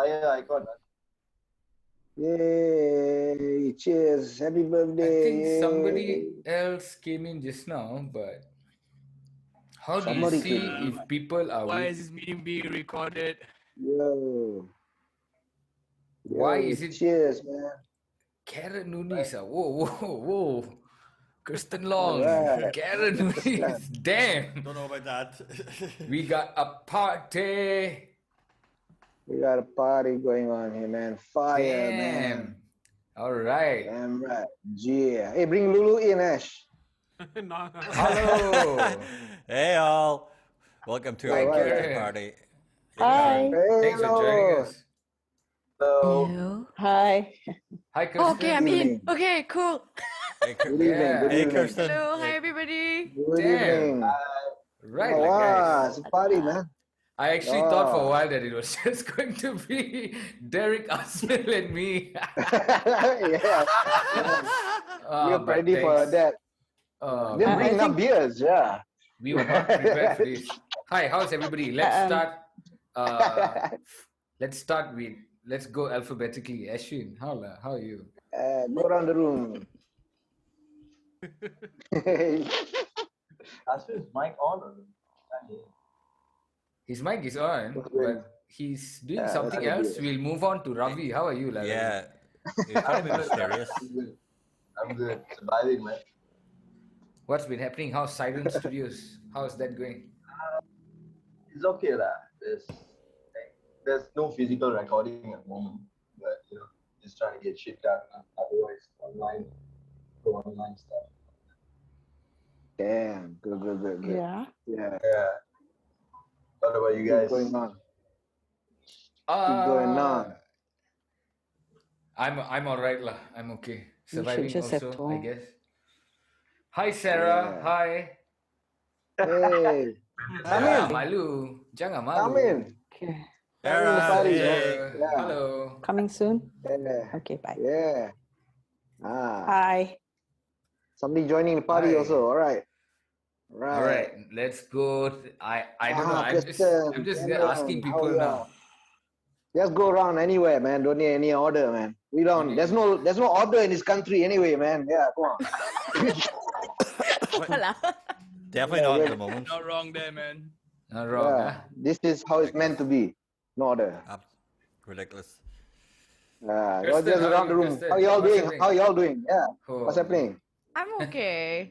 fire icon. Yay! Cheers! Happy birthday! I think somebody Yay. else came in just now, but how do you Somebody see came in. if people are Why with? is this meeting being recorded? Yo. Why Yo, is it cheers, man. Karen Nunes? Whoa, whoa, whoa! Kristen Long, Alright. Karen Nunes. Damn, Don't know about that. we got a party. We got a party going on here, man. Fire, man. Damn. All right. Damn right. Yeah. Hey, bring Lulu in, Ash. No. Hello. Hey all, welcome to Hi, our birthday Karen. party. Hi. Thanks for joining us. So, Hello. Hi. Hi, Kristen. Okay, I'm Good in. evening. Okay, cool. Hey, Good evening. Yeah. Good hey evening. Kirsten. Hello. Hi, Hey, everybody. Good Damn. evening. Right, Oh, like wow, guys. it's a party, man. I actually thought for a Oh. while that it was just going to be Derek, Asmil, and me. Yeah. We're But ready for thanks. that. They're I bringing up think- beers, yeah. We were not prepared for this. Hi, how's everybody? Let's start. Let's go alphabetically. Ashwin, how are you? Go around the room. Ashwin's mic on or His mic is on, That's good. but he's doing Yeah, something that's else. good. We'll move on to Ravi. How are you, Ravi? yeah, it's trying to be mysterious. I'm good. Surviving, man. What's been happening? How's Siren Studios? How's that going? It's okay lah. There's no physical recording at the moment, but just trying to get shit done. Otherwise, go online stuff. Damn. Good. Yeah. Yeah. Yeah. What about you guys? What's going on? What's going on? I'm alright lah. I'm okay. You should Surviving just have also, I told. guess. Hi Sarah. Yeah. Hi. Hey, Jangan malu. Jangan malu. come in. Okay. Come in the party, Hello. man. Yeah. Hello. Coming soon. Yeah. Okay, bye. Yeah. Hi. Somebody joining the party Hi. also. All right. All right, let's go. I don't know. Kristen, I'm just Cameron, asking how people are now. y'all? Just go around anywhere, man. Don't need any order, man. We don't. There's no order in this country anyway, man. Yeah, come on. Definitely not at the moment. Not wrong there, man. Not wrong, Yeah. huh? This is how it's meant to be. No order. Ridiculous. You're Kristen, just how around are the you, room. Kristen? How y'all What's doing? happening? How y'all doing? Yeah. Oh. What's happening? I'm okay.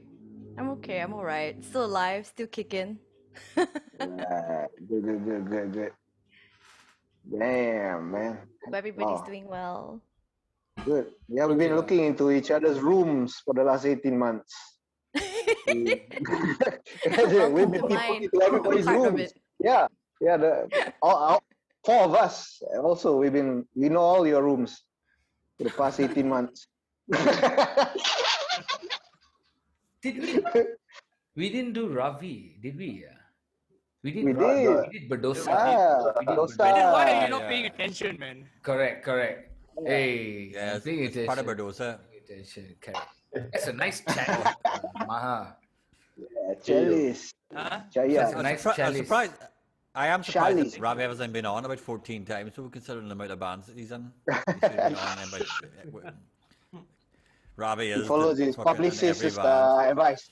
I'm alright. Still alive, still kicking. Good. Damn, man. Hope everybody's Wow. doing well. Good. Yeah, we've been looking into each other's rooms for the last 18 months. We've been to mine. people into everybody's Part of rooms. it. Yeah. All 4 of us also. We know all your rooms for the past 18 months. Did we? We didn't do Ravi, did we? We did. We Ravi. did. We did Badosa. Ah, We did Badosa. Why are you Yeah. not paying attention, man? Correct. Hey, Yeah, I'm paying it's part of attention. Bardosa. Paying attention. Correct. That's a nice chat, Maha. Yeah, Chalice. Huh? Chaya. Such a nice I'm chalice. surprised. I am surprised Chalice. that Ravi hasn't been on about 14 times, so considering the amount of bands that he's in. He should have been on about, Ravi He is follows the his fucking in publicist's every band. advice.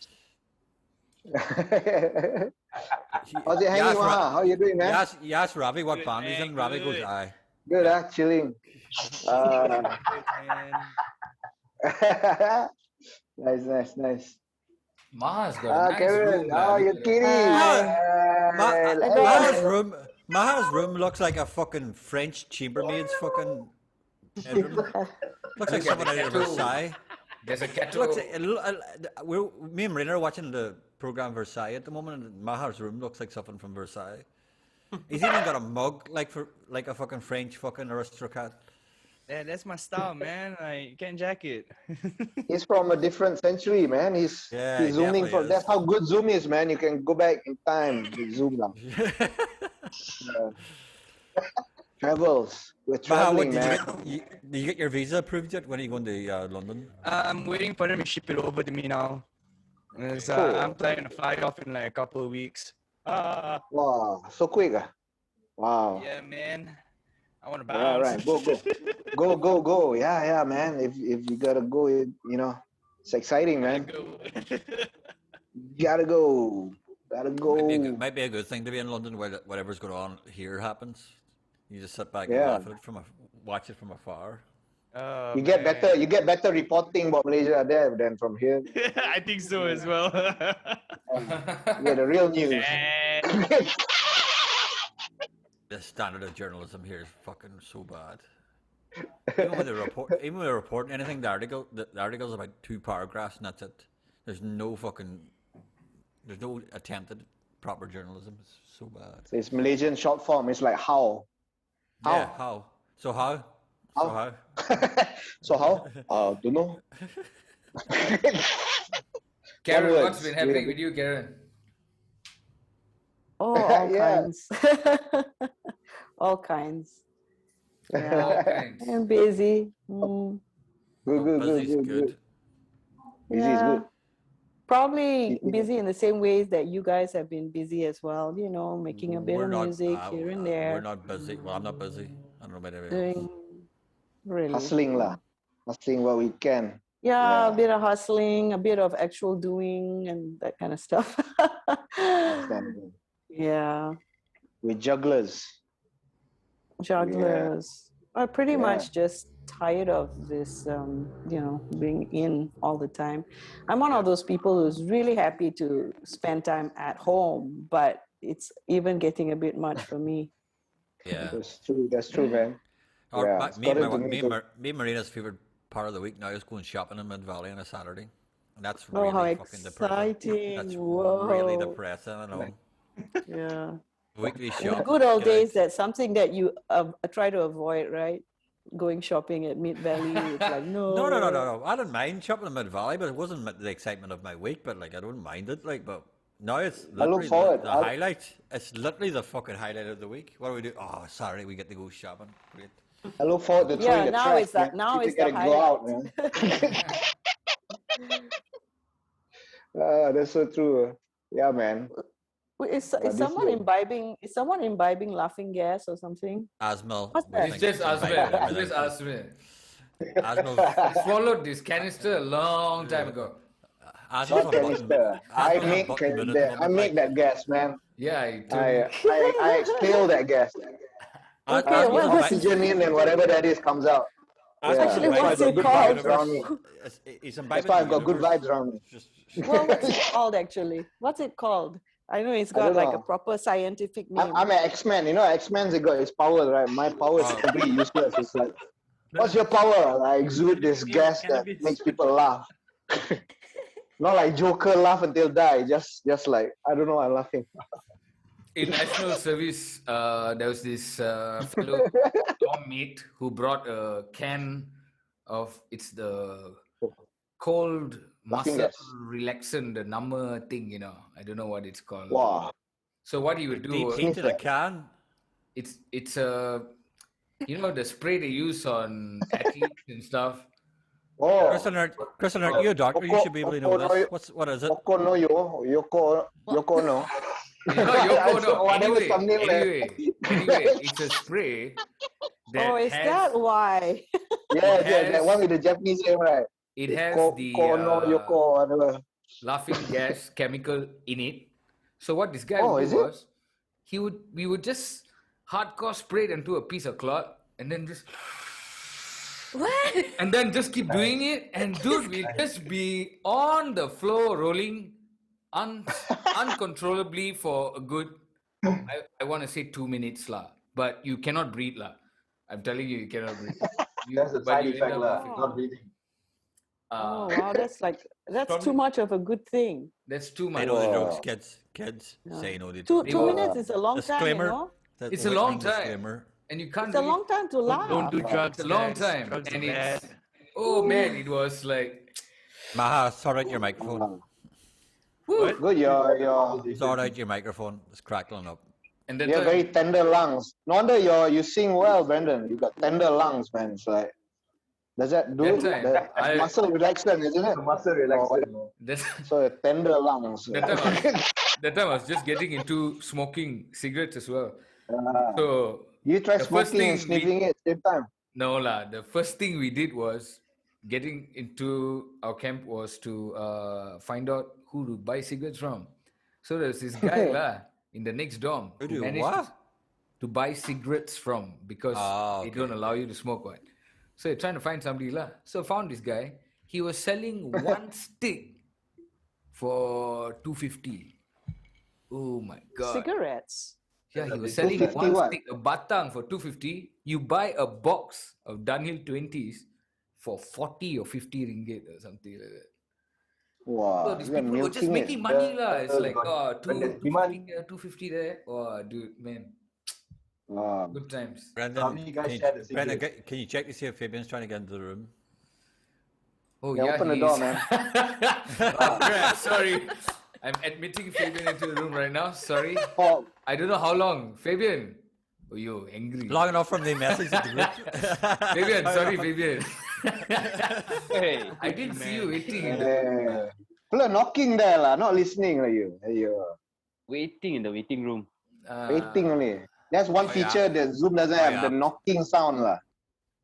How's it hanging, Maha? How you doing, man? You ask Ravi what Good, band he's in, man, Ravi goes, good. aye. Good, chilling. Man. Nice. Maha's got a nice Karen, room. how you Look at kitty? that. Maha's room looks like a fucking French chambermaid's fucking bedroom. Looks like Look at someone the out of kettle. Versailles. There's a kettle. Looks me and Marina are watching the program Versailles at the moment, and Mahar's room looks like something from Versailles. He's even got a mug like a fucking French fucking aristocrat. Yeah, that's my style, man. You can't jack it. He's from a different century, man. He's Yeah, he zooming definitely That's is. how good Zoom is, man. You can go back in time with Zoom now. Travels. We're Mahar, traveling, man. did you get your visa approved yet? When are you going to London? I'm waiting for them to ship it over to me now. Cool. I'm planning to fly off in like a couple of weeks. Wow, so quick. Wow. Yeah, man. I want to Yeah, bounce. right. Go. Yeah, man. If you gotta go, it's exciting, man. Go. You gotta go. Gotta go. Might be a good thing to be in London where whatever's going on here happens. You just sit back and Yeah. laugh at it watch it from afar. Oh, You get man. better. You get better reporting about Malaysia there than from here. I think so as well. You get the real news. And The standard of journalism here is fucking so bad. Even when they're reporting anything, the article's about 2 paragraphs and that's it. There's no attempt at proper journalism. It's so bad. So it's Malaysian short form. It's like how. Yeah, how? So how? So how? So how? Don't know. Karen, One what's words, been happening yeah. with you, Karen? Oh, all Yeah. kinds. All kinds. All Yeah. kinds. I'm busy. Mm, Busy's Good. Busy is yeah. good. Probably Keeping busy in the same ways that you guys have been busy as well, making a bit We're of not. music here and there. We're not busy. Well, I'm not busy. I don't know about everyone else. Doing really. Hustling lah. Hustling what we can. Yeah, a Yeah. bit of hustling, a bit of actual doing and that kind of stuff. Understandable. Yeah. We're jugglers. Jugglers. I'm pretty Yeah. much just tired of this, being in all the time. I'm one of those people who's really happy to spend time at home, but it's even getting a bit much for me. Yeah. That's true, man. Or Yeah, me, it's and gotta my, do me, me and Mar- me and Marina's favorite part of the week now is going shopping in Mid Valley on a Saturday. And that's Oh, really how fucking depressing. exciting. That's Whoa. really depressing, I know. Yeah. Weekly In shop. the good old get out. days, that's something that you try to avoid, right? Going shopping at Mid Valley, it's like, no. No. I didn't mind shopping in Mid Valley, but it wasn't the excitement of my week. But like, I don't mind it. Like, but now it's I look literally forward. the highlight. It's literally the fucking highlight of the week. What do we do? Oh, Saturday we get to go shopping. Great. I look forward to throwing the now trash, it's that. man. Now People it's the gotta go out, highlight. man. That's so true. Yeah, man. Is this someone year- imbibing? Is someone imbibing laughing gas or something? Asthma. What's we that? It's think just imbibed Asmin. everything. It's just Asmin. Asthma. I swallowed this canister a long time ago. Asthma's Not on button. canister. I Asthma's on make button minute at the moment, like, that gas, man. Yeah, I told I you. I exhale that gas. Okay, Asthma's what- on what's bi- Oxygen in and whatever that is comes out. Actually, that's why what's I've it got good called? vibes around me. It's That's why I've got good vibes around me. Well, what's it called actually? What's it called? I know it's I got don't like a know. proper scientific name. I'm an X-Men. You know, X-Men's got his power, right? My power is Oh. completely useless. It's like, what's your power? I exude this gas that makes people laugh. Not like Joker laugh until die. Just like, I don't know, I'm laughing. In national service, there was this fellow Tom Meat who brought a can of the cold Laughing muscle gas. relaxant, the number thing, I don't know what it's called. Wow. So what he would do, Deep heat to the can. it's a, the spray they use on athletes and stuff. Oh, Kristen, are you a doctor? You should be able to know this. What is it? Yoko no Yoko no. Yoko, no. Whatever thumbnail there. Anyway, it's a spray that Oh, is has, that why? Yeah, has- that one with the Japanese name, right? it has the no Yoko, whatever. laughing gas chemical in it. So what this guy Oh, would is do it? was, we would just hardcore spray it into a piece of cloth and then just What? and then just keep doing it, and dude, we'll just be on the floor rolling uncontrollably for a good, I want to say 2 minutes lah, but you cannot breathe lah. I'm telling you, you cannot breathe. That's a But side you end effect, up lah. laughing. Not breathing. Oh wow, that's Probably- too much of a good thing. That's too I much. know the Wow. jokes, kids. Yeah. Say no. to Two it. two minutes is a long time, Disclaimer. It's a long time. Disclaimer. And you can't It's a really- long time to laugh. Don't do drugs. It's a long guys. time. Drugs And are bad. it's, oh man, it was like, Maha, sort out your microphone. whew. Good, your Sort out your microphone. It's crackling up. And then you have very tender lungs. No wonder you sing well, Brendan. You got tender lungs, man. It's like, does that do That time, that I- muscle relaxant, isn't it? The muscle relaxation. So tender lungs. that time I was just getting into smoking cigarettes as well. So You try The first smoking and thing we- sniffing it at the same time. No lah. The first thing we did was getting into our camp was to find out who to buy cigarettes from. So there's this guy lah in the next dorm Who who do managed what? to buy cigarettes from because they okay. don't allow you to smoke what. So you're trying to find somebody lah. So found this guy. He was selling one stick for 250. Oh my god. Cigarettes. Yeah, he was selling 250 one what? stick, a batang for 250. You buy a box of Dunhill 20s for 40 or 50 ringgit or something like that. Wow, So these you're people were just milking making it. money lah. It's like, When there's 250 demand- here, 250 there. Oh, dude, man. Wow. Good times. Brandon, How many guys can you, share the Brandon, cigarettes? can you check to see if Fabian's trying to get into the room? Oh, Yeah, yeah, open the he door, is. man. Oh, crap, sorry. I'm admitting Fabian into the room right now. Sorry. Oh, I don't know how long. Fabian. Oh, you angry. Long enough from the message at the group. Fabian, sorry, Fabian. Hey, I didn't see you waiting. people are knocking there lah, not listening lah you. You're waiting in the waiting room. waiting only. That's one yeah. feature that Zoom doesn't have, yeah. the knocking sound lah.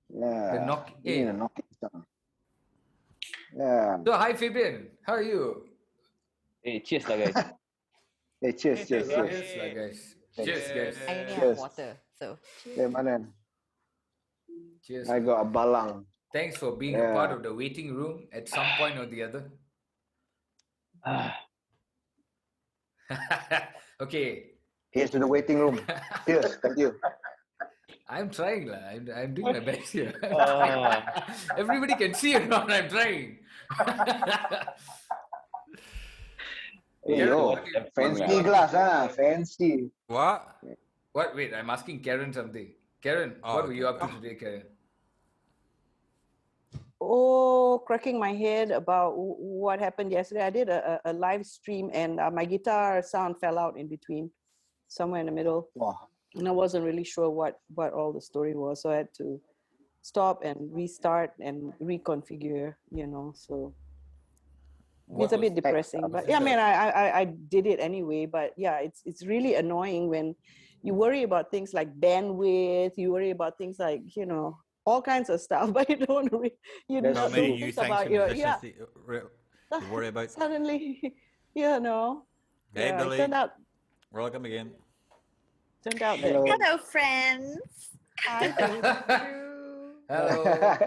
Yeah. The knock. You need Hey. a knocking sound. Yeah. So, hi, Fabian. How are you? Hey, cheers lah guys. Hey, cheers, cheers, cheers. Cheers, lah, guys. Cheers, guys. I only Cheers. have water, so. Hey, Manan. Cheers. I got a balang. Thanks for being a part of the waiting room at some point or the other. Okay, Here's to the waiting room. Cheers, thank you. I'm trying lah. I'm doing my best here. Oh. Everybody can see it now. I'm trying. Hey, Karen, yo, what do you- fancy glass, ah, fancy. What? What? Wait, I'm asking Karen something. Karen, Oh, what were okay. you up to today, Karen? Oh, cracking my head about what happened yesterday. I did a live stream and my guitar sound fell out in between, somewhere in the middle. Wow. And I wasn't really sure what all the story was. So I had to stop and restart and reconfigure, so it's a bit depressing. But yeah, I mean, I did it anyway. But yeah, it's really annoying when you worry about things like bandwidth, you worry about things like, all kinds of stuff, but you don't There's How don't many think new things about and your, musicians that you worry about? suddenly, Hey, yeah, Billy. it turned out Welcome again. that Hello. Hello, friends. Hi, thank you. Hello.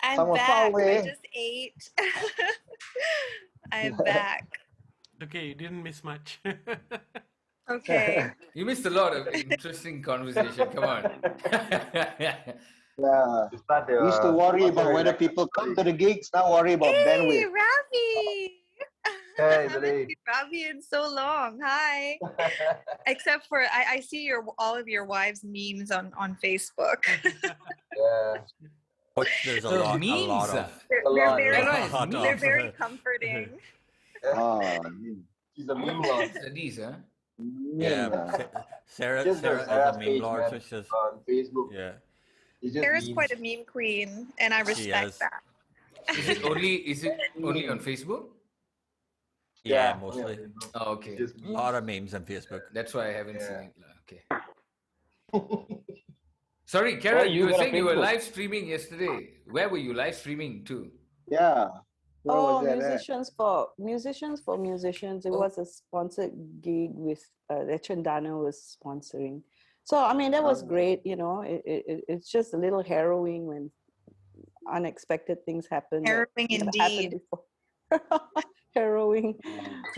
I'm Someone far back. I away. just ate. I'm back. Okay, you didn't miss much. Okay. You missed a lot of interesting conversation. Come on. Yeah. To start the, We used to worry about whether people come to the gigs, now worry about Hey, bandwidth. Ravi. Hey, I haven't Billy. seen Ravi in so long. Hi. Except for I see all of your wives' memes on Facebook. Yeah. But there's a The lot memes, of. They're, A lot, very, yeah. lot they're of- very comforting. Oh, She's a meme lord Studies, huh? Yeah, yeah. Sarah Just is the a Sarah's meme page, lord, man. so it's just on Facebook. yeah. It's just Sarah's memes. quite a meme queen, and I She respect is. that. Is it only on Facebook? Yeah, Yeah, mostly. yeah. Oh, okay. Just A lot of memes on Facebook. That's why I haven't seen Yeah. it. lah. Okay. Sorry, Karen, you you were got a saying you were Facebook? live streaming yesterday. Where were you live streaming to? Yeah. Where Oh, was that at? musicians for musicians. It Oh. was a sponsored gig with Chandana was sponsoring. So I mean that was great. It's just a little harrowing when unexpected things happen. that Harrowing never happened indeed. before. Harrowing,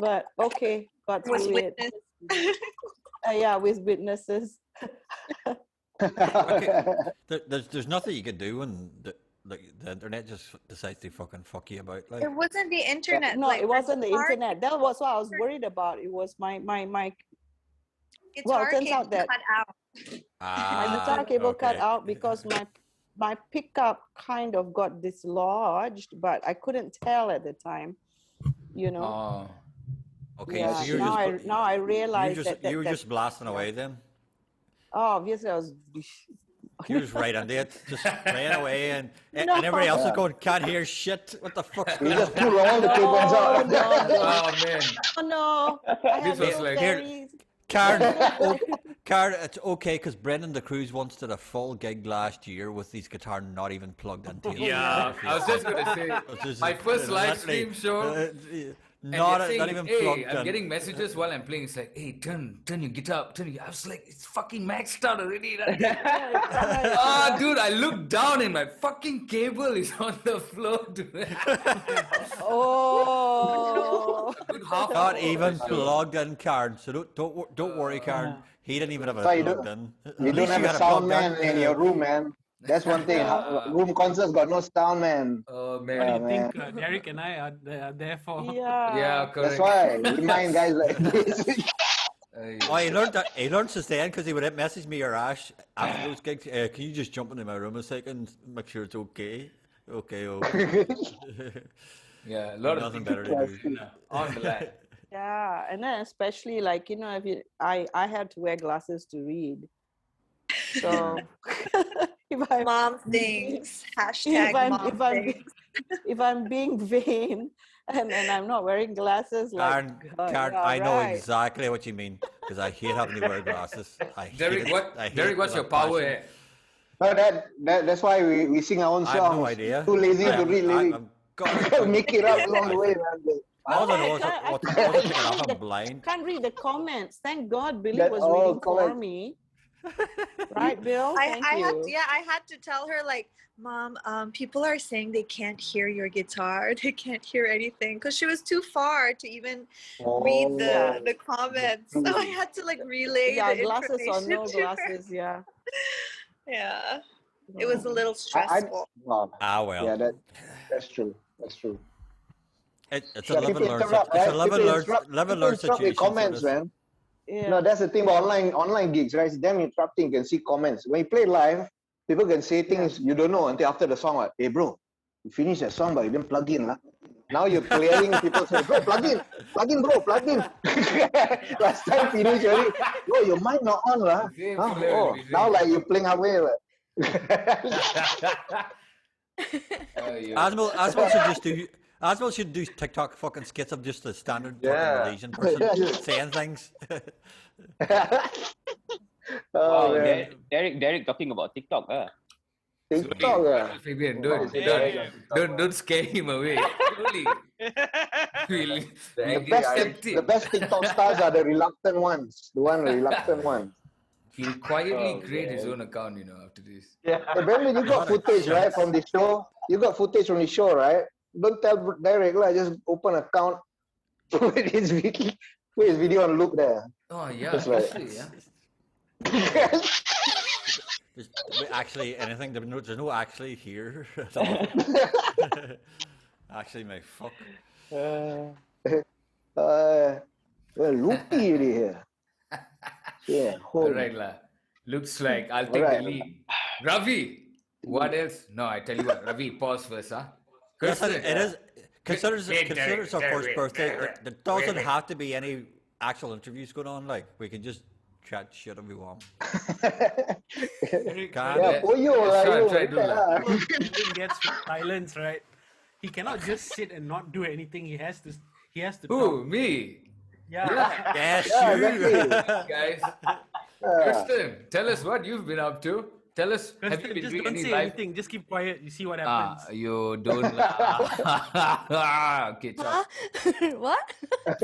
but okay, got Was through it. witness. Yeah, with witnesses. There's nothing you can do when the internet just decides to fucking fuck you about. Like, It wasn't the internet. No, like, it wasn't the guitar- internet. That was what I was worried about. It was my Guitar it turns cable out that- cut out. my guitar cable cut okay. out because my pickup kind of got dislodged, but I couldn't tell at the time. Oh, Okay, Yeah, so you're now I realize you were that just blasting away then. oh, obviously I was. You were just right on it, just playing away, and No. everybody else is going, can't hear shit. What the fuck? You just pull all the cables out. oh man. Oh no! I have This was little like- fairies. Karen, Card, it's okay because Brendan the Cruz once did a full gig last year with his guitar not even plugged into it. Yeah, I was just gonna say my first live stream show. And not they're saying, even hey, plugged I'm in. getting messages while I'm playing. It's like, hey, turn your guitar up, turn your. I was like, it's fucking maxed out already. Dude, I looked down and my fucking cable is on the floor, dude. Oh. A good half Not hour even of the show. plugged in, Karen. So don't worry, Karen. He didn't even have it So you plugged don't- in. You At don't least have you a had it sound plugged man in your room, man. That's one thing. Room concerts got no sound man. Oh What do man. you man. think Derek and I are there for? Yeah. Yeah, That's correct. why we mind guys like this. Oh, he learned that. He learned to stand because he would message me or Ash after those gigs. Can you just jump into my room a second, make sure it's okay? Okay. Yeah, a lot of Nothing things better to do. on the line. Yeah, and then especially like if I had to wear glasses to read, so if I Mom things. Hashtag mom things. if I'm being vain and I'm not wearing glasses, like Karen, yeah, I know right. exactly what you mean because I hate having to wear glasses. I hate Derek, it. I hate Derek, it what's with your a power? passion. No, that's why we sing our own I songs. have no idea. Too lazy to read lyrics. I'm Make it up along the way, man. All I know is I what's can't taking read off. the- I'm blind. Can't read the comments. Thank God Billy That- was oh, reading for comments. me. Right, Bill? Thank I you. had to tell her like, Mom, people are saying they can't hear your guitar. They can't hear anything because she was too far to even read Oh. the comments. So I had to like relay Yeah, the glasses or information no to her. glasses, yeah. Yeah, it was a little I, stressful. well, Well. yeah, that's true. That's true. It's a Yeah, live and people learn. interrupt, It's a right? live and People learn. interrupt- Live and people learn interrupt with situation. comments, man. Yeah. No, that's the thing about online gigs, right? It's damn interrupting. You can see comments. When you play live, people can say things you don't know until after the song. Like, hey, bro, you finished that song, but you didn't plug in. Lah. Now you're clearing people say, bro, plug in, bro, plug in. Last time finished already. Bro, your mic not on. Lah. Same Huh? flavor, Oh, same now like flavor. you're playing halfway. Lah. Asmal should do TikTok fucking skits of just a standard Yeah. fucking Malaysian person saying things. Oh, Wow, man. Derek talking about TikTok. TikTok. Fabian, Yeah. don't scare him away. Slowly. We'll The best TikTok stars are the reluctant ones. The reluctant ones. He'll quietly create his own account, after this. Hey, Brandon, you got footage, right, from the show? You got footage from the show, right? Don't tell Derek, lah. Just open account, put his video and look there. Oh yeah, That's right. actually, yeah. But actually, anything. There's no actually here at all. Actually, my fuck. Well, loopy already here. Yeah, All right, lah. Looks like I'll take Alright. the lead. Ravi, what else? No, I tell you what, Ravi, pause first, huh? Listen, Kirsten, it is. Consider Derek, it's our first Derek, birthday. Derek, There doesn't Derek. have to be any actual interviews going on. Like we can just chat shit if we want. Derek, God. yeah, for you, Try to do that. He gets silence, right? He cannot just sit and not do anything. He has to Who? talk. Me? Yeah. Yes, Yeah, you. exactly. Guys. Kirsten, tell us what you've been up to. Tell us, have you Kristen, been just doing don't any say live? anything. Just keep quiet. You see what happens. You don't. Okay, ciao. What?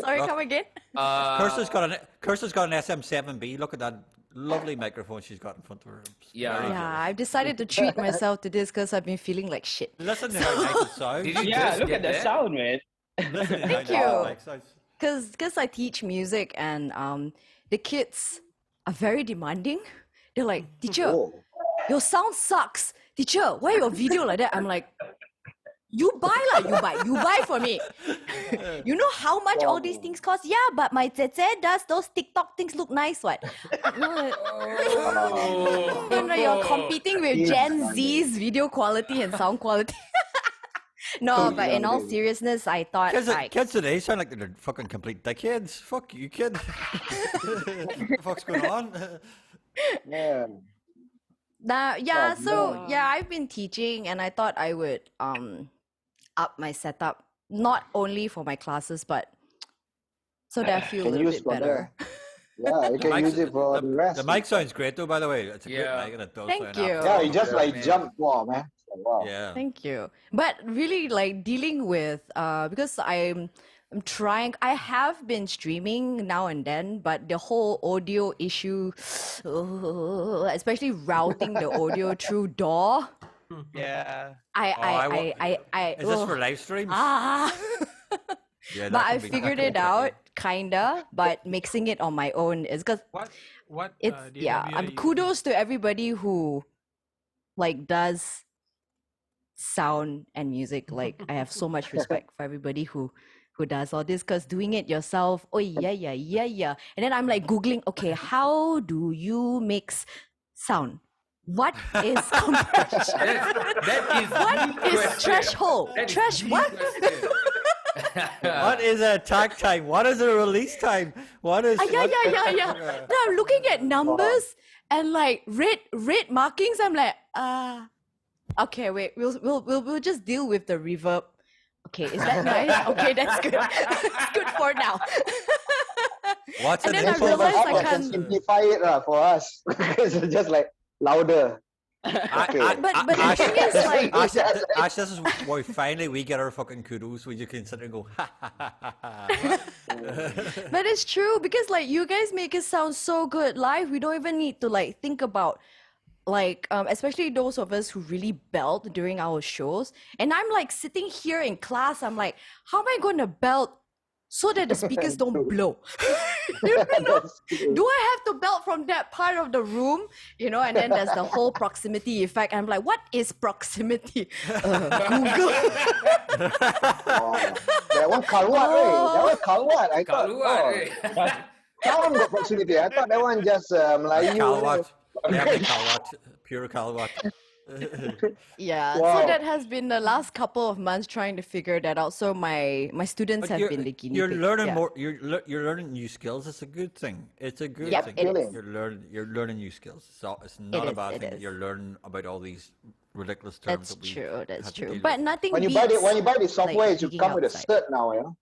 Sorry, come again. Kirsten's got an SM7B. Look at that lovely microphone she's got in front of her. Yeah. Very Yeah, I've decided to treat myself to this because I've been feeling like shit. good. Listen to how nice it sounds. Did you Yeah, just look get at the there? sound, man. Listen to how nice you. the mic sounds. Because I teach music and the kids are very demanding. They're like, teacher, Oh. your sound sucks. Teacher, why your video like that? I'm like, you buy lah, you buy for me. You know how much all these things cost? Yeah, but my Zeze does those TikTok things look nice, what? You're competing with Gen Z's video quality and sound quality. No, but in all seriousness, I thought Kids today sound like they're fucking complete dickheads. Fuck you, kid. What the fuck's going on? Yeah. I've been teaching and I thought I would up my setup, not only for my classes, but so that I feel a Can little use bit for better. Yeah, you The can use mic, it for the rest. the mic sounds great though. By the way, it's a great Yeah. mic and it does Thank sound you. Yeah, absolutely you just Yeah, like man. jump. Wow, man. Wow. yeah. Thank you. But really, like dealing with because I'm trying. I have been streaming now and then, but the whole audio issue, especially routing the audio through DAW, Yeah. Is this for ugh. live streams? Ah. Yeah, But that I can be figured tricky. it out, kinda. But mixing it on my own is because What it's yeah. DAW are you Kudos to everybody who like does sound and music. Like I have so much respect for everybody who does all this, because doing it yourself, oh yeah. And then I'm like googling, okay, how do you mix sound? What is compression? That is What the is question. threshold? That is Thresh the what? question. What is a tag time? What is a release time? What is? Yeah. Now I'm looking at numbers and like red markings. I'm like, okay, wait, we'll just deal with the reverb. Okay, is that nice? Okay, that's good. That's good for now. What's And an then I Then for realized us, I I can can't. simplify it for us. Because it's just like louder. Okay. But the thing is, like, Ash, this is why finally we get our fucking kudos. We just can sit and go, ha ha ha ha ha. but it's true because like you guys make it sound so good live. We don't even need to like think about like especially those of us who really belt during our shows. And I'm like sitting here in class. I'm like, how am I going to belt so that the speakers don't blow? you know? Do I have to belt from that part of the room? You know, and then there's the whole proximity effect. I'm like, what is proximity? Google. That one kaluat, That one kaluat. I thought, Kaluar, sound got proximity. I thought that one just Melayu. Kalwat. Yeah, Kalwat. Pure Kalwat. Yeah, Wow. so that has been the last couple of months trying to figure that out. So my students have been the guinea You're pigs. learning Yeah. more. You're learning new skills. It's a good thing. It's a good Yep, thing. it is. You're learning new skills. So it's not a is, bad it thing. is. You're learning about all these ridiculous terms. That's that we true. That's have to true. deal But with. nothing When you beats buy the software, it should gigging come with a outside. cert now, You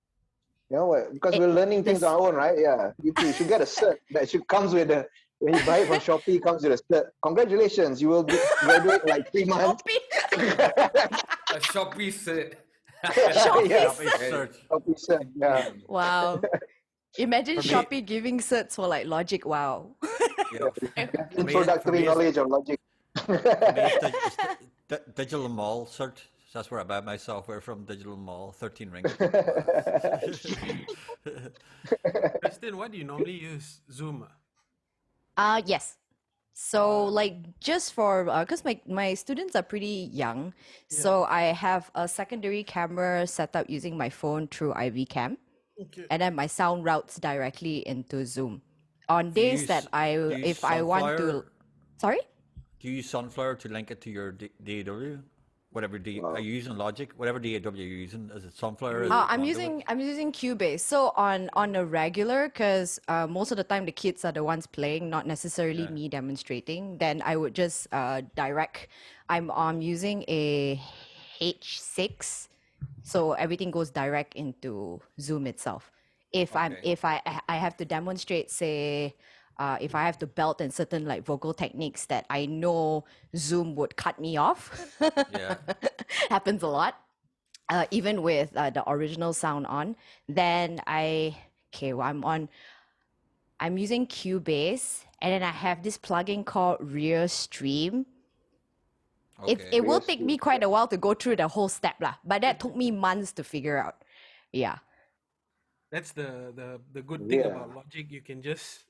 know what? Because we're learning things this- on our own, right? Yeah. You should get a cert that should comes with a when you buy it from Shopee, it comes with a cert. Congratulations, you will graduate in like 3 months. a Shopee cert. Shopee Yeah. Search. Shopee cert. Yeah. Wow. Imagine For me- Shopee giving certs for like Logic. Wow. Yeah. For me, Introductory knowledge of logic. it's Digital Mall search. That's where I buy my software from. Digital Mall, 13 rings. Kristen, what do you normally use? Zoom? Yes. So like just for because my students are pretty young, so I have a secondary camera set up using my phone through IV Cam, Okay. and then my sound routes directly into Zoom. On Do you days that use- do you if I want to, Sunflower? sorry. Do you use Sunflower to link it to your DAW? Whatever are you using Logic? Whatever DAW you're using, is it Sunflower? Is it I'm Conduit? using Cubase. So on a regular, because most of the time the kids are the ones playing, not necessarily me demonstrating. Then I would just direct. I'm using a H6, so everything goes direct into Zoom itself. If I have to demonstrate, say. If I have to belt in certain like vocal techniques that I know Zoom would cut me off, Yeah. happens a lot. Even with the original sound on, then I'm using Cubase, and then I have this plugin called Rear Stream. It will take me quite a while to go through the whole step lah, but that took me months to figure out. Yeah. That's the good thing Yeah. about Logic. You can just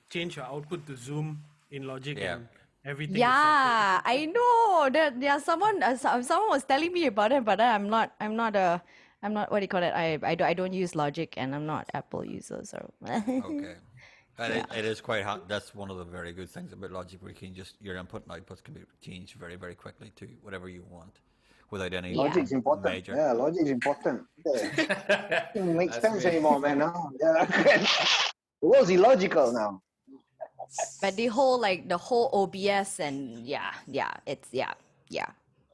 change your output to Zoom in Logic Yeah. and everything. Yeah, I know that. Yeah, someone was telling me about it, but I'm not what do you call it? I don't use Logic, and I'm not Apple user, so. Okay. And it is quite hard. That's one of the very good things about Logic, where you can just your input and outputs can be changed very, very quickly to whatever you want, without any Logic's important. major. Yeah, logic is important. Yeah. It makes That's sense me. anymore, man. Now, yeah. The world's illogical now. But the whole OBS and it's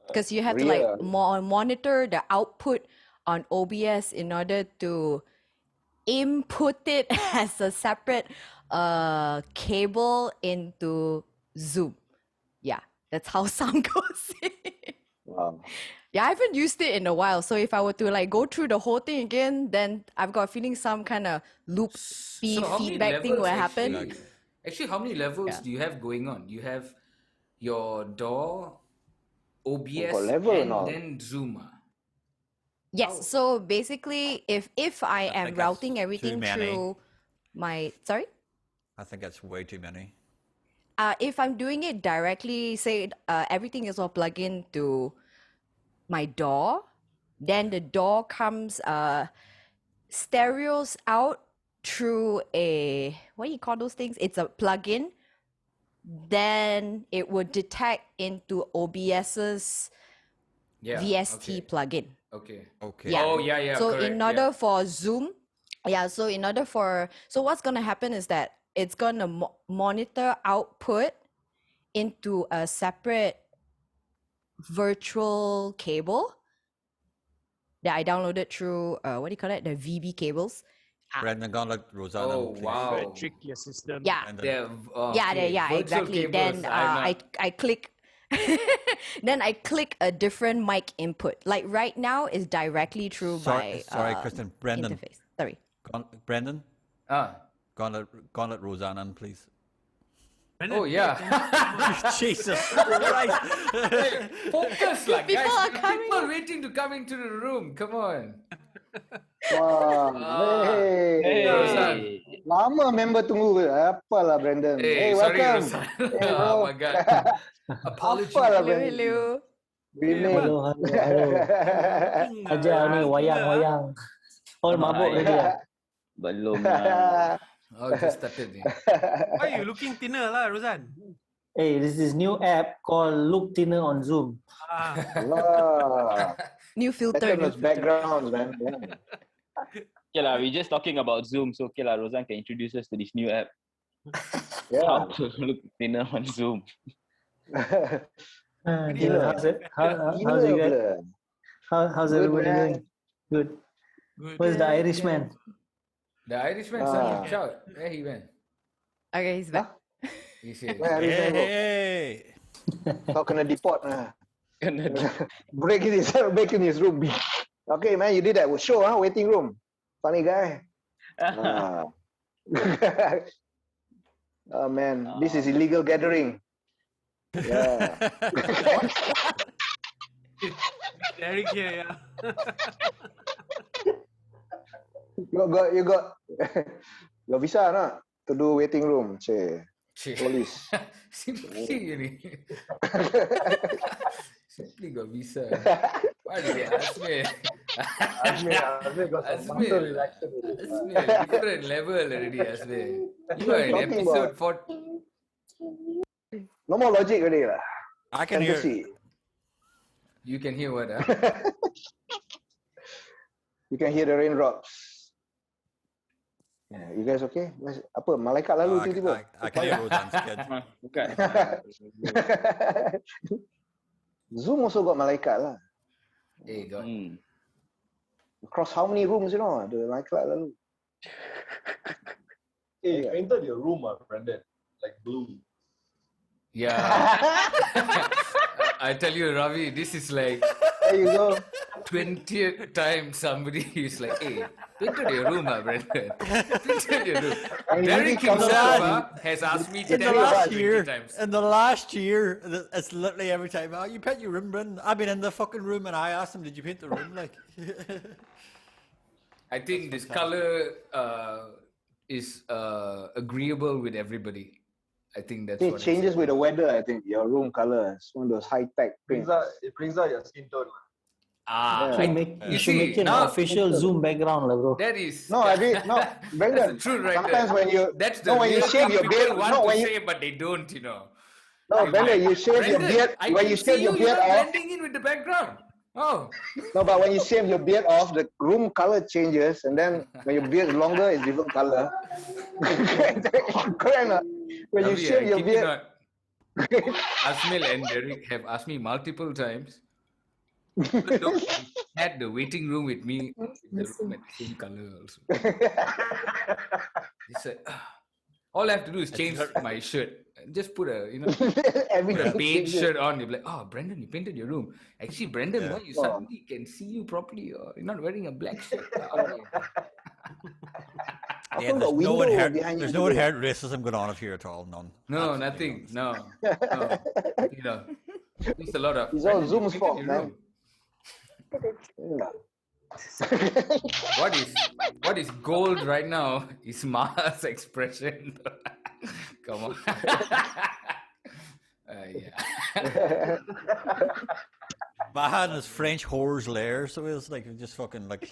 because you have to like monitor the output on OBS in order to input it as a separate a cable into Zoom. Yeah, that's how sound goes. Wow. Yeah, I haven't used it in a while. So if I were to like go through the whole thing again, then I've got a feeling some kind of loopy So how many feedback thing will levels happen. actually how many levels Yeah. do you have going on? You have your DAW, OBS, got level and and all. then Zoom. Yes. So basically, if I am think that's routing too everything many. through my I think that's way too many. if I'm doing it directly, say everything is all plugged into my DAW, then the DAW comes stereos out through a what do you call those things? It's a plugin. Then it would detect into OBS's Yeah. VST plugin. Okay. Okay. Yeah. Oh yeah, So correct. in order for Zoom, so what's gonna happen is that it's gonna monitor output into a separate virtual cable that I downloaded through what do you call it? The VB cables. Brandon Gauntlet, Rosanna, Oh please. wow. Trick your system. Yeah. Brandon. Yeah, virtual exactly. cables, Then I'm not- I click then I click a different mic input. Like right now is directly through Sorry, my Kristen. Brandon. interface. Sorry. Brandon. Ah. Gauntlet, Rosanna, please. Brandon, Oh pay yeah. attention. Jesus Christ. Focus, like People guys. are coming People in. waiting to come into the room. Come on. Wow. Hey. Rosan. Lama member tunggu. Apalah Brandon. Hey, Hey, sorry, welcome. Rosan. Hey, Oh bro. my god. Apology. Apalah Hello, Brandon. hello. Remake. Hello. Ajar ni wayang. All mabuk already ah. Belum lah. Oh, just started. Yeah. Why you looking thinner lah, Rosan? Hey, this is new app called Look Thinner on Zoom. Ah, Wow. New filter. Better New those filter. backgrounds, man. Yeah. Okay lah, we just talking about Zoom. So okay lah, Rosan can introduce us to this new app. Yeah. How to look thinner on Zoom. Gila, how's it? How's you guys? Gila. How's Good, everybody man. doing? Good. good. Where's the Irishman? The Irishman Ah. son shout. Where he went? Okay, he's back. He's here. Where are you Hey, going? hey. Kau kena deport lah. Kena Break in his room. Okay, man, you did that show, huh? Waiting room. Funny guy. Ah. Oh man, this is illegal gathering. Yeah. Derek here, yeah. you got your visa not to do waiting room, say police. Simply ni. Simply got visa. Why did you ask me? Asmir got some muscle relaxation. Asmir, different level already, Asmir. You are in Talking episode about- 4. No more logic already lah. I can hear. Fantasy. You can hear what? You can hear the raindrops. Yeah, you guys okay? Apa? Malaikat lalu tiba-tiba. I can hear Rosan's kid. bukan. Zoom also got malaikat lah. Hey, God. Across how many rooms, you know? The malaikat lalu. Hey, you painted your room, Brandon. Like blue. Yeah. I tell you, Ravi, this is like There you go. 20th time somebody is like, hey, painted your room, Brandon. Painted your room. And he Derek comes himself out. has asked me In the 10 last 20 year, times. it's literally every time. Oh, you paint your room, Brendan. I've been in the fucking room and I asked him, did you paint the room? Like, I think this color is agreeable with everybody. I think that's It what changes with the weather, I think. Your room color is one of those high-tech things. It brings out your skin tone. Ah, Yeah. You should make it an now official Zoom background, lah, bro. that is No, I did no, Brandon. that's the truth right Sometimes there. when you That's the when you real shave thing your people beard, want no, to when you say, but they don't, you know. no, Brandon, you shave your Brandon, beard I when can you shave see your you, beard you're off. blending in with the background. Oh, No, but when you shave your beard off, the room color changes, and then when your beard is longer, it's different color. Correct or not? When you Ravi, shave I your kid you beard, not. Asmil and Derek have asked me multiple times. Even though they had the waiting room with me, the room at the same color also. They said, All I have to do is change my shirt. Just put a Everything put a beige changes. shirt on. You're like, oh, Brendan, you painted your room. Actually, Brendan, why you suddenly can see you properly? Or you're not wearing a black shirt. Yeah, Got window behind there's you no today. inherent racism going on here at all. None. No, Absolutely nothing. none. No. There's a lot of. It's all Brendan, you Zoom's painted fault, your man. room. Yeah. What is gold right now is Maha's expression. Come on. Yeah. Maha and his French whore's lair, so it was like just fucking like.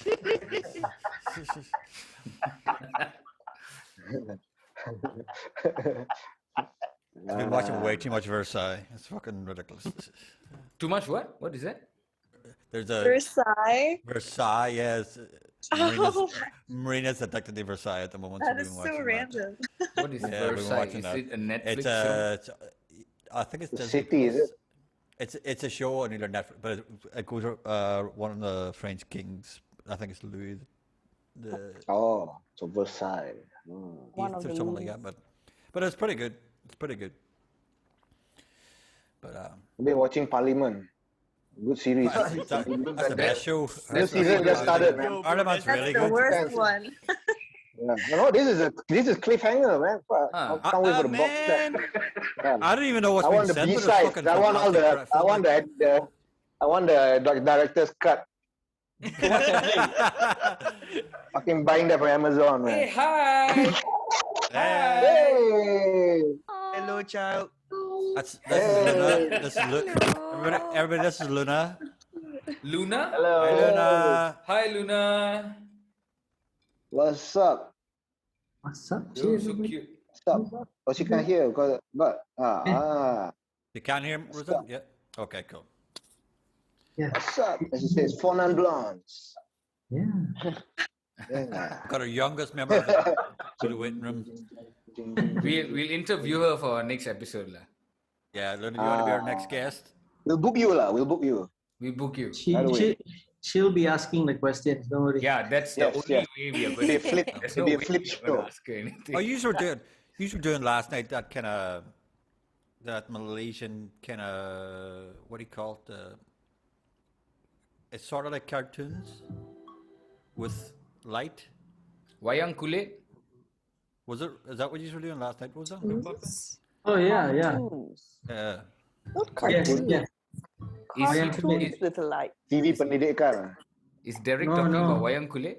I've been watching way too much Versailles. It's fucking ridiculous. Too much what? What is that? There's a Versailles. Versailles, yes. Oh, Marina's addicted to Versailles at the moment. that we've is been so watching random. What is Yeah, we've been Versailles? watching Is that. it a Netflix It's show? I think it's The Disney city, is Plus. it? It's a show on either Netflix, but it goes one of the French kings. I think it's Louis. Oh, so Versailles. One of Or the something like that, but it's pretty good. It's pretty good. But I've been watching Parliament. Good series. that's the best show. New season just started, man. Parliament's That's really the good. worst one. Yeah. No, this is cliffhanger, man. Fuck. Huh. I can't wait for the box set. Man. Yeah. I don't even know what's I been want the sent, but it's B-sides. fucking I want all the. fantastic. I want I want the director's cut. Fucking buying that from Amazon, Hey, man. hi. Hey. Hello, child. That's Luna. This is everybody, this is Luna. Luna? Hello. Hi, Luna. Hi, Luna. What's up? What's up? You're so cute. What's up? Oh, she can't hear. You can't hear me, Rosa? Yeah. Okay, cool. What's up? As she says, four non-blondes. Yeah. Yeah. Got our youngest member to the waiting room. We'll interview her for our next episode. Yeah, Luna, you want to be our next guest? We'll book you, lah. We'll book you. We book you. She'll be asking the questions. Don't worry. Yeah, that's the only way we are going to flip. There's It'll no be a way flip we're going show. to ask her anything. Oh, you were doing last night that kind of that Malaysian kind of what do you call it? It's sort of like cartoons with light. Wayang kulit? Was it? Is that what you were doing last night? Was that? Oh yeah, yeah. Cartoons. Yeah. Not Yes, cartoons. yeah. Cartoons with light. TV pendidikan. Is Derek No, talking no. about wayang kulit?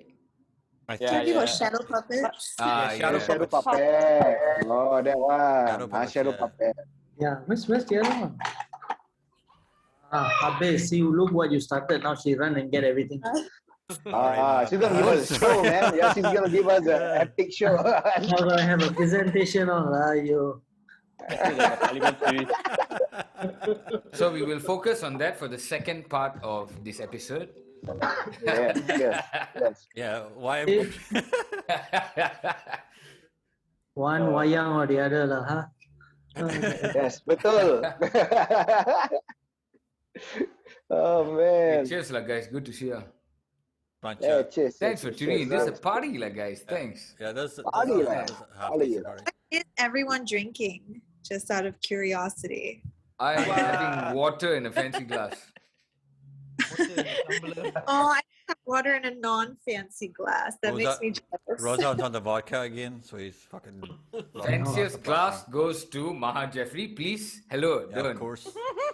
Talking about shadow puppets. Shadow Shadow puppets. puppet. Oh, that one. Shadow puppets, Shadow yeah. puppet. Yeah. Where's the other one? Abe, see, look what you started. Now she run and get everything. She's gonna give us a show, man. Yeah, she's gonna give us an epic show. Now gonna have a presentation on you. So we will focus on that for the second part of this episode. Yes. Yeah. Why? One wayang or the other lah, huh? Yes, betul. Oh man. Cheers lah guys, good to see you. Yeah, cheers. Thanks for tuning in. This is a party lah guys, thanks. Yeah, that's Party lah. party. What is everyone drinking? Just out of curiosity. I'm having water in a fancy glass. Oh, I have water in a non-fancy glass. That makes me jealous. Rosan's on the vodka again, so he's fucking. Fanciest glass goes to Maha Jeffrey. Please, hello, Yeah, Don. of course.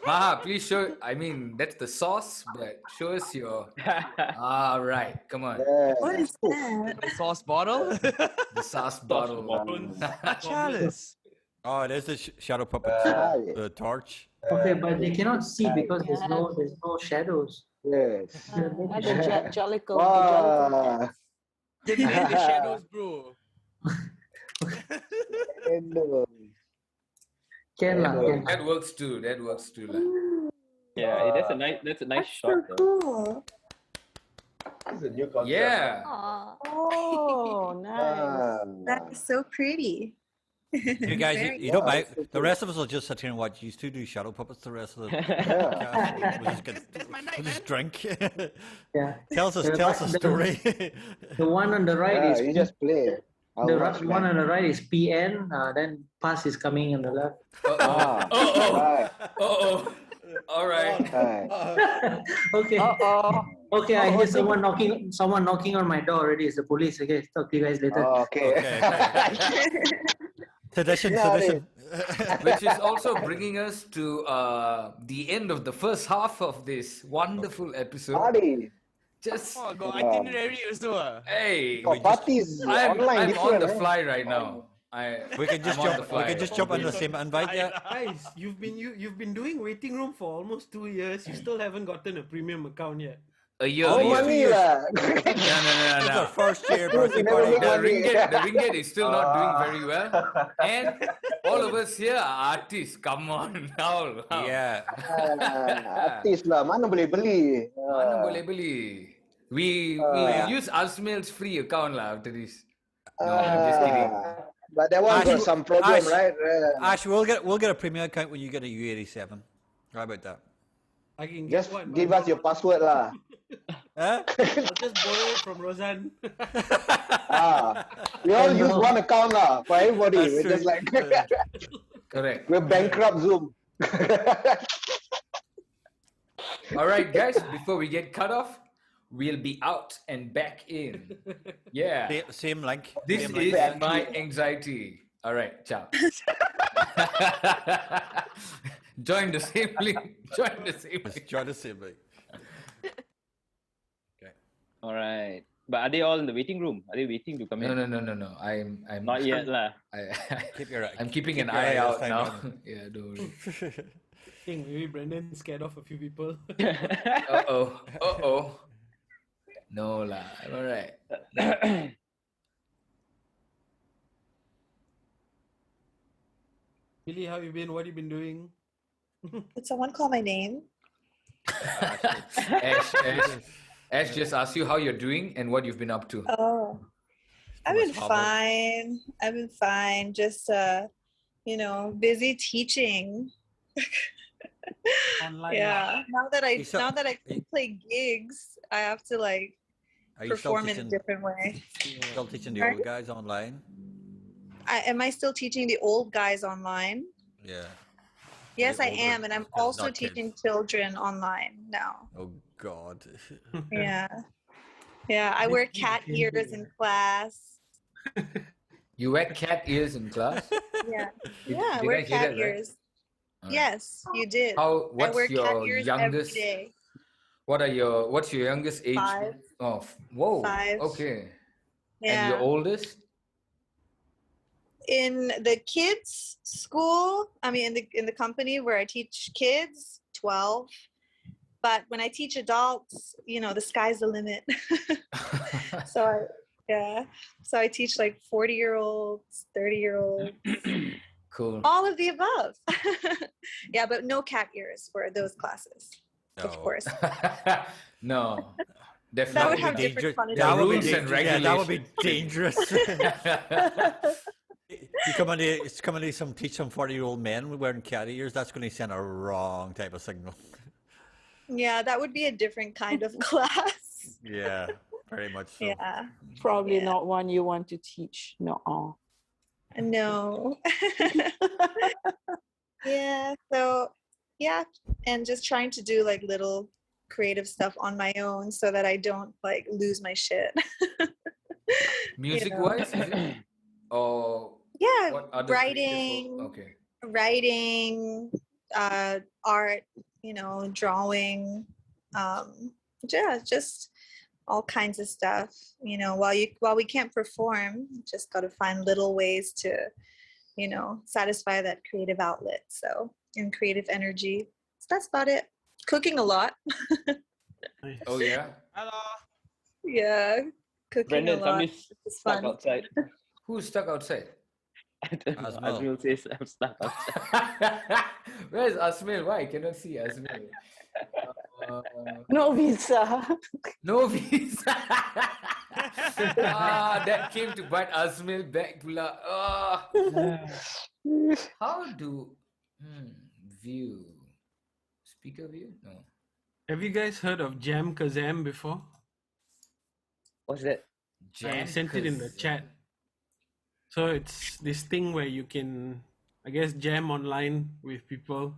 Maha, please show. I mean, that's the sauce, but show us your. All right, come on. What is that? The sauce bottle? The sauce bottle. Chalice. Oh, there's the shadow puppet, the torch. Okay, but they cannot see because there's no shadows. Yes. The Jellicle. Wow. They need the shadows, bro. Hello. Can lah. That works too. That works too. Lah. Yeah, that's a nice shot. So Though. cool. This is a new concept. Yeah. Oh, nice. That is so pretty. You guys, Very you don't mind. The rest of us will just sit here and watch you two do shadow puppets. The rest of the cast, we'll just drink. Yeah. Tell us a story. The one on the right is You just play. The one on the right is PN. Then pass is coming on the left. Right. All right. Okay. Uh-oh. Okay, I hear someone knocking on my door already. It's the police. Okay, talk to you guys later. Okay. Tradition. Which is also bringing us to the end of the first half of this wonderful episode. Party. Just Oh, got itinerary also. hey, For parties online I'm on different. the fly right now. We can just I'm on jump. the fly. We can just jump on the same invite. Yeah. Guys, you've been doing waiting room for almost 2 years. You still haven't gotten a premium account yet. A year. No money lah. It's our No. first year birthday Never party. get The ringgit is still not doing very well, and all of us here are artists. Come on, now. Yeah. Artis lah, mana boleh beli? Mana boleh beli? We use Asmail's free account lah after this. No, I'm just kidding. But that one got some problem, Ash, right? Ash, we'll get a premium account when you get a U87. How about that? I can Just get one. give us your password lah. Huh? I'll just borrow it from Roseanne. We all use one account lah for everybody. That's We're just true. like Correct. we're bankrupt Zoom. All right, guys. Before we get cut off, we'll be out and back in. Yeah. Same link. This same is link. my anxiety. All right, ciao. Join the same link. Join the same link. Join the same link. Okay. All right. But are they all in the waiting room? Are they waiting to come in? No. I'm Not yet lah. I'm keeping an keep your eye eye out outside now. now. Yeah, don't worry. I think maybe Brendan scared off a few people. Uh-oh. No lah. I'm alright. Billy, how you been? What you been doing? Did someone call my name? Ash just asked you how you're doing and what you've been up to. Oh, I've been Hobble. fine. I've been fine. Just busy teaching. Online. Yeah. Now that I So- can play gigs, I have to like Are you still perform in a teaching, different way. still teaching the Pardon? old guys online? Am I still teaching the old guys online? Yeah. Yes, The I older- am, and I'm not also kids. teaching children online now. Oh God. Yeah. Yeah, I wear cat ears in class. You wear cat ears in class? Yeah. Did- Yeah, I did wear I hear cat that right? ears. Yes, you did. How? I wear What's cat your ears youngest? every day. What's your youngest age? 5. Oh, whoa. 5. Okay. Yeah. And your oldest? In the kids school, I mean in the company where I teach kids, 12. But when I teach adults, the sky's the limit. So I teach like 40-year-olds, 30-year-olds, Cool. all of the above. Yeah, but no cat ears for those classes, of No. course. No. That would Definitely. have different There are connotations. rules and Yeah, that would be regulations. dangerous. You come on the teach some 40-year-old men wearing cat ears. That's going to send a wrong type of signal. Yeah, that would be a different kind of class. Yeah, very much so. Yeah. Probably Yeah. not one you want to teach. No. No. Yeah. So, yeah. And just trying to do like little creative stuff on my own so that I don't like lose my shit. Music wise, is it? Or Yeah. what other Writing, Okay. writing, art, drawing, yeah, just all kinds of stuff. While we can't perform, just got to find little ways to, satisfy that creative outlet. So, and creative energy. So that's about it. Cooking a lot. Oh yeah. Hello. Yeah, cooking Brendan, a lot. somebody's It's stuck fun. outside. Who's stuck outside? I don't know. Asmal. Azril says I'm stuck outside. Where's Asmail? Why I cannot see Asmail? No visa. No visa. That came to bite Asmail back pula. How do view speaker view? No. Have you guys heard of Jam Kazam before? What's that? I sent it in the chat. So it's this thing where you can, I guess, jam online with people,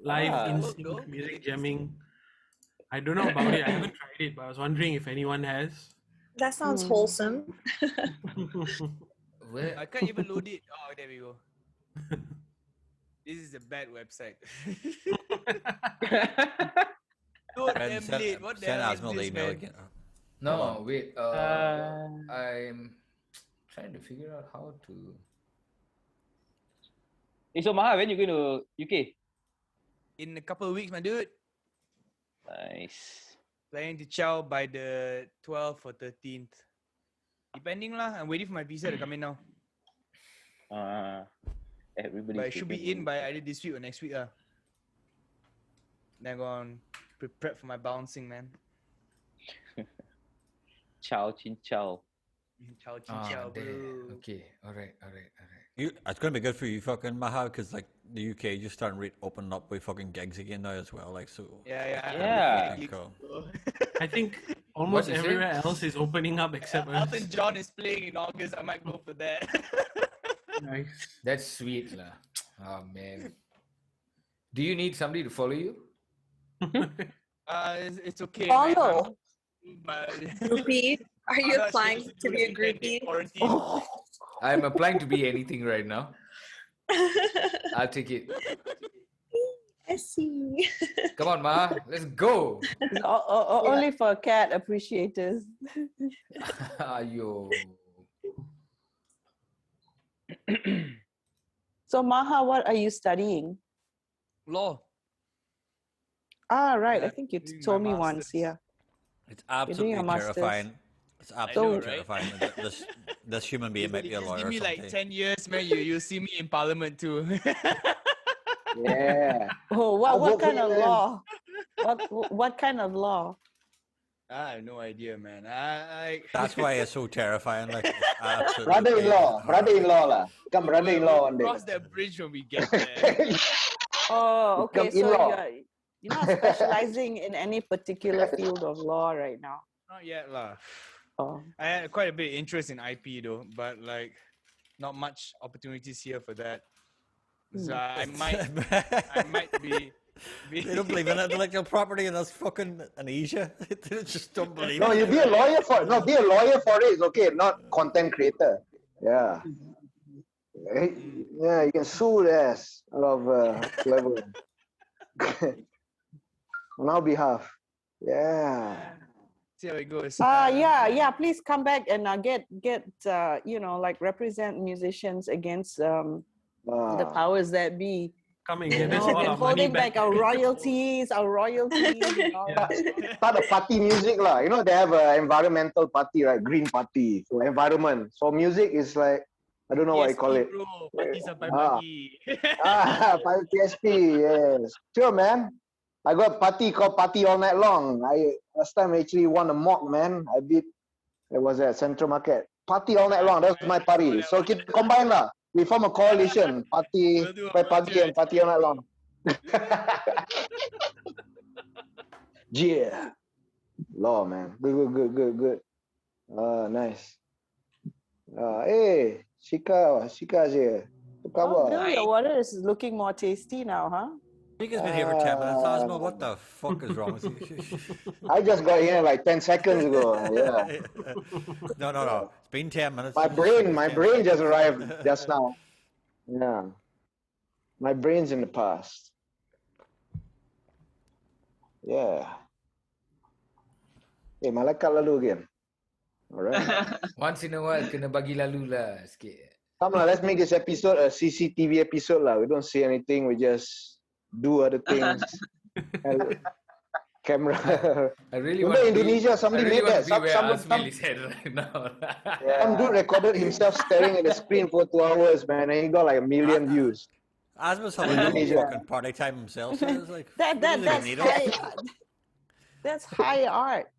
live in sync music jamming. I don't know about it. I haven't tried it, but I was wondering if anyone has. That sounds wholesome. Where? I can't even load it. Oh, there we go. This is a bad website. Load Send, template. What the send hell is Asmal the this, email man? again. No, wait. I'm trying to figure out how to. Hey, so Maha, when you going to UK? In a couple of weeks, my dude. Nice. Planning to chow by the 12th or 13th. Depending lah. I'm waiting for my visa to come in now. Everybody's But it should be waiting. in by either this week or next week. Then I'm going to prep for my bouncing, man. Ciao, chin ciao. Chow chin chow, bro. Okay, all right. It's gonna be good for you, fucking Maha, because like the UK just starting to open up with fucking gigs again now as well. Like so. Yeah. Cool. I think almost What is it? everywhere else is opening up except us. Elton John is playing in August. I might go for that. Nice. That's sweet lah. Oh man. Do you need somebody to follow you? It's okay. Follow. But Groupie? Are you I'm not applying supposed to be a do anything groupie? quarantine. I'm applying to be anything right now. I'll take it. I see. Come on, Ma. Let's go. Only for cat appreciators. Ayo. So Maha, what are you studying? Law. Ah, right. I Yeah, think you doing my told me once. masters. Yeah. It's doing absolutely a master's. terrifying. It's know, absolutely right? terrifying that this human being might be a Just lawyer give or me like something. 10 years, man. You see me in parliament too. Yeah. Oh, I'll what vote for kind you of then. law? What kind of law? I have no idea, man. I That's why it's so terrifying. Like it's absolutely Brother-in-law. Brother-in-law lah. Become brother-in-law we'll one day. cross that bridge when we get there. Oh, okay. Become So in-law. you're not specializing in any particular field of law right now. Not yet, lah. Oh. I had quite a bit of interest in IP though, but like not much opportunities here for that. So I might be. They don't believe in intellectual property and that's fucking in Asia. They just don't believe No, it. you be a lawyer for be a lawyer for it. It's okay, not content creator. Yeah. Yeah, you can sue us a lot of clever. On our behalf. Yeah. See how it goes. Yeah. Please come back and get like represent musicians against the powers that be. Come and get us all And our money holding back back. our royalties, and all that. Start a party music lah. You know they have an environmental party, right? Green party for environment. So music is like I don't know what you call it. Bro, party sampai Ah. pagi. PSP, yes. Sure, man. I got a party called Party All Night Long. Last time I actually won a mock, man. It was at Central Market. Party All Night Long. That was my party. So kita combine lah. We form a coalition. Party We'll do a by party and Party All Night Long. Yeah. Law, man. Good. Nice. Hey, Shika's here. Apa Oh, khabar? Bill, your water is looking more tasty now, huh? Mika's been here for 10 minutes. Osmo, what the fuck is wrong with you? I just got here like 10 seconds ago. Yeah. No. It's been 10 minutes. My brain just arrived just now. Yeah. My brain's in the past. Yeah. Hey, malaikat lalu again. All right. Once in a while, kena bagi lalu lah sikit. Come on, let's make this episode a CCTV episode lah. We don't see anything. We just do other things. Camera. I really Remember want Indonesia, somebody made that. Some Some is head right now. Some dude recorded himself staring at the screen for 2 hours, man, and he got like 1 million views. Osmo's having a little fucking party time himself. So it's like, That's high art.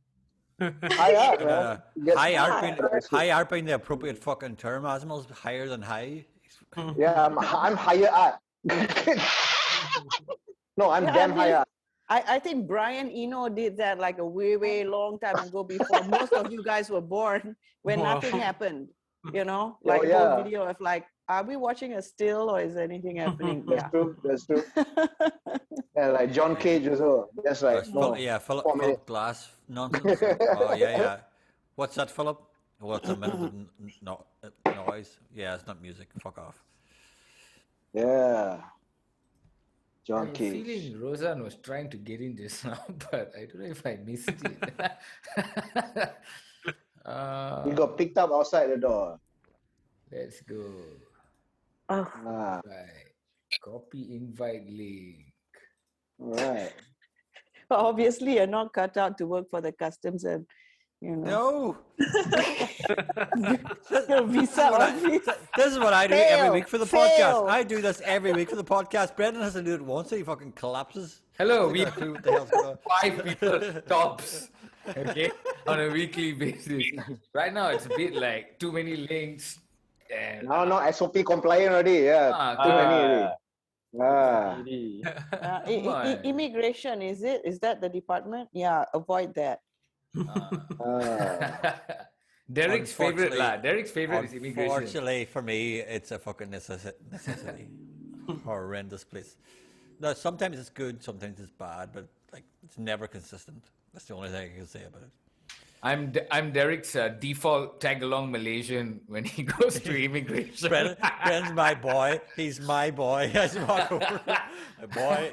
High art, man. High art being the appropriate fucking term. Osmo's higher than high. Yeah, I'm higher art. No, I'm damn high art. I think Brian Eno did that like a way long time ago before most of you guys were born when nothing happened. you know, Oh, like whole yeah. video of like, are we watching a still or is anything happening? That's Yeah. true. That's true. Yeah, like John Cage also. That's like, no. Philip 4 minutes. Glass nonsense. Oh yeah. What's that, Philip? Well, it's a minute of noise. Yeah, it's not music. Fuck off. Yeah. I John have a Cage. feeling Roseanne was trying to get in just now, but I don't know if I missed it. He got picked up outside the door. Let's go. Oh, Ah, Right. Copy invite link. all right. obviously, you're not cut out to work for the customs and, you know. No. Your visa office. This is what I do every Fail, week for the fail. podcast. I do this every week for the podcast. Brendan has to do it once and he fucking collapses. Hello, He's we got a clue what the hell's going on. 5 people tops. Okay, on a weekly basis. Right now, it's a bit like too many links. And Now, no SOP compliant already. Yeah, too many already. Come on. Immigration, is it? Is that the department? Yeah, avoid that. Derek's favorite Unfortunately- lah. Derek's favorite is immigration. Unfortunately for me, it's a fucking necessity. Horrendous place. No, sometimes it's good, sometimes it's bad, but like it's never consistent. That's the only thing I can say about it. I'm Derek's default tag along Malaysian when he goes to immigration. Brendan's my boy. He's my boy. I just walk over. My boy.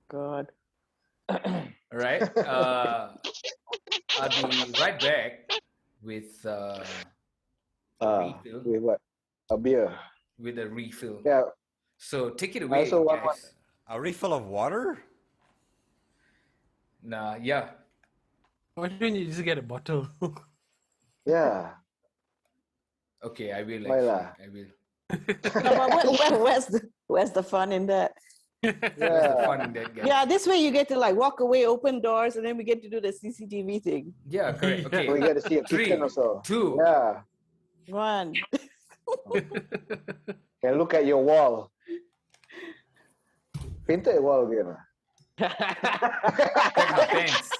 God. Right. I'll be right back with refill. With what? A beer. With a refill. Yeah. So take it I away, also want guys. one. A refill of water? Nah, yeah. Why don't you just get a bottle? Yeah. Okay, I will. Why Actually. lah? I will. No, but where's the fun in that? What's the fun in that, guys? Yeah, this way you get to like walk away, open doors, and then we get to do the CCTV thing. Yeah, correct. Okay. We get to see a 3, kitchen also. 2. Yeah. 1. Can look at your wall. Painted wall again. Check my pants.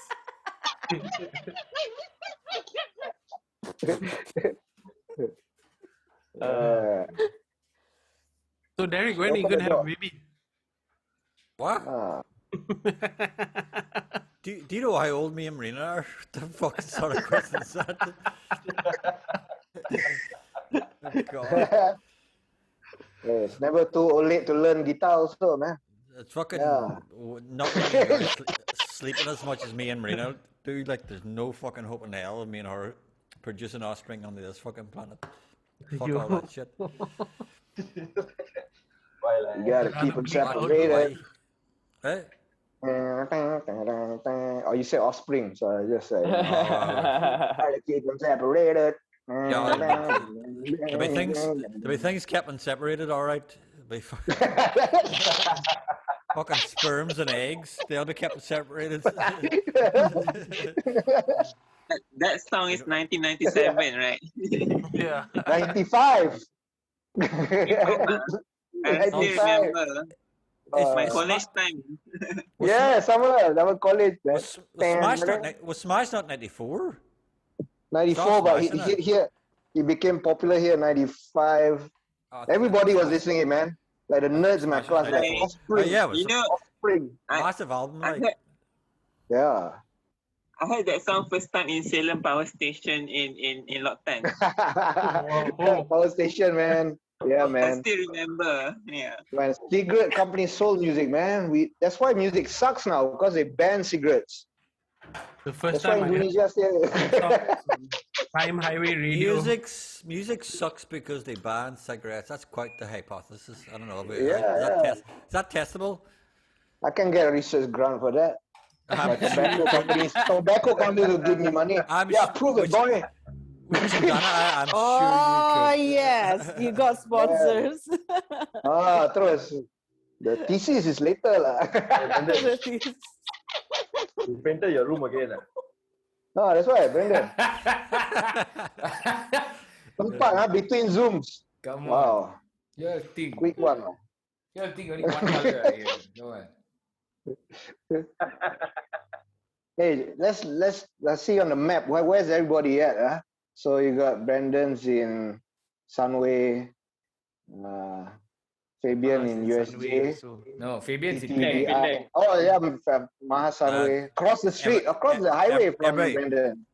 So Derek, when are you Open gonna the have a door. baby? What? Ah. Do you know how old me and Marina are? The fucking sort of question is that? Oh, God. It's never too late to learn guitar also, man. It's fucking Yeah. not really sleeping as much as me and Marina do. Like, there's no fucking hope in hell of me and her producing offspring on this fucking planet. Fuck all that shit. You gotta keep them separated. Hey? Oh, you say offspring, so I just say. Gotta keep them separated. There'll be things kept and separated, all right. There'll be fucking sperms and eggs. They'll be kept and separated. That song is 1997, right? Yeah. 95. I still remember. My college time. Yeah, somewhere, our college. Was Smash not 94? 94, but Smash, isn't it? he became popular here in 95. Everybody was listening to it, man. Like the nerds in my class, like Hey, Offspring. yeah, it was You know, Offspring. massive album. I Like, heard, Yeah. I heard that song first time in Salem Power Station in Lot 10. Power station, man. Yeah, I man. still remember. Yeah. When cigarette companies sold music, man, that's why music sucks now, because they ban cigarettes. The first That's why time I heard Indonesia still. Time Highway Radio. music sucks because they ban cigarettes. That's quite the hypothesis. I don't know. But Yeah, is that testable? I can get a research grant for that. Like tobacco companies will give me money. Prove it, boy. Which in Ghana, I'm Oh, sure you could. yes, you got sponsors. Terus. The thesis is later lah. You painted your room again. No, that's why, Brendan. Tempat between Zooms. Come on. Wow. You'll think. Quick one. You'll think only one color here. No one. Hey, let's see on the map. Where's everybody at? Huh? So you got Brandon's in Sunway, Fabian Mahas in in Sunway USJ, also. No, Fabian's in Penang, Penang. Penang. TTDI. Oh yeah, Maha Sunway. Across the street, across the highway from Brandon.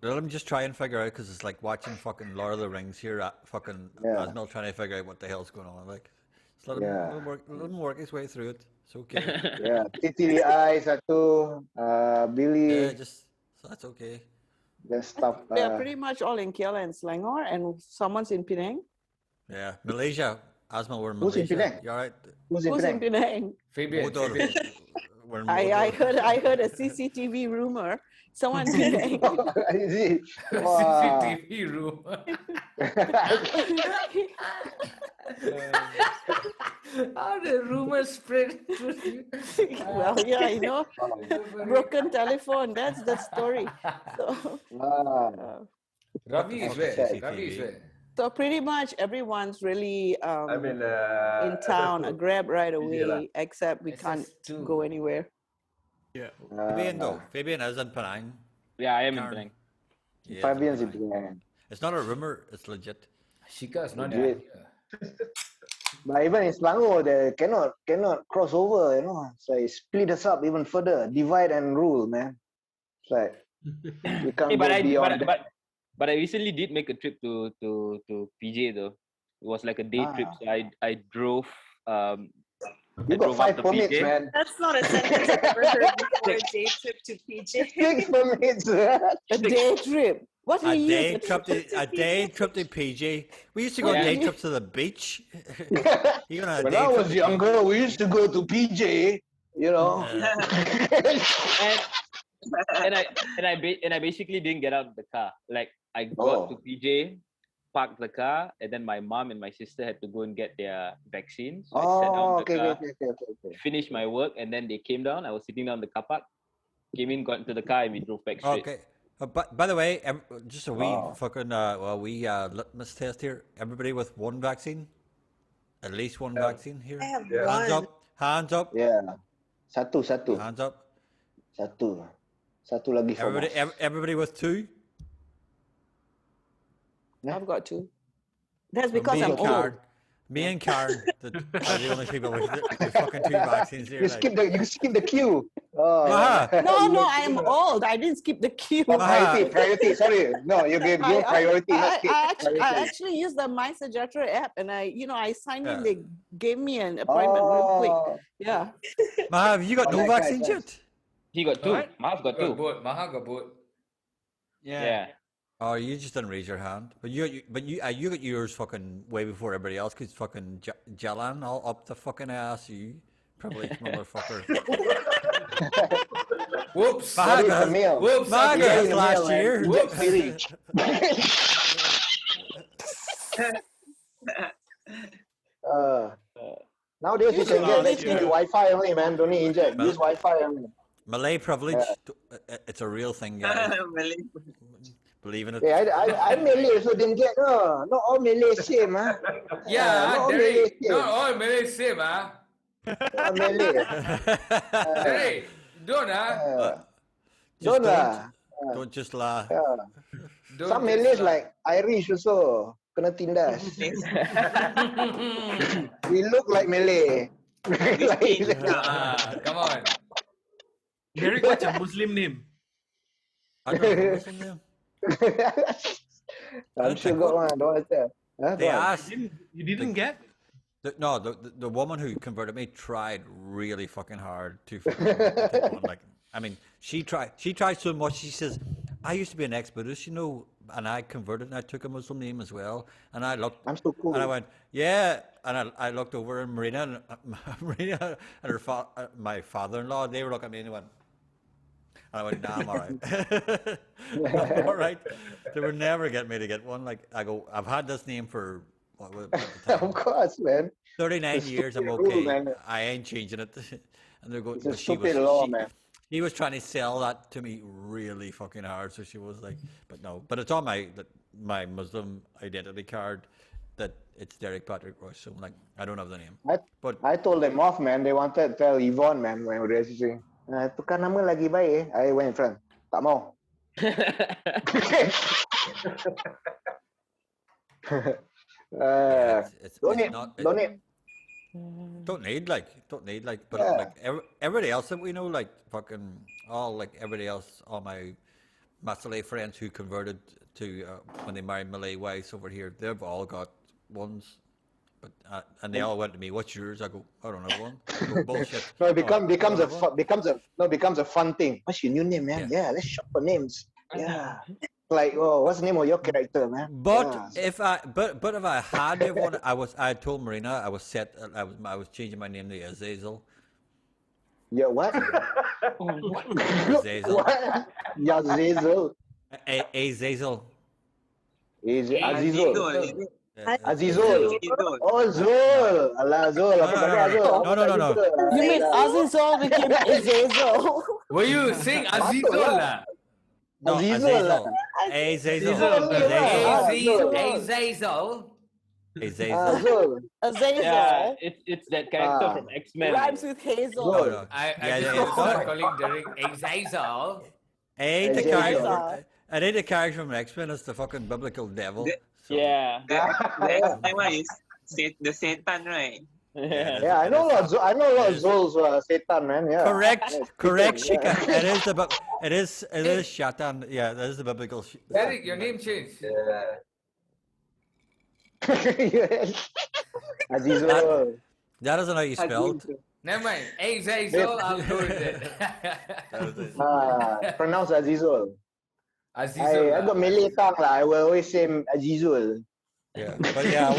Let me just try and figure out because it's like watching fucking Lord of the Rings here at fucking Yeah. Asmel trying to figure out what the hell's going on. Like, just let Yeah. him work his way through it. It's okay. Yeah, TTDI satu, Billy. Yeah, just so that's okay. There's stuff. They're pretty much all in Kiala and Selangor, and someone's in Penang. Yeah, Malaysia. Asmel, we're in Who's in Malaysia. Penang? You all right? Who's in Penang? Fabian. Motor. Fabian. We're in I Motor. heard a CCTV rumor. Someone in Penang. Is it? Wow. CCTV room. How the rumors spread through? Well, yeah, you know, broken telephone. That's the story. So, Ravi is where? Okay. Ravi is where? so pretty much everyone's really I'm in in town, a SS2. grab right PJ lah. away, except we can't SS2. go anywhere. Yeah. Fabian though. Fabian is in Penang. Yeah, I am in Karen. Penang. Yeah, Fabian's in Penang. Penang. It's not a rumor. It's legit. Shika's not Legit. here. But even in Selangor, they cannot cross over. You know, it's like split us up even further, divide and rule, man. It's like we can't Hey, go beyond that. but I recently did make a trip to PJ though. It was like a day trip. So I drove You I got drove up 5 to permits, PJ. man. That's not a sentence I've ever heard before. Day trip to PJ. 6 permits. A day trip. What do A you day use? trip to PJ. We used to go Yeah. day trips to the beach. You gonna When day I trip was to younger, we used to go to PJ. You know. and I basically didn't get out of the car. Like I got to PJ, parked the car, and then my mom and my sister had to go and get their vaccines. So I sat down in the car, okay. finished my work, and then they came down. I was sitting down in the car park, came in, got into the car, and we drove back straight. Okay. But by the way, just a wee fucking litmus test here. Everybody with one vaccine, at least one vaccine here. I have Hands one. up. Hands up. Yeah. Satu. Hands up. Satu lagi for Everybody, us. everybody with 2. I've got 2. That's because me I'm and old. Karen, me and Karen are the only people with the fucking 2 vaccines here. You skip the queue. Oh. No, I'm old. I didn't skip the queue. Priority. Sorry. No, you gave priority. not skip. I Priority. actually used the My Sejahtera app, and I signed in. They gave me an appointment real quick. Yeah. Maha, have you got no vaccines yet? He got 2. What? Maha's got 2. Maha got both. Yeah. Oh, you just didn't raise your hand. But you got yours fucking way before everybody else because fucking Jalan all up the fucking ass. You privileged motherfucker. Whoops. Sorry, Camille. Whoops. Maga Sorry, last Camille, year. man. Whoops. Nowadays you can get vaccine with Wi-Fi only, man. Don't need inject. Use Wi-Fi only. Malay privilege. It's a real thing, guys. Believe in it. Hey, I Malay also didn't get. No, not all Malay same, huh? Yeah, not all Malay Derek. same. Not all Malay same, ah. Not Malay. Derek, don't, Don't lah. Don't just lie. Don't Some just Malays lie. like Irish also kena tindas. We look like Malay. Come on. Derek, what's your Muslim name? I don't know what's in there. I'm sure got one. Don't want to tell. Huh? They Go on. asked. You didn't get? The woman who converted me tried really fucking hard to fucking take one. Like, I mean, she tried so much. She says, I used to be an ex-Buddhist, you know, and I converted and I took a Muslim name as well. And I looked, I'm so cool. and I went, yeah. And I looked over at Marina and her my father-in-law. They were looking at me and they went, and I went, nah, I'm all right. I'm all right. They would never get me to get one. Like, I go, I've had this name for what was the time? Of course, man. 39 It's a years, I'm stupid rule, okay. man. I ain't changing it. And they're going, It's a but she stupid law, man. he was trying to sell that to me really fucking hard. So she was like, but no, but it's on my Muslim identity card that it's Derek Patrick Royce. So like, I don't have the name. But I told them off, man. They wanted to tell Yvonne, man, when we were registering. Tukar nama lagi baik. I went in front. Tak mau. It's Donate. not. Donate. Don't need like, but Yeah. like everybody else that we know, like fucking all like everybody else, all my Malay friends who converted to when they married Malay wives over here, they've all got ones, but and they all went to me, "What's yours?" I go, "I don't know one." They go, "Bullshit." No, it "Oh, becomes I don't know." becomes a fun thing. What's your new name, man? Yeah. Yeah, let's shop for names. Yeah. Like, oh, what's the name of your character, man? But Yeah. if I had to have one, I told Marina I was changing my name to Azazel. Yeah, what? Azazel. What? Yazazel. Azazel. Azizul. Yeah, Azizul. Oh, Zul. Allah, Zul. Apa khabar, Zul? No. You mean Azizol became Azazel? Were you saying Azizol lah? No, Azizul lah. Azazel. Azazel. Azazel. Zul. Azazel. Yeah, it's that character Ah. from X-Men. Rhymes with Hazel. No. I Yeah, just yeah, want to start yeah. calling Derek Azazel. The Azazel. character. I think the character from X-Men is the fucking biblical devil. So, Yeah. The X-Men one is the Satan, right? Yeah, I know a lot. I know a lot of Zuls, Satan, man. Yeah. Correct, Yeah. Shika. It is Shatan. Yeah, that is the biblical. Derek, your name changed. Yeah. Yes. Azizul. That isn't how you spell it. Never mind. Azazel, I'll go with it. Pronounce Azizul. Azizul. I got Malay tongue lah. I will always say Azizul. Yeah, but yeah,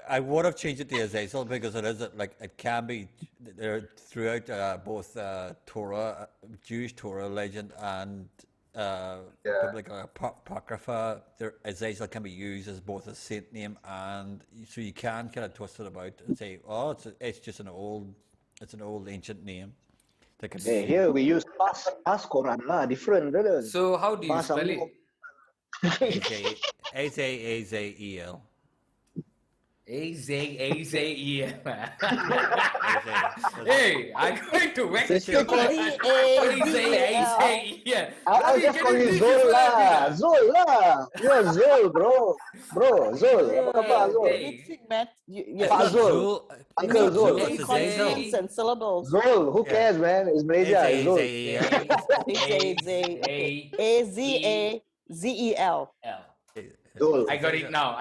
I would have changed it to Azazel because it can be there throughout both Torah, Jewish Torah legend and biblical apocrypha. Azazel can be used as both a saint name and so you can kind of twist it about and say, oh, it's just an old ancient name. That can Hey, be here we use past Quran lah. Different, brother. So how do you Past spell Amul. it? Azazel. Azazel. Hey, I'm going to whack Just you. call Azazel. I'll just call you Zul lah. Zul lah. You're Zul, bro. Zul. Apa khabar, Zul? Mixing Pak Zul. Uncle Zul. consonants and syllables. Zul. Who cares, man? It's Malaysia. It's Zul. Azazel. Zul. I got it now.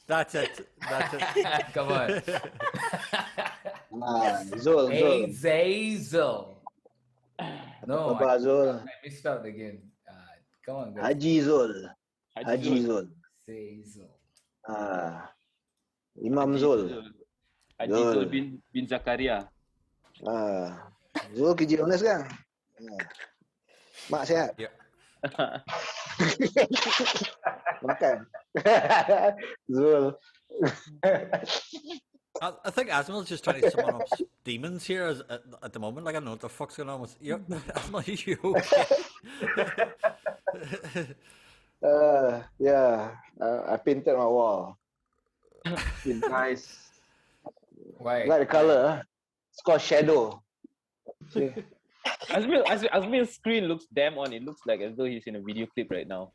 That's it. Come on. Zul. Azazel. No, Khabar, Zul. I missed out again. Come on, guys. Haji Zul. Haji Zul. Azazel. Imam Zul. Haji Zul bin Zakaria. Zul kerja honest kan? Mak sihat? Yeah. Makan. Zul. I think Asmal's just trying to summon up demons here at the moment. Like, I don't know what the fuck's going on with you. Asmal, are you okay? Yeah. I painted my wall. Nice. Why? Like the color. It's called shadow. See? Asmil's screen looks damn on. It looks like as though he's in a video clip right now.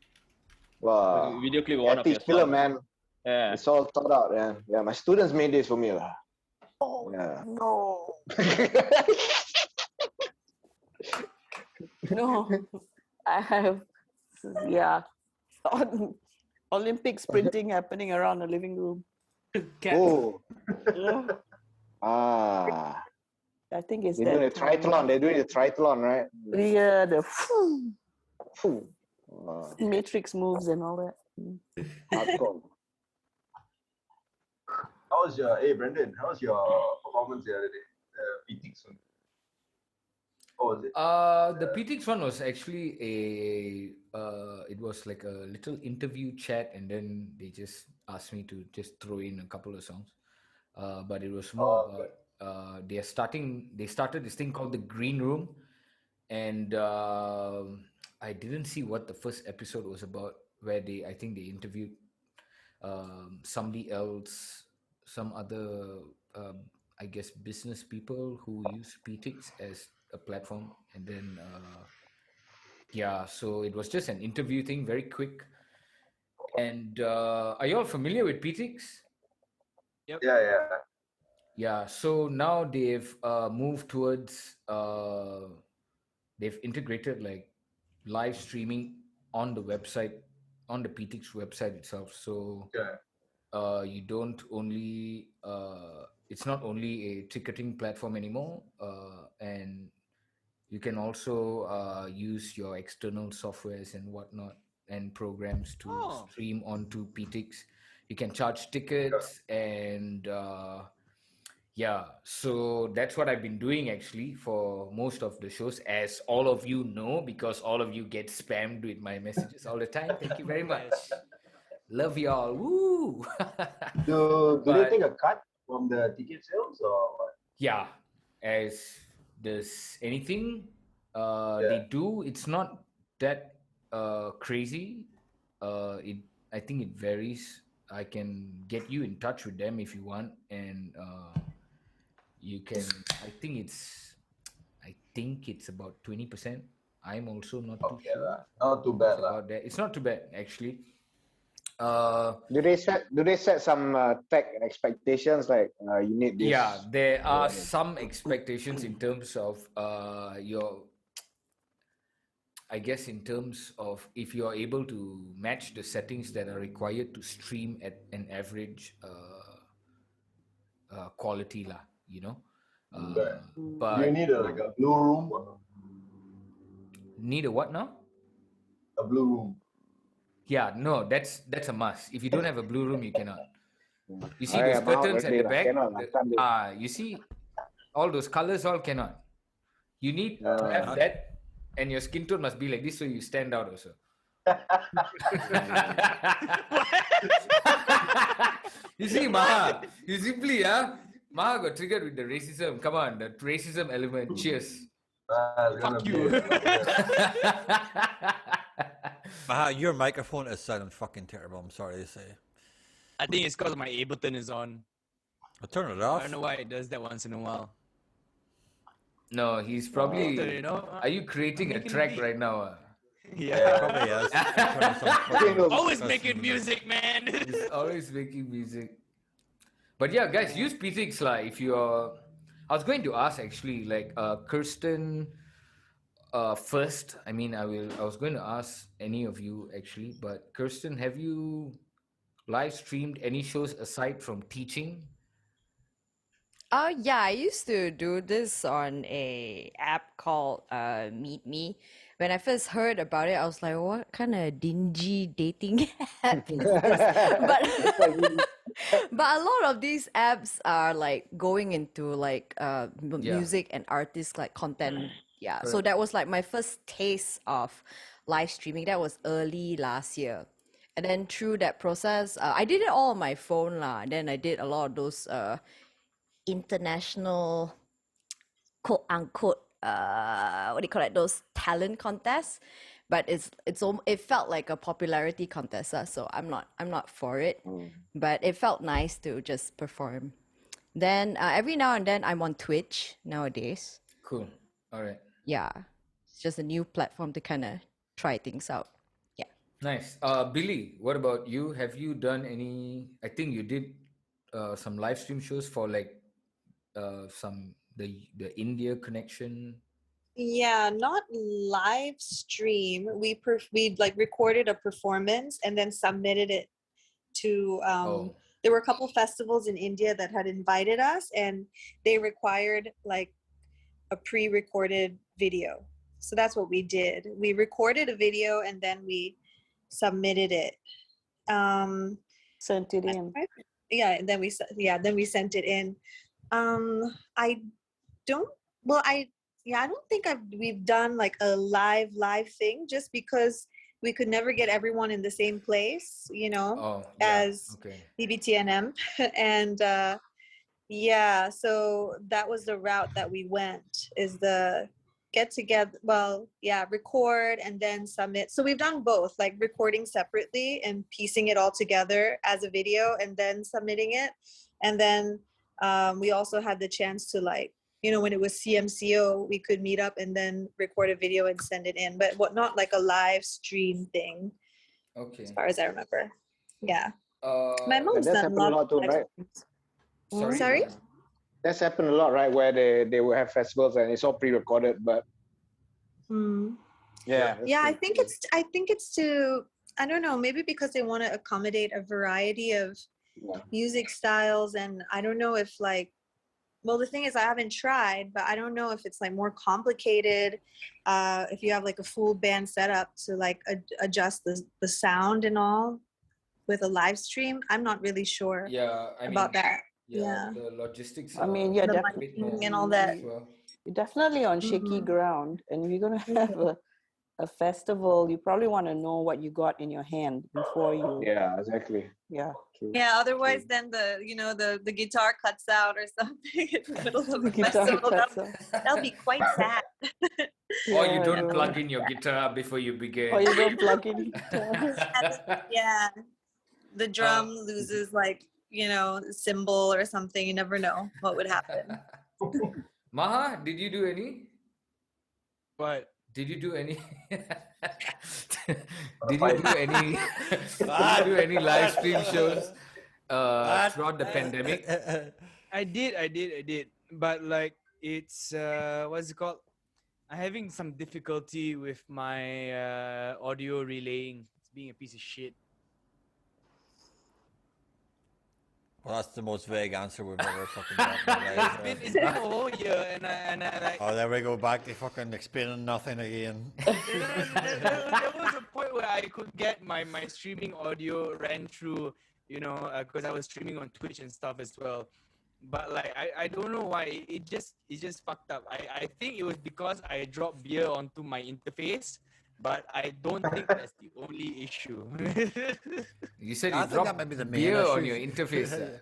Wow. Video clip of one of your Epic film, songs. man. Yeah. It's all thought out, man. Yeah, my students made this for me. Oh, yeah. no. No. I have, Olympic sprinting happening around the living room. Oh. Yeah. I think it's They're doing a that. triathlon. They're doing a triathlon, right? Yeah, the Wow. matrix moves and all that. Hardcore. How was Brendan? How was your performance the other day? The PTX one. What was it? The PTX one was actually it was like a little interview chat, and then they just asked me to just throw in a couple of songs. But it was more about they started this thing called the Green Room, and I didn't see what the first episode was about, where I think they interviewed somebody else, some other I guess, business people who use PTX as a platform. And then, yeah, so it was just an interview thing, very quick. And are you all familiar with PTX? Yep. Yeah. Yeah, so now they've moved towards, they've integrated like live streaming on the website, on the PTX website itself. So you don't only, it's not only a ticketing platform anymore, and you can also use your external softwares and whatnot and programs to stream onto PTX. You can charge tickets and yeah, so that's what I've been doing actually for most of the shows, as all of you know, because all of you get spammed with my messages all the time. Thank you very much. Love y'all. Woo! Do they But- take a cut from the ticket sales or what? Yeah, as does anything they do. It's not that crazy. I think it varies. I can get you in touch with them if you want, and you can. I think it's about 20%. I'm also not too sure. Not too bad about that. It's not too bad actually. Do they set some tech expectations like you need this? Yeah, there are some expectations in terms of your, I guess, in terms of if you're able to match the settings that are required to stream at an average quality lah, you know. But do you need like a blue room or need a what now? a blue room? Yeah, no, that's a must. If you don't have a blue room, you cannot. You see I those am out curtains at already the lah, back? cannot lah, can't do. You see all those colors, all cannot. You need to have that, and your skin tone must be like this, so you stand out also. You see, Maha, you simply, Maha got triggered with the racism. Come on, the racism element. Cheers. Fuck you. Maha, your microphone is sounding fucking terrible. I'm sorry to say. I think it's because my Ableton is on. I'll turn it I off. don't know why it does that once in a while. No, he's probably. You know, Are you creating a making a track beat. right now? Yeah, probably yes. Turn some fucking- Always making music, man. He's always making music. But yeah, guys, use PTX lah. If you're, I was going to ask actually, like Kirsten, first. I mean, I was going to ask any of you actually, but Kirsten, have you live streamed any shows aside from teaching? Yeah, I used to do this on a app called Meet Me. When I first heard about it, I was like, what kind of dingy dating app is this? But a lot of these apps are like going into like music and artists like content. Yeah. So Correct. that was like my first taste of live streaming. That was early last year. And then through that process, I did it all on my phone lah. And then I did a lot of those international quote unquote what do you call it, those talent contests, but it felt like a popularity contest, so I'm not for it. But it felt nice to just perform. Then every now and then I'm on Twitch nowadays. Cool. All right. Yeah, it's just a new platform to kind of try things out. Yeah. Nice. Billy, what about you? Have you done any? I think you did some live stream shows for like some the India connection. Yeah, not live stream. We like recorded a performance and then submitted it to there were a couple festivals in India that had invited us, and they required like a pre-recorded video. So that's what we did. We recorded a video and then we submitted it. Sent it in. Yeah, and then we sent it in. I don't think we've done like a live thing, just because we could never get everyone in the same place, as BBTNM. And so that was the route that we went, is the get together, record and then submit. So we've done both, like recording separately and piecing it all together as a video and then submitting it. And then We also had the chance to like, when it was CMCO, we could meet up and then record a video and send it in, but not like a live stream thing. Okay. As far as I remember. Yeah. My mom's that's done a happened a lot lot of too, live right? streams. Sorry. Sorry? That's happened a lot, right? Where they will have festivals and it's all pre-recorded, but yeah. Yeah, I think it's to, I don't know, maybe because they want to accommodate a variety of music styles, and I don't know if like, well, the thing is I haven't tried, but I don't know if it's like more complicated if you have like a full band setup to like adjust the sound and all with a live stream. I'm not really sure about that. Yeah. The logistics. I mean, yeah, the definitely. miking and all that. You're definitely on shaky ground, and if you're gonna have a festival, you probably want to know what you got in your hand before you. Yeah, exactly. Yeah. True. Yeah, otherwise then the guitar cuts out or something in the middle of the guitar festival. cuts That'll be quite sad. Or you don't plug in your guitar before you begin. Or you don't plug in guitar. Yeah. The drum loses like, cymbal or something. You never know what would happen. Maha, did you do any? What? Did you do any? Did you do any? Did you do any live stream shows throughout the pandemic? I did. But like, it's what's it called? I'm having some difficulty with my audio relaying. It's being a piece of shit. Well, that's the most vague answer we've ever fucking gotten. It's been a whole year, and I like. Oh, there we go back to fucking explaining nothing again. There was a point where I could get my streaming audio ran through, because I was streaming on Twitch and stuff as well. But like, I don't know why it just fucked up. I think it was because I dropped beer onto my interface, but I don't think that's the only issue. You said I you think that dropped might be the main beer issue. on your interface.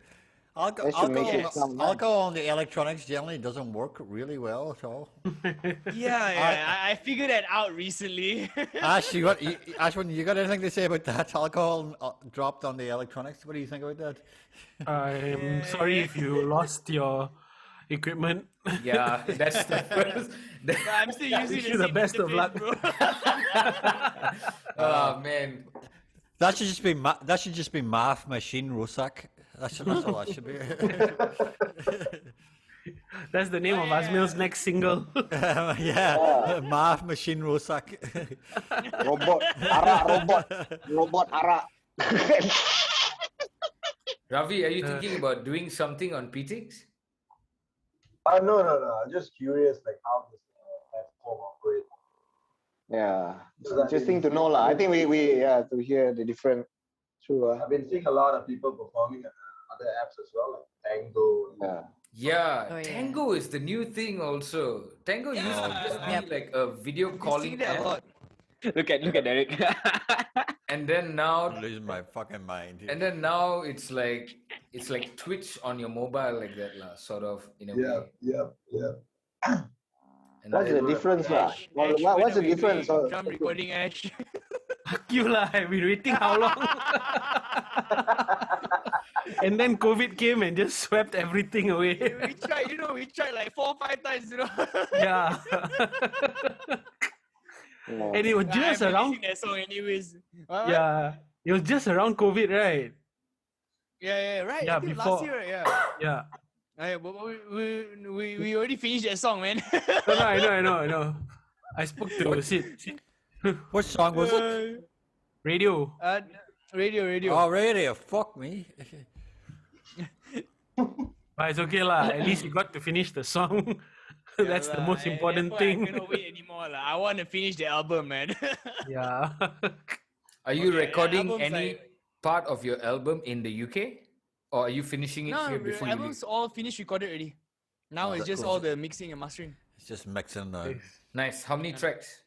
Alcohol on the electronics generally doesn't work really well at all. Yeah, I figured that out recently. Ash, Ashwin, you got anything to say about that? Alcohol dropped on the electronics. What do you think about that? I'm sorry if you lost your equipment. Yeah, that's the first. I'm still using Wish you the best of luck. bro. Oh man, that should just be math machine Rosak. That's all that should be. That's the name of Asmil's next single. Yeah, math machine Rosak. Robot Ara. Ravi, are you thinking about doing something on PTX? No. I'm just curious, like how this platform operates. Yeah, interesting to know, lah. I think we to hear the different. True. I've been seeing a lot of people performing other apps as well, like Tango. Yeah, Tango is the new thing also. Tango used to just be like a video calling app. Look at Derek. And then now I'm losing my fucking mind. And then now it's like Twitch on your mobile like that lah, sort of in a way. Yeah. And What's the difference, lah? What's the difference? Drum recording, Ash. You lah, I've been waiting how long? And then COVID came and just swept everything away. We tried like 4 or 5 times, Yeah. And it was just around. That song anyways. Yeah, it was just around COVID, right? Yeah, right. Yeah, I think before. last year, yeah. Yeah. But we already finished that song, man. No, I know. I spoke to Sid. What song was it? Radio. Radio. Oh, radio. Fuck me. But it's okay lah. At least you got to finish the song. That's the most important thing. I cannot wait anymore. I want to finish the album, man. Yeah. Are you recording album's any part of your album in the UK? Or are you finishing it here before you leave? album's all finished recorded already. Now it's just all the mixing and mastering. It's just mixing now. Nice. How many tracks?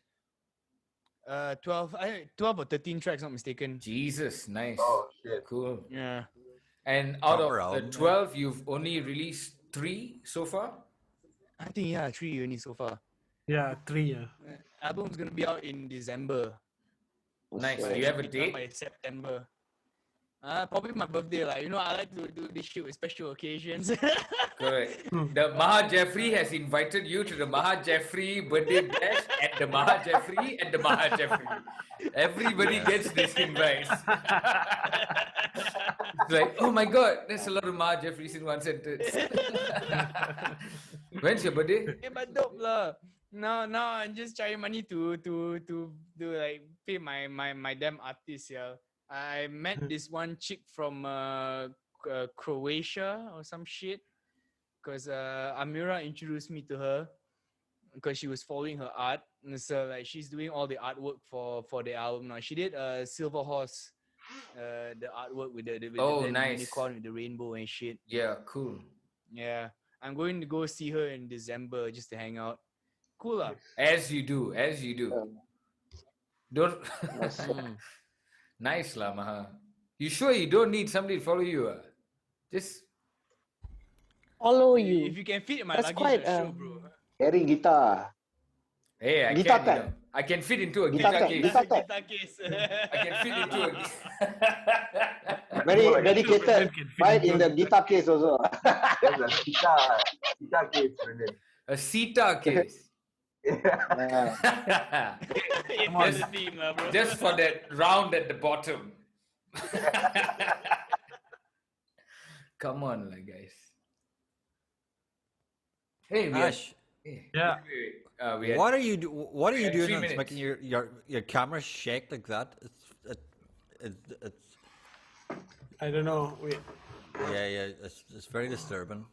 12 or 13 tracks, not mistaken. Jesus, nice. Oh shit. Cool. Yeah. And out of Proper the album, 12, you've only released 3 so far? I think 3 only so far. Yeah, 3. Yeah. Album's gonna be out in December. Nice. Do you have a Be done date? by September. Probably my birthday, like I like to do this shit with special occasions. Correct. The Maha Jeffrey has invited you to the Maha Jeffrey birthday bash at the Maha Jeffrey and the Maha Jeffrey. Everybody gets this invite. It's like, oh my god, there's a lot of Maha Jeffreys in one sentence. When's your birthday? But dope lah. Now I'm just trying money to like pay my damn artists. Yeah, I met this one chick from Croatia or some shit. Cause Amira introduced me to her because she was following her art. And so like she's doing all the artwork for the album now. She did Silver Horse, the artwork with the nice unicorn with the rainbow and shit. Yeah, cool. Yeah, I'm going to go see her in December just to hang out. Cool lah. As you do. Don't. Nice lah, Maha. You sure you don't need somebody to follow you? Just follow you. If you can fit in my That's luggage, quite, sure, bro. Carry guitar. Hey, Guitar can, tag. I can fit into a Guitar guitar tag, case. guitar tag. Guitar case. I can fit into a. Very dedicated. Right in the guitar case also. There's a guitar case, Brendan. A Sita case. Just for that round at the bottom. Come on, like guys. Hey, Ash. Yeah. What are you doing that's 3 making your camera shake like that? It's I don't know. Wait. yeah, it's very disturbing.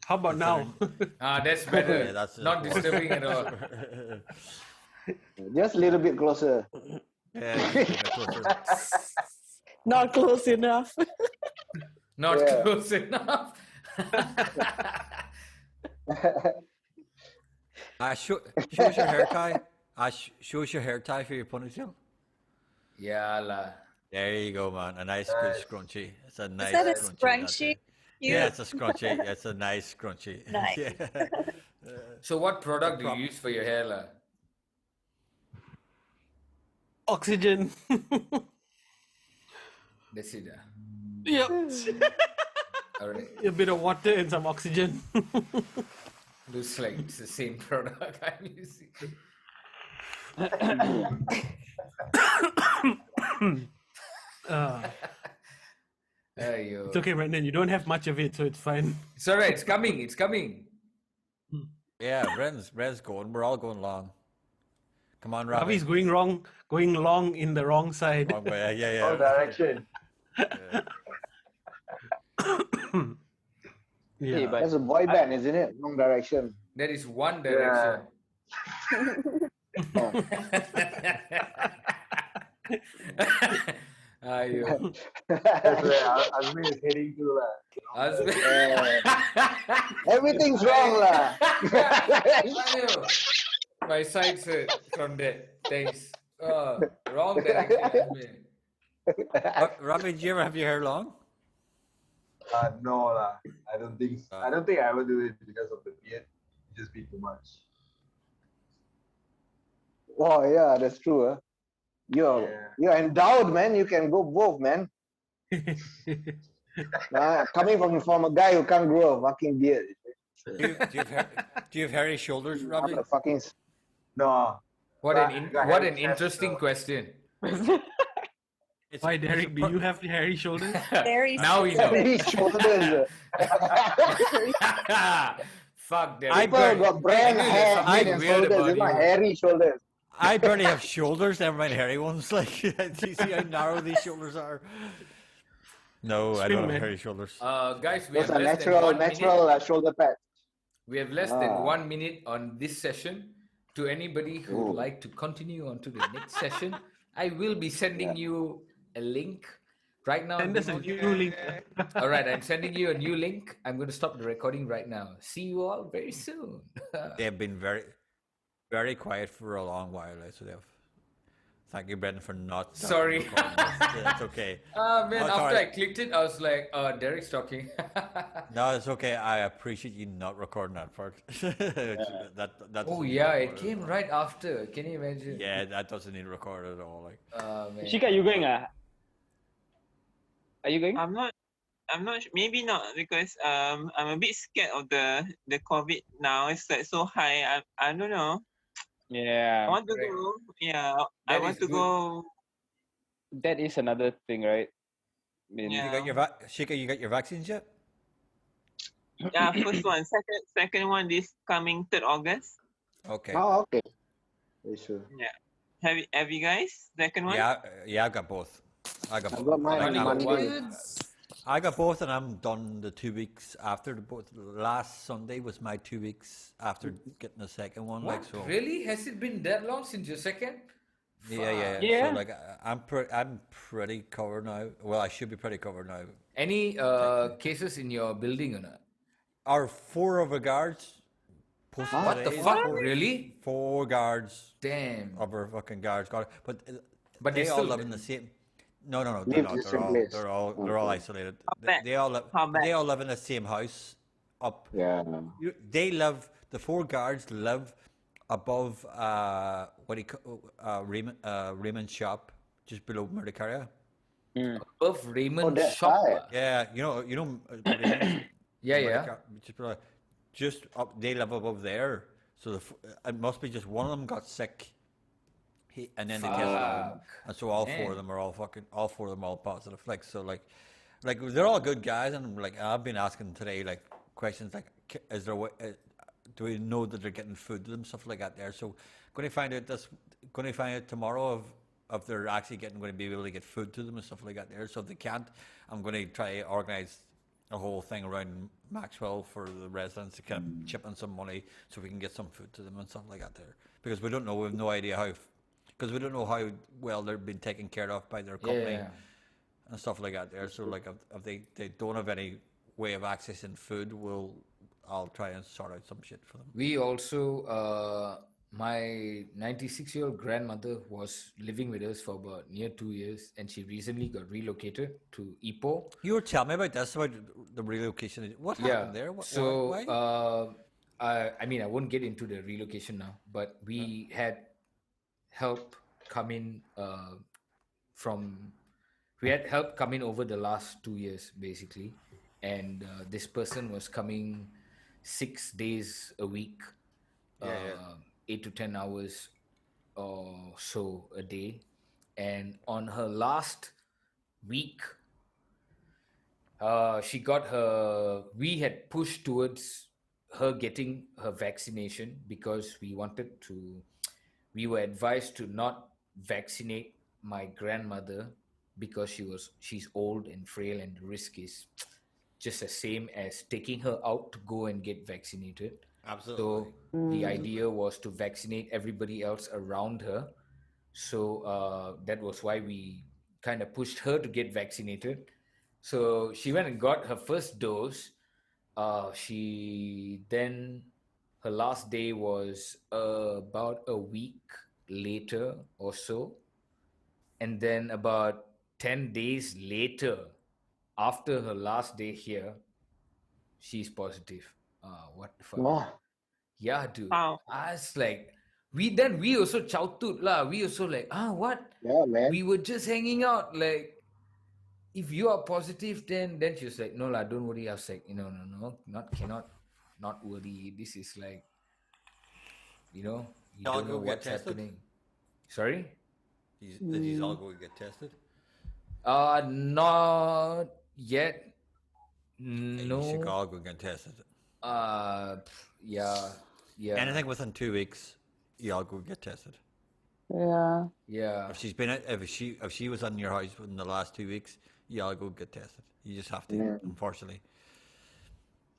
How about now? That's better. Yeah, that's Not disturbing at all. Just a little bit closer. Yeah, just a bit closer. Not close enough. Not close enough. Show us your hair tie. Show us your hair tie for your ponytail. Yeah, lah. There you go, man. A nice good scrunchie. It's a nice Is that a scrunchie. scrunchie? Yeah, it's a scrunchie. It's a nice scrunchie. Nice. Yeah. So what product do you use for your hair, lah? Oxygen. That's it. Yep. All right. A bit of water and some oxygen. Looks like it's the same product I'm using. It's okay, Brandon. You don't have much of it, so it's fine. It's all right. It's coming. It's coming. Yeah, Ren's going. We're all going long. Come on, Ravi. Ravi's going long in the wrong side. Wrong way. Yeah. Wrong direction. Yeah. That's a boy band, isn't it? Wrong direction. That is one direction. That's where Azmi is heading to. Everything's wrong, lah. My sides hurt from that. Thanks. Wrong direction. Ravi, do you ever have your hair long? No, lah. I don't think so. I don't think I ever do it because of the beard. It just be too much. Oh yeah, that's true. Huh? You're endowed, man. You can go both, man. Coming from a guy who can't grow a fucking beard. Do you have hairy shoulders, Ravi? No. What an interesting question. Why, Derek? Do you have hairy shoulders? Now we know. Hairy shoulders. Fuck, Derek. I got brand hair and shoulders. It's not hairy shoulders. I barely have shoulders, never mind hairy ones. Like, do you see how narrow these shoulders are? No, I don't have hairy shoulders. Guys, we That's have a less than natural shoulder pad. We have less than 1 minute on this session. To anybody who would like to continue on to the next session, I will be sending you a link right now. Send us a new link. All right, I'm sending you a new link. I'm going to stop the recording right now. See you all very soon. They have been very, very quiet for a long while. So they have. Thank you, Brendan, for not. Sorry. That's okay. Man, after I clicked it, I was like, Derek's talking. No, it's okay. I appreciate you not recording that part. That's it came right after. Can you imagine? Yeah, that doesn't need recorded at all. Like, Shika, you going? Are you going? I'm not. Maybe not because I'm a bit scared of the COVID now. It's like so high. I don't know. Yeah. I want to Right. go. Yeah, I That want is to good. go. That is another thing, right? I mean, You Yeah. got your Shika, you got your vaccines yet? Yeah, first one. Second one this coming 3rd August. Okay. Oh, okay. Very sure. Yeah. Have you guys second one? Yeah, I got both. I got I both. got mine I on only got Monday. one. I got both, and I'm done the 2 weeks after the both. Last Sunday was my 2 weeks after getting the second one. What? Like so. Really? Has it been that long since your second? Yeah. Fuck. So yeah. like I'm pretty covered now. Well, I should be pretty covered now. Any cases in your building or not? Our 4 of our guards posted What the today. fuck? Really? 4 guards Damn. of our fucking guards got it, but But they they all still live in the same. No, they're Live in not. the same place. They're all isolated. bad? They all live. How bad? They all live in the same house. Up. Yeah. They live. The 4 guards live above what do you call Raymond's shop, just below Murdercaria. Above Raymond's that's shop. high. Yeah, Raymond's. Yeah. Just up. They live above there, so it must be just one of them got sick. And then they tested him, Fuck. and so all 4 of them are all positive. Like so, like they're all good guys, and like I've been asking today, like questions like, is there a way, do we know that they're getting food to them, stuff like that. There, so going to find out tomorrow if they're actually going to be able to get food to them and stuff like that. There, so if they can't, I'm going to try to organize a whole thing around Maxwell for the residents to kind of chip in some money so we can get some food to them and stuff like that there, because we don't know, we have no idea how. Because we don't know how well they're being taken care of by their company and stuff like that there. So like if they don't have any way of accessing food, I'll try and sort out some shit for them. We also, my 96-year-old grandmother was living with us for about near 2 years, and she recently got relocated to Ipoh. You were telling me about this, about the relocation. What happened there? So, I mean, I won't get into the relocation now, but we had help come in we had help come in over the last 2 years basically, and this person was coming 6 days a week, 8 to 10 hours or so a day, and on her last week we had pushed towards her getting her vaccination because we were advised to not vaccinate my grandmother because she's old and frail, and the risk is just the same as taking her out to go and get vaccinated. Absolutely. So the idea was to vaccinate everybody else around her. So that was why we kind of pushed her to get vaccinated. So she went and got her first dose. Her last day was about a week later or so. And then about 10 days later, after her last day here, she's positive. What the fuck? Oh. Yeah, dude. Wow. I was like, we also chowtut lah. We also like, what? Yeah, man. We were just hanging out. Like, if you are positive, then she was like, no lah, don't worry. I was like, no, not worry. This is like, you don't know what's happening. Sorry? He's all going to get tested? Not yet. No. You should all go get tested. Yeah. Anything within 2 weeks, you all go get tested. Yeah. Yeah. If she was in your house in the last 2 weeks, you all go get tested. You just have to, unfortunately.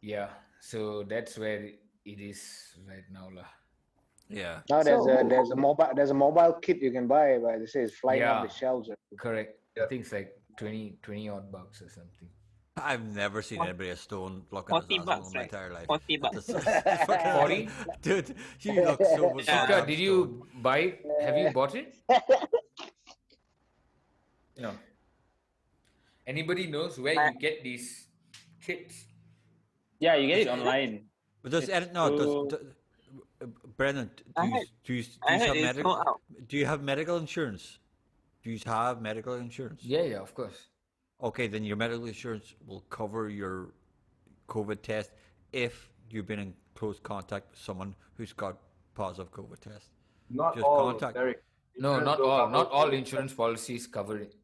Yeah. So that's where it is right now, lah. Yeah. Now there's a mobile kit you can buy, but they say it's flying off the shelves. Correct. I think it's like 20 odd bucks or something. I've never seen anybody a stone looking at his asshole in my entire life. 40 bucks. 40? Dude, you look so much. Shika, did you buy it? Have you bought it? No. Anybody knows where you get these kits? Yeah, you get it online. But Brennan, do you have medical insurance? Do you have medical insurance? Yeah, of course. okay, then your medical insurance will cover your COVID test if you've been in close contact with someone who's got positive COVID test. Not Just all, contact. Derek. No, Insurance not don't all. cover Not all COVID. insurance policies cover it.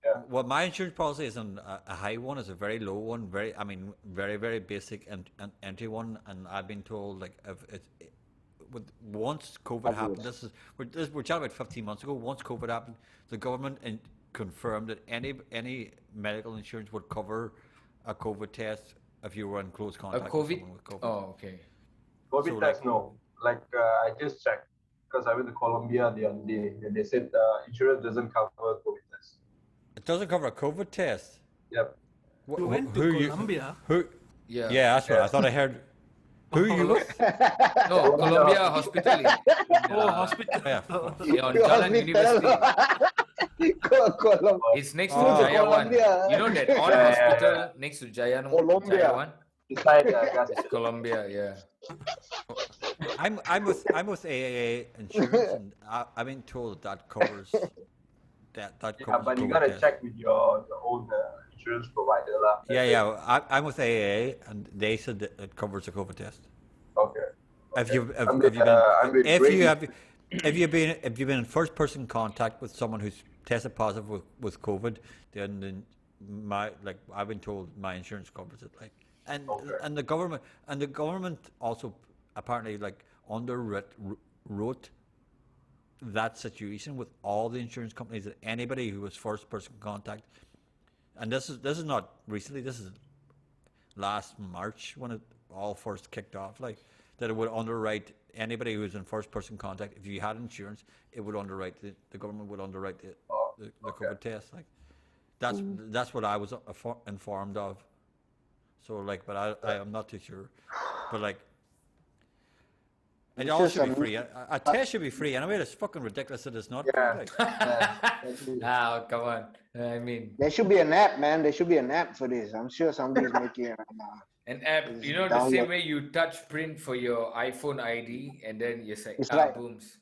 Yeah. Well, my insurance policy isn't a high one; it's a very low one. Very basic and entry one. And I've been told like once COVID happened, we're chatting about 15 months ago. Once COVID happened, the government confirmed that any medical insurance would cover a COVID test if you were in close A contact with COVID? someone with COVID. Oh, okay. COVID So, test, no. Like I just checked because I went to Colombia the other day, and they said insurance doesn't cover COVID test. It doesn't cover a COVID test. Yep. You went to Colombia? Yeah. Yeah, that's what I thought I heard. Who are you with? No, Columbia Hospital. Hospital. Yeah. On Jalan University. Colombia. It's next to Oh. Jayawan. Colombia. You know that on hospital next to Jayawan? Beside gas It's Colombia, yeah. I'm with AAA insurance, and I've been told that covers that Yeah, covers but you COVID gotta test. check with your own insurance provider lah. I'm with AAA, and they said that it covers the COVID test. Okay. If you've been in first person contact with someone who's tested positive with COVID, then I've been told my insurance covers it. Like, and the government also apparently underwrote that situation with all the insurance companies, that anybody who was first person contact, and this is not recently, this is last March when it all first kicked off, like that it would underwrite anybody who was in first person contact. If you had insurance, it would underwrite the government would underwrite the COVID test. Like that's what I was informed of. So like, but I am not too sure. But like, it all should be free. A test should be free. Anyway, it's fucking ridiculous that it's not free. Like. Ah, come on. I mean, there should be an app, man. There should be an app for this. I'm sure somebody's making it right now. an app, you know, the same way you touch print for your iPhone ID and then you say, It's like- booms.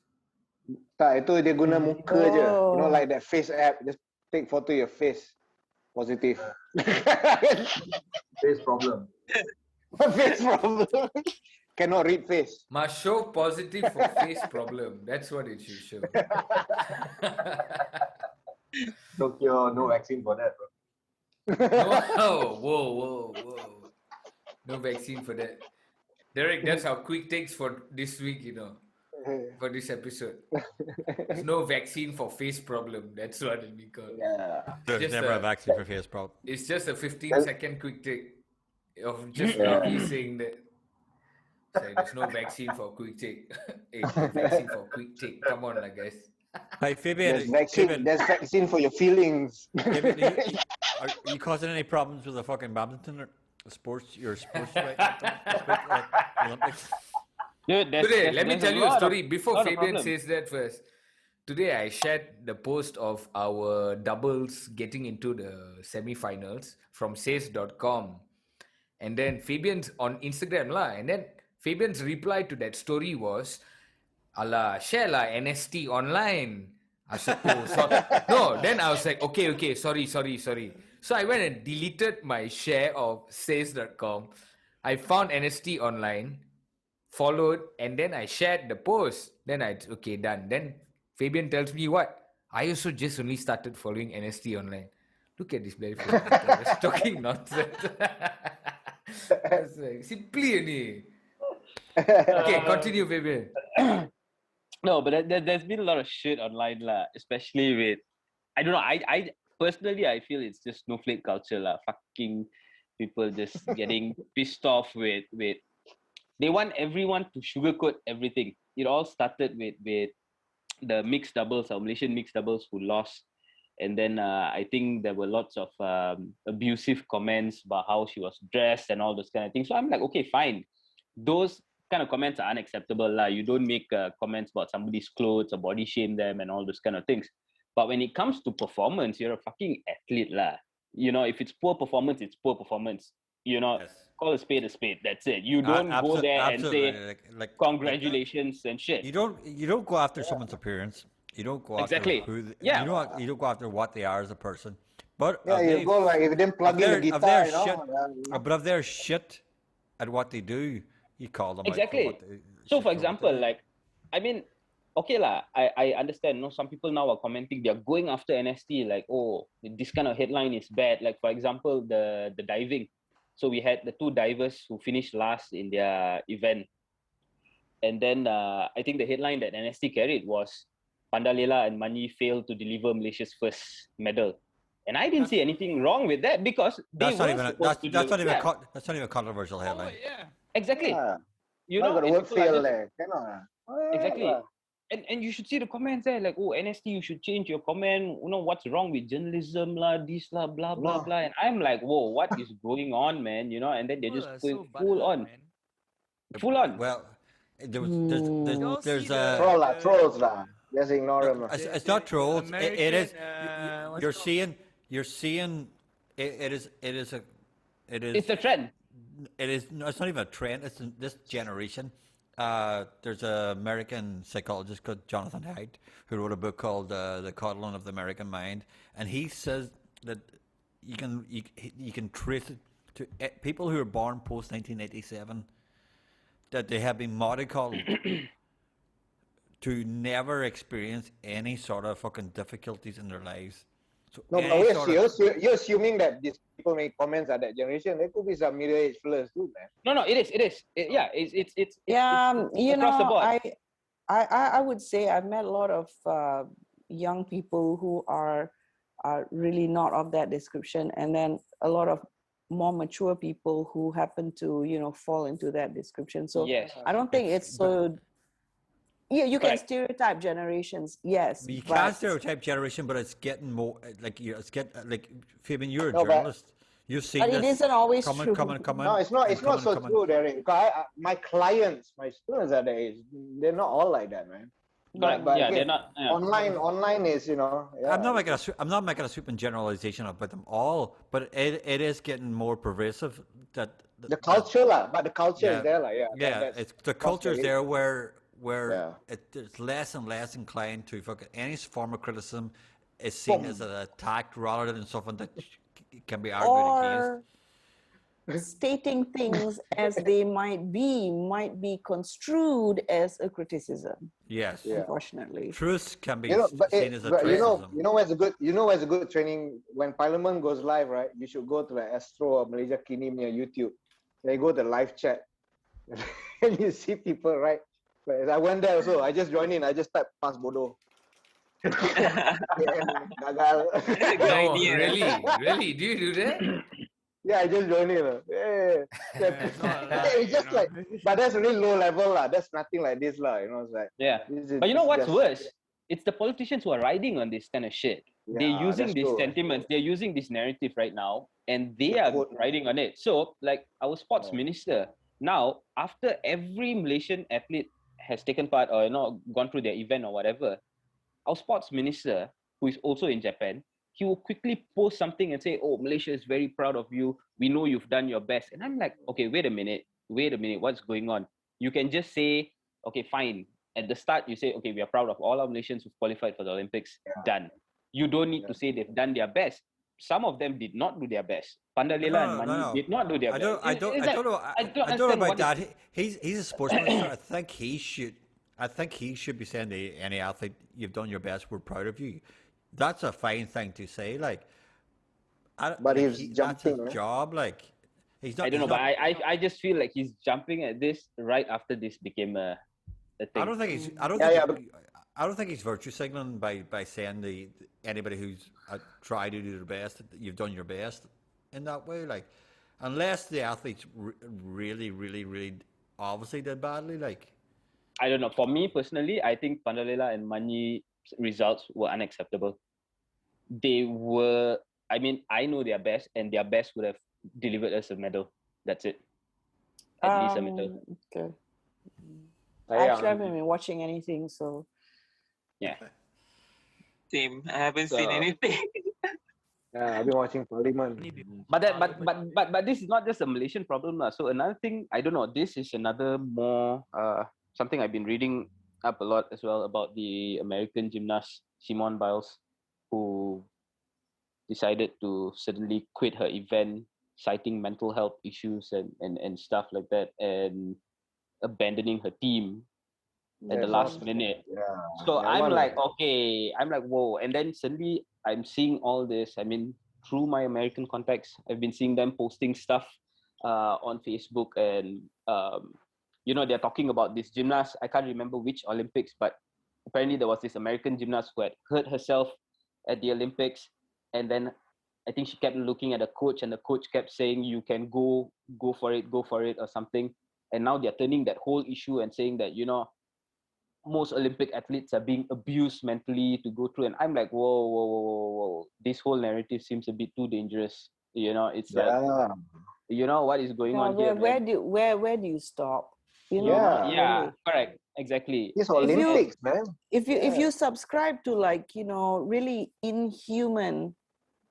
Tak, itu dia guna muka je. You know, Oh. like that face app. Just take photo your face. Positive. Face problem. Face problem. Cannot read face. Must show positive for face problem. That's what it should show. Tokyo, no vaccine for that, bro. Whoa. No vaccine for that. Derek, that's our quick takes for this week, you know, for this episode. There's no vaccine for face problem. That's what it be called. Yeah. There's Just never a vaccine for face problem. It's just a 15-second quick take of just Rocky saying that. Sorry, there's no vaccine for quick take. Hey, no vaccine for quick take. Come on, guys. Hey, Fabian, There's vaccine for your feelings. Fabian, are you causing any problems with the fucking badminton or your sports right now? Olympics? Dude, Today, let me tell you a story. Before lot of Fabian problem. says that first. Today, I shared the post of our doubles getting into the semi-finals from says.com. And then Fabian's on Instagram lah. And then Fabian's reply to that story was, "Alah, share lah NST online." I said, "Oh, sorry." No, then I was like, okay, sorry. So I went and deleted my share of says.com. I found NST online, followed, and then I shared the post. Then okay, done. Then Fabian tells me what? I also just only started following NST online. Look at this bloody Fabian. He's talking nonsense. I was like, simply ni. Okay, continue, Fabian. No, but there's been a lot of shit online, lah, especially with, I don't know, I personally, I feel it's just snowflake culture, lah. Fucking people just getting pissed off with, they want everyone to sugarcoat everything. It all started with the mixed doubles, our Malaysian mixed doubles who lost. And then I think there were lots of abusive comments about how she was dressed and all those kind of things. So I'm like, okay, fine. Those kind of comments are unacceptable. You don't make comments about somebody's clothes or body shame them and all those kind of things. But when it comes to performance, you're a fucking athlete. You know, if it's poor performance, it's poor performance. You know, call a spade a spade. That's it. You don't go there and say congratulations and shit. You don't go after someone's appearance. You don't go after Exactly. who. Yeah. You don't go after what they are as a person. But Yeah, you go like if you didn't plug in the if they're guitar, you shit, know. but if they're shit at what they do, you call them out for Exactly. what they, So, shit for for what they example, do. like, I mean, okay lah, I understand. No, some people now are commenting they're going after NST like, oh, this kind of headline is bad. Like, for example, the diving. So we had the two divers who finished last in their event, and then I think the headline that NST carried was Pandalela and Mani failed to deliver Malaysia's first medal. And I didn't see anything wrong with that because they That's not were even supposed to that's deliver. not even that's not even a controversial headline. Exactly. Yeah. You Now know, got the and word people are fail just there. Cannot. exactly. And you should see the comments there, like, oh, NST, you should change your comment. You know, what's wrong with journalism, lah, this, lah, blah, blah, No. blah. And I'm like, whoa, what is going on, man? You know, and then they're People just are going so full butthurt, on. man. Full on. Well, there was, Did y'all see there's a Troll lah, trolls lah. Just ignore them. it's not trolls. It is. American, what's You're it called? seeing. You're seeing. It is. It is a. It is. It's a trend. It is. No, it's not even a trend. It's in this generation. There's an American psychologist called Jonathan Haidt who wrote a book called "The Coddling of the American Mind," and he says that you can trace it to people who are born post 1987, that they have been mollycoddled to never experience any sort of fucking difficulties in their lives. So No, but you're assuming that these people make comments at that generation. There could be some middle-aged fellas too, man. No, it is. It is. Yeah, it's Yeah, you across the know, board. I would say I've met a lot of young people who are really not of that description, and then a lot of more mature people who happen to, you know, fall into that description. So Yes. I don't think it's so. Yeah, you can Correct. stereotype generations, yes. You but can't stereotype generation, but it's getting more like it's like Fabian, you're a No, but- journalist. You've seen But this. it isn't always Come on, true. come on, come on. No, it's not. and It's come not on, so come on. true, Derek. Because my clients, my students at the age, they're not all like that, man. Correct. But Yeah, again, they're not. Yeah. Online is, you know. Yeah. I'm not making a sweeping generalization about them all, but it is getting more pervasive. That the culture, lah. But the culture Yeah. is there, like, yeah. yeah, that's it's the culture is it. there where Yeah. it's less and less inclined to fucking any form of criticism is seen as an attack rather than something that can be argued against. or stating things as they might be construed as a criticism. Yes, Yeah. Unfortunately. truth can be You know, but, seen as a but criticism. you know where's a good training when Parliament goes live, right? You should go to the Astro or Malaysia Kini near YouTube. They go to live chat, and you see people, right? But I went there also. I just joined in. I just typed "Pas Bodoh." Gagal. Good No, idea. really, do you do that? Yeah, I just joined in. Yeah. It's not allowed, It's just like, but that's really low level lah. That's nothing like this lah. You know, it's like. Yeah. This is But you know what's just- worse? It's the politicians who are riding on this kind of shit. They're Yeah, using that's these true. sentiments, they're using this narrative right now, and they are quote. riding on it. So, like our sports Yeah. minister, now, after every Malaysian athlete has taken part or gone through their event or whatever, our sports minister, who is also in Japan, he will quickly post something and say, "Oh, Malaysia is very proud of you. We know you've done your best." And I'm like, okay, wait a minute, what's going on? You can just say, okay, fine. At the start, you say, okay, we are proud of all our Malaysians who've qualified for the Olympics. Done. You don't need to say they've done their best. Some of them did not do their best. Pandalela and Mani did not do their best. I don't know about that. He's a sports minister. I think he should be saying to any athlete, "You've done your best. We're proud of you." That's a fine thing to say. Like, But he's that's his jumping, right? job. Like, he's not. I don't know, he's but not- I just feel like he's jumping at this right after this became a thing. I don't think he's. I don't Yeah, think. I don't think he's virtue signaling by saying to anybody who's tried to do their best that you've done your best in that way. Like, unless the athletes really, really, really obviously did badly. Like, I don't know. For me personally, I think Pandalela and Mani results were unacceptable. They were. I mean, I know their best, and their best would have delivered us a medal. That's it. At least a medal. Okay. Yeah. Actually, I haven't been watching anything, so. Yeah. Same. I haven't seen So- anything. Yeah, I've been watching Parliament. But this is not just a Malaysian problem. So another thing, I don't know, this is another more something I've been reading up a lot as well about the American gymnast Simone Biles, who decided to suddenly quit her event, citing mental health issues and stuff like that, and abandoning her team at the That's last awesome. minute. Yeah, So that I'm one. like, okay, I'm like, whoa. And then suddenly I'm seeing all this. I mean, through my American contacts, I've been seeing them posting stuff on Facebook, and they're talking about this gymnast. I can't remember which Olympics, but apparently there was this American gymnast who had hurt herself at the Olympics, and then I think she kept looking at the coach, and the coach kept saying, "You can go for it, or something." And now they're turning that whole issue and saying that most Olympic athletes are being abused mentally to go through. And I'm like, whoa, whoa, whoa, whoa, whoa. This whole narrative seems a bit too dangerous. It's like, what is going Yeah, on here, man? where do you stop? Yeah. Yeah, correct, exactly. It's If you Olympics, man. if you subscribe to really inhuman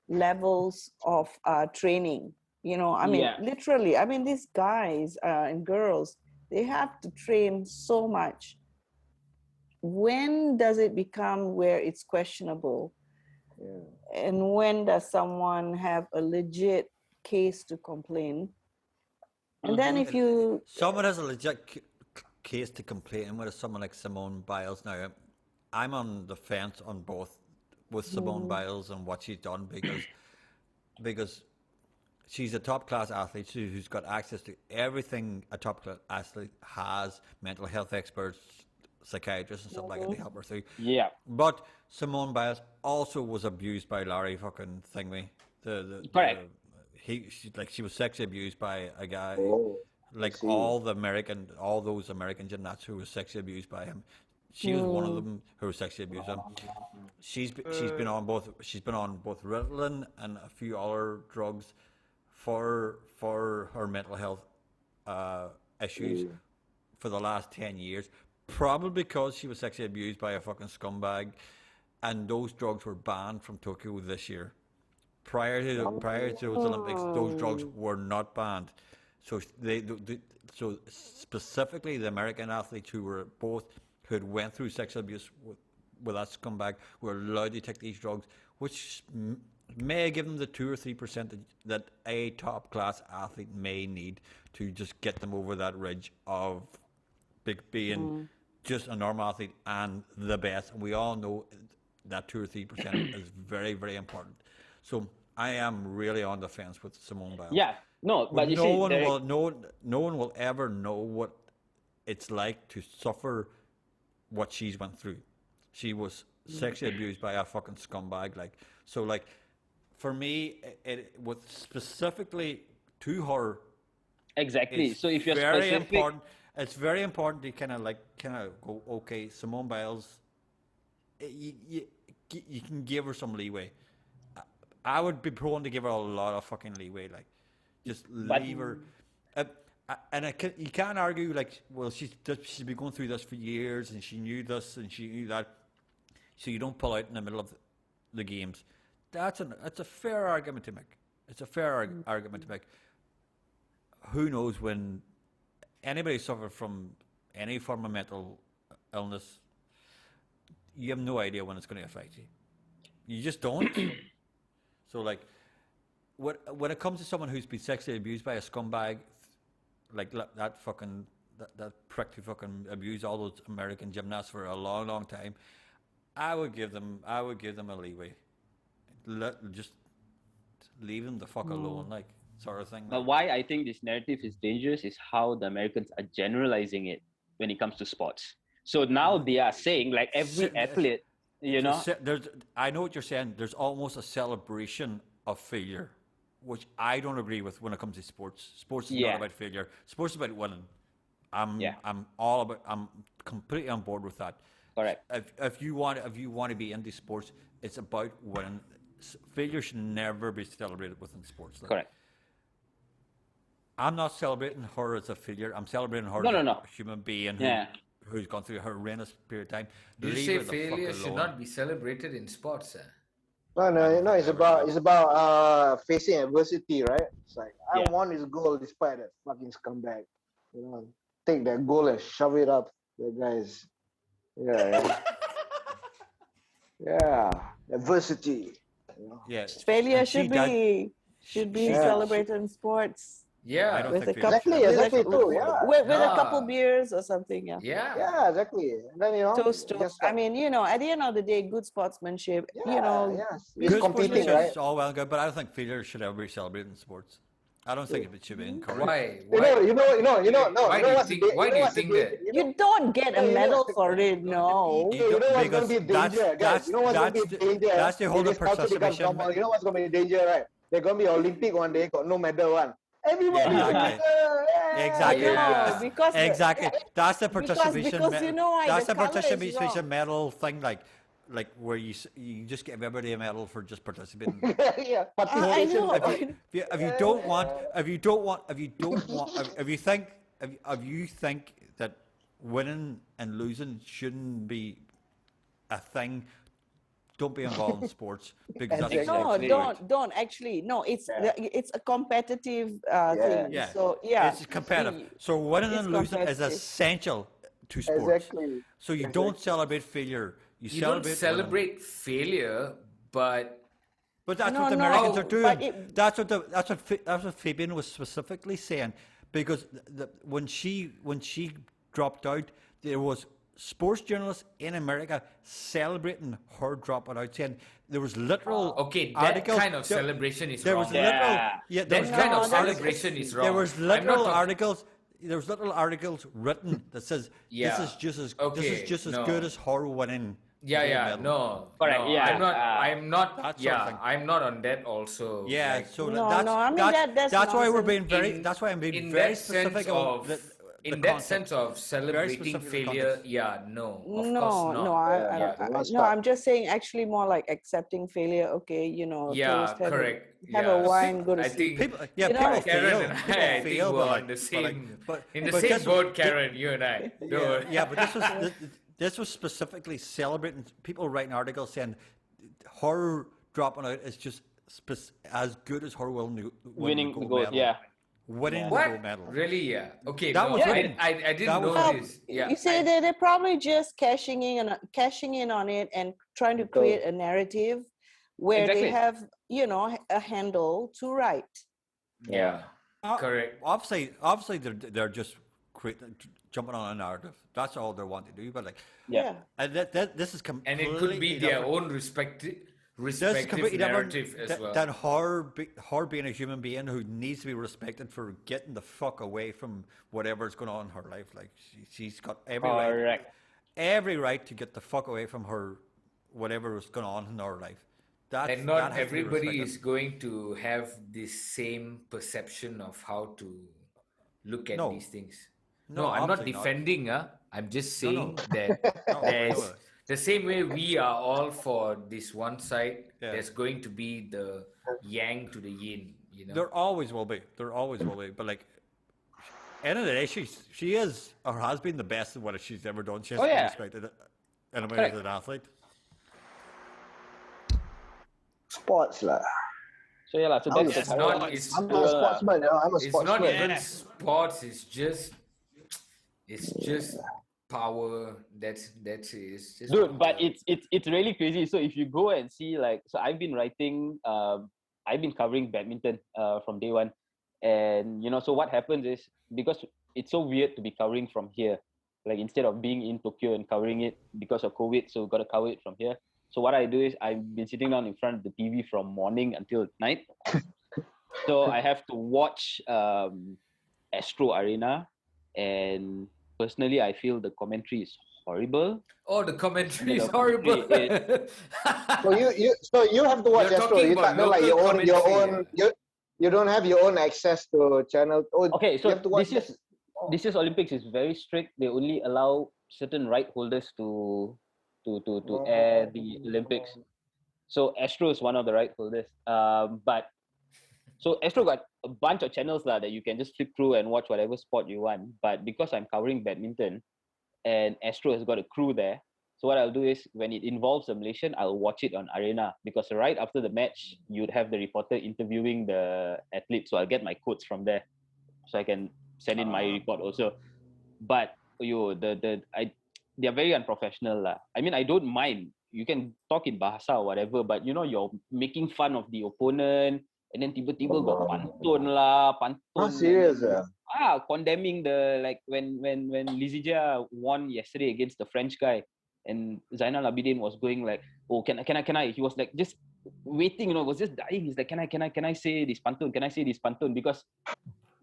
levels of training, I mean, Yeah. literally, I mean, these guys and girls, they have to train so much. When does it become where it's questionable? And when does someone have a legit case to complain? And then if you Someone has a legit case to complain with someone like Simone Biles. Now, I'm on the fence on both with Simone Biles and what she's done because she's a top class athlete who's got access to everything a top class athlete has, mental health experts, psychiatrists and stuff like that to help her through. Yeah. But Simone Biles also was abused by Larry fucking Thingy. Correct. She was sexually abused by a guy, like see. all those American gymnasts who were sexually abused by him. She was one of them who was sexually abused him. She's been on both Ritalin and a few other drugs for her mental health issues for the last 10 years, probably because she was sexually abused by a fucking scumbag, and those drugs were banned from Tokyo this year. Prior to those Olympics, those drugs were not banned. So so specifically the American athletes who had went through sexual abuse with that scumbag were allowed to take these drugs, which may give them the 2 or 3% that a top class athlete may need to just get them over that ridge of being just a normal athlete and the best. And we all know that 2 or 3% is very, very important. So I am really on the fence with Simone Biles. Yeah, no, but no one will ever know what it's like to suffer what she's went through. She was sexually abused by a fucking scumbag. For me, it was specifically to her. Exactly. So if you're very specific, important. It's very important to kind of go, okay, Simone Biles, you can give her some leeway. I would be prone to give her a lot of fucking leeway, just leave her. You can't argue she's been going through this for years, and she knew this and she knew that, so you don't pull out in the middle of the games. That's a fair argument to make. It's a fair argument to make. Who knows when anybody suffers from any form of mental illness? You have no idea when it's going to affect you. You just don't. So when it comes to someone who's been sexually abused by a scumbag, like that prick who fucking abused all those American gymnasts for a long, long time, I would give them a leeway. Just leave them the fuck alone, sort of thing. but why I think this narrative is dangerous is how the Americans are generalizing it when it comes to sports. So now they are saying every athlete, I know what you're saying. There's almost a celebration of failure, which I don't agree with when it comes to sports. Sports is not about failure. Sports is about winning. I'm completely on board with that. Correct. If you want to be into sports, it's about winning. Failure should never be celebrated within sports. Correct. I'm not celebrating her as a failure. I'm celebrating her as a human being who's gone through a horrendous period of time. You say failure should not be celebrated in sports, sir? No. It's about facing adversity, right? It's like I won this goal despite that fucking scumbag. Take that goal and shove it up the guys. Yeah. Adversity. Yeah. Failure And she does- should be she- celebrated in sports. Yeah. I don't With think a failure cup, should Exactly, ever be exactly celebrated. too. Yeah. with a couple Nah. beers or something. Yeah. Yeah. Yeah, exactly. And then Toast. just I mean, at the end of the day, good sportsmanship. yes, we it's Good should- competing, sportsmanship right? is all well and good, but I don't think failure should ever be celebrated in sports. I don't think it should be encouraged. Why? You know, no, Why you know do you what's think? the, Why you do know you what's the think danger? that? You don't get a you know- medal for it. No. You know what's going Because to be danger, guys? You know what's going to be danger? that's the whole if this culture becomes participation. normal. You know what's going to be danger, right? They're going to be Olympic one day, got no medal one. Everybody Yeah, win exactly. medal. Yeah. Exactly. Yeah. Because Exactly. That's the because participation. you know why? That's The the colour is participation wrong. medal thing, like where you just give everybody a medal for just participating. Yeah, I participation. know. If you don't want, if you think that winning and losing shouldn't be a thing, don't be involved in sports because that's Exactly. No, don't actually. No, it's a competitive thing. Yeah. So yeah, It's competitive. So winning It's and losing is competitive. essential to sports. Exactly. So you don't celebrate failure. You You don't celebrate winning. celebrate failure, but But that's No, what the no, Americans are but doing. That's what Fabian was specifically saying, because when she dropped out, there was sports journalists in America celebrating her dropping out, saying there was literal okay, that articles. kind of celebration is There wrong. was literal, there That was kind of literal articles- celebration is wrong. There was I'm not literal talking- articles. There was literal articles written that says Yeah. this is just as Okay, no. good as her winning. Yeah, gold yeah, medal. no, Correct, no, yeah, I'm not, that sort of thing. I'm not on that also. Yeah, like, so No, that's no, I mean, that's, that's why we're nonsense. being very. In- That's why I'm being in very that sense specific of, the in that concept. sense of celebrating specific to the failure, context. yeah, no, of course No, not. no, yeah, I'm just saying actually more like accepting failure. Okay, yeah, toast, have correct. have yeah. a wine, go to I sleep. think People, yeah, You know, people Karen fail. and People I think fail, we're but on the but same, but, in the but same this was- boat, Karen. You and I. Yeah, yeah, but this was specifically celebrating people writing articles saying her dropping out is just as good as her Winning the gold, medal. yeah. Winning the What? gold medal. Really? Yeah. Okay. That no, was I, written. I, I didn't That know was- this. Yeah. You say that they're probably just cashing in on it and trying to create a narrative where Exactly. they have, a handle to write. Yeah. Correct. Obviously, they're just jumping on a narrative. That's all they want to do. But Yeah. and this is And completely it could be their different. own respective This is completely different narrative as well. than her being a human being who needs to be respected for getting the fuck away from whatever's going on in her life. Like she's got every right to get the fuck away from her whatever is going on in her life. And that not has to be everybody respected. is going to have the same perception of how to look at No. these things. No, No, I'm not absolutely not. defending. I'm just No, no. saying that No, there's no. the same way we are all for this one side. Yeah. There's going to be the yang to the yin. You know. There always will be. There always will be. But end of the day, she is or has been the best at what she's ever done. She has Oh, been yeah. respected in a way Correct. as an athlete. Sports lah. So yeah, lah. So that's It's the not. current- It's, I'm a sportsman. I'm a it's not sportsman. even sports. It's just power. That's it. It's just Dude, but power. it's really crazy. So if you go and see so I've been writing, I've been covering badminton from day one, and so what happens is, because it's so weird to be covering from here, like instead of being in Tokyo and covering it because of COVID, so we've got to cover it from here. So what I do is I've been sitting down in front of the TV from morning until night. So I have to watch Astro Arena, and personally I feel the commentary is horrible. Oh, the commentary is The horrible. commentary So you have to watch You're Astro. talking You about can't know like local your commentary, own. You don't have your own access to channel. Oh, Okay, you so have to watch this year's Olympics is very strict. They only allow certain right holders to air the Olympics. So Astro is one of the right holders. But so Astro got a bunch of channels that you can just flip through and watch whatever sport you want. But because I'm covering badminton, and Astro has got a crew there, so what I'll do is when it involves a Malaysian, I'll watch it on Arena, because right after the match, you'd have the reporter interviewing the athlete. So I'll get my quotes from there, so I can send in my report also. But they're very unprofessional lah. I mean, I don't mind you can talk in bahasa or whatever, but you know you're making fun of the opponent, and then tiba-tiba got pantun serious? Condemning the, like when Lizija won yesterday against the French guy, and Zainal Abidin was going like, oh, can I? He was like just waiting, was just dying. He's like, can I say this pantun? Can I say this pantun? Because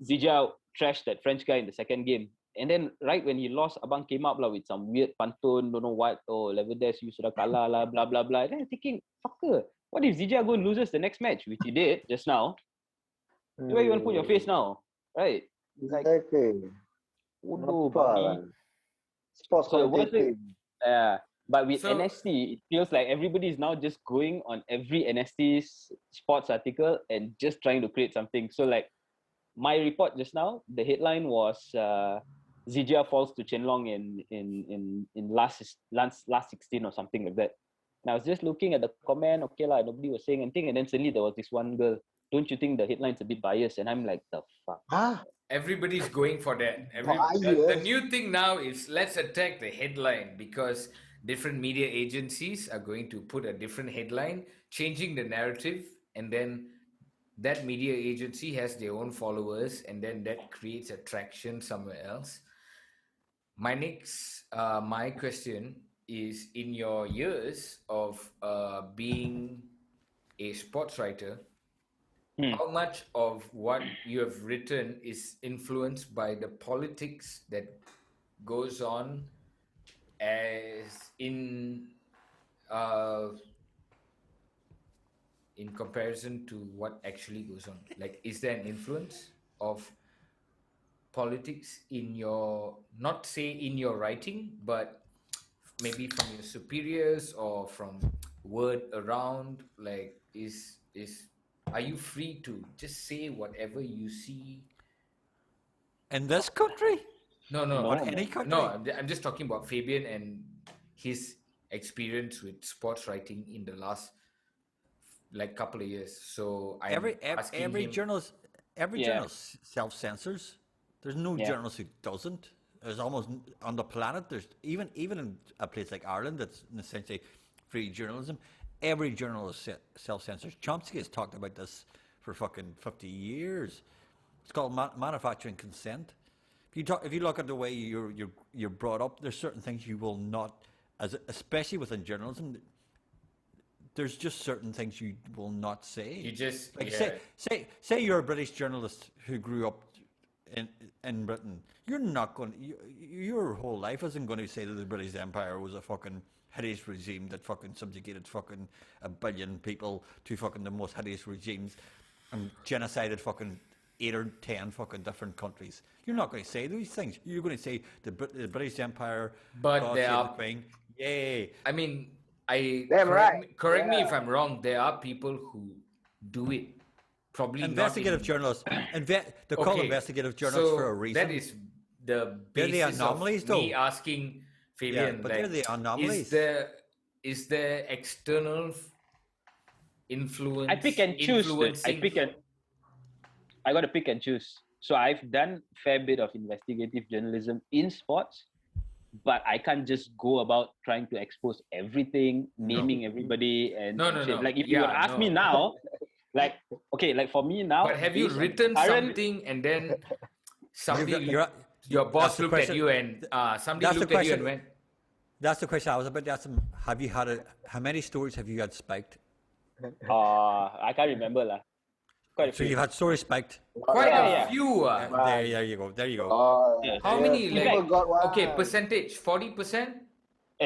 Zija trashed that French guy in the second game. And then right when he lost, Abang came up with some weird pantun, don't know what, Leverdes, you sudah kalah lah, blah, blah, blah. And then I'm thinking, fucker, what if Zija go and loses the next match, which he did just now? Where you want to put your face now? Right? Exactly. Sports commentating. But with NST, it feels like everybody is now just going on every NST sports article and just trying to create something. So like my report just now, the headline was Zijia falls to Chenlong in last 16 or something like that. And I was just looking at the comment, okay lah, nobody was saying anything, and then suddenly there was this one girl. Don't you think the headline's a bit biased? And I'm like, the fuck. Everybody's going for that. The new thing now is let's attack the headline, because different media agencies are going to put a different headline, changing the narrative, and then that media agency has their own followers, and then that creates attraction somewhere else. My question is, in your years of being a sports writer, how much of what you have written is influenced by the politics that goes on as in comparison to what actually goes on? Like, is there an influence of politics in your, not say in your writing, but maybe from your superiors or from word around? Like, are you free to just say whatever you see? In this country? No. Or any country? No, I'm just talking about Fabian and his experience with sports writing in the last couple of years. So every journalist self-censors. There's no journalist who doesn't. There's almost on the planet. There's even in a place like Ireland that's essentially free journalism. Every journalist self-censors. Chomsky has talked about this for fucking 50 years. It's called manufacturing consent. If you look at the way you're brought up, there's certain things you will not, especially within journalism. There's just certain things you will not say. You just say you're a British journalist who grew up in Britain. You're not going. Your whole life isn't going to say that the British Empire was a fucking hideous regime that fucking subjugated fucking 1 billion people to fucking the most hideous regimes and genocided fucking 8 or 10 fucking different countries. You're not going to say these things. You're going to say the British Empire. But there are. The Queen. Yay! I mean, correct me if I'm wrong. There are people who do it. Probably investigative journalists. They call investigative journalists for a reason. That is the basis of me asking Fabian. But they're the anomalies. Is there external influence? I pick and choose. I got to pick and choose. So I've done a fair bit of investigative journalism in sports, but I can't just go about trying to expose everything, naming everybody, and no. Like if you would ask me now, like for me now. But have you written something and then somebody, your boss looked at you and somebody looked at you and went? That's the question I was about to ask him. How many stories have you had spiked? I can't remember lah. So you've had stories spiked? Quite a few. There you go. How many? Percentage? 40%?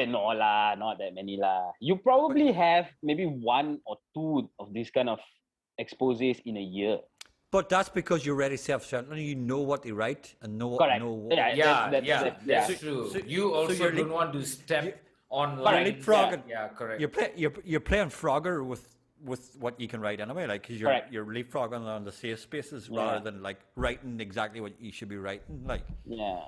No lah, not that many lah. You probably have maybe 1 or 2 of these kind of exposés in a year. But that's because you're already self-certain. You know what they write and know. Correct. That's true. So you also don't want to step online. Correct. Yeah, correct. You're playing Frogger with what you can write anyway, like because you're leapfrogging on the safe spaces rather than like writing exactly what you should be writing, like. Yeah.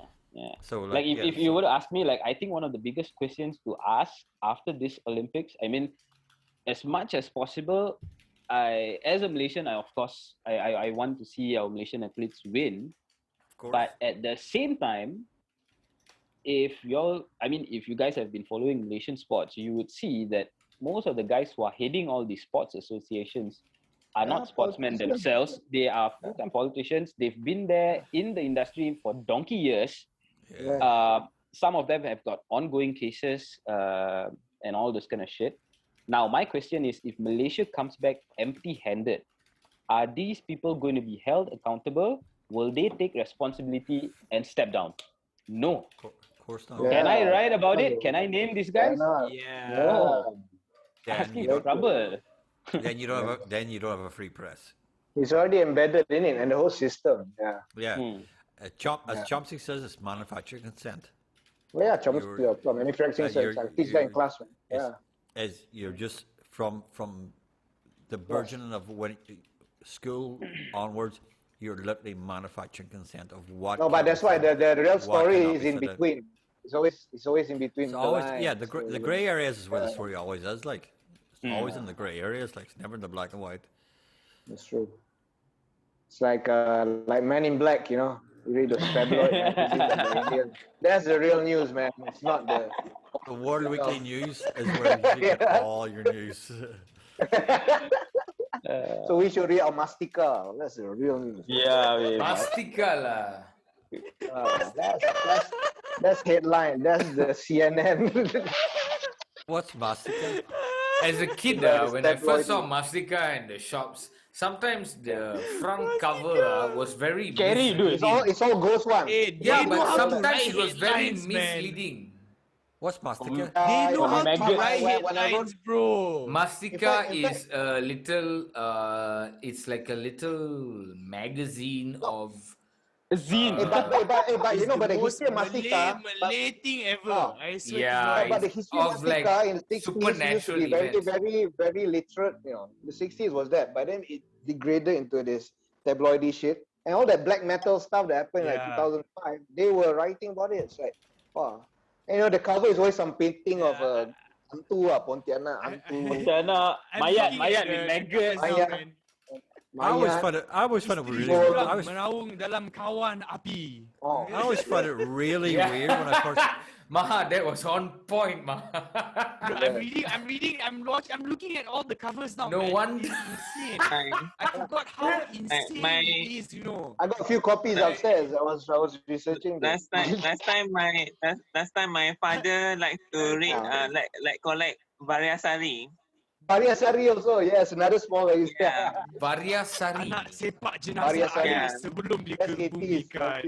So if you were to ask me, like, I think one of the biggest questions to ask after this Olympics, I mean, as much as possible, as a Malaysian, I want to see our Malaysian athletes win. Of course. But at the same time, if you guys have been following Malaysian sports, you would see that most of the guys who are heading all these sports associations are not sportsmen politicians. themselves. They are full-time politicians. They've been there in the industry for donkey years. Some of them have got ongoing cases and all this kind of shit. Now, my question is, if Malaysia comes back empty-handed, are these people going to be held accountable? Will they take responsibility and step down? No. Of course not. Can I write about it? Can I name these guys? Yeah. No. Then Ask me you for don't. trouble. Then you don't have. Then you don't have a free press. It's already embedded in it and the whole system. Yeah. Yeah. As Chomsky says, it's manufacturing consent. Well, yeah, from manufacturing side. I teach that in class, man. Yeah. As you're just from the burgeoning of when school onwards, you're literally manufacturing consent of what. No, but that's why the real story is in between. It's always in between. It's always the gray areas is where the story always is. Like it's always in the gray areas. Like it's never in the black and white. That's true. It's like Men in Black, you know. You read the tabloid magazine. That's the real news, man. It's not the World Weekly News is where you get all your news. So we should read our Mastika. That's the real news. Yeah, Mastika lah. That's headline. That's the CNN. What's Mastika? As a kid, when I first saw Mastika in the shops, sometimes the front cover was very scary, dude. It's all ghost one. Yeah, but sometimes it was very misleading. What's Mastika? They know how to maggot. write When I headlines, bro. Mastika is a little, it's like a little magazine of. Zine. But you know, but the history of Mastika. Malay thing ever. I swear. Yeah, But the history of Mastika in the 60s used to supernatural be very, events. very, very literate. You know, the 60s was that, but then it degraded into this tabloidy shit. And all that black metal stuff that happened in like 2005, they were writing about it. It's like, wow. And, you know, the cover is always some painting of a hantu, Pontianak, hantu. Pontianak, mayat with maggots. I always find it really. Menaung dalam kawan api. I always find it really weird when I first. Maha, that was on point, Maha. I'm looking at all the covers now. No man. wonder. It's insane. I forgot how insane it is, you know. I got a few copies upstairs. I was researching. Last time my father like to read like collect Variasari. Variasari also, yes, another small register. Yeah. Variasari. Anak sepak jenazah ayah sebelum dikebumikan.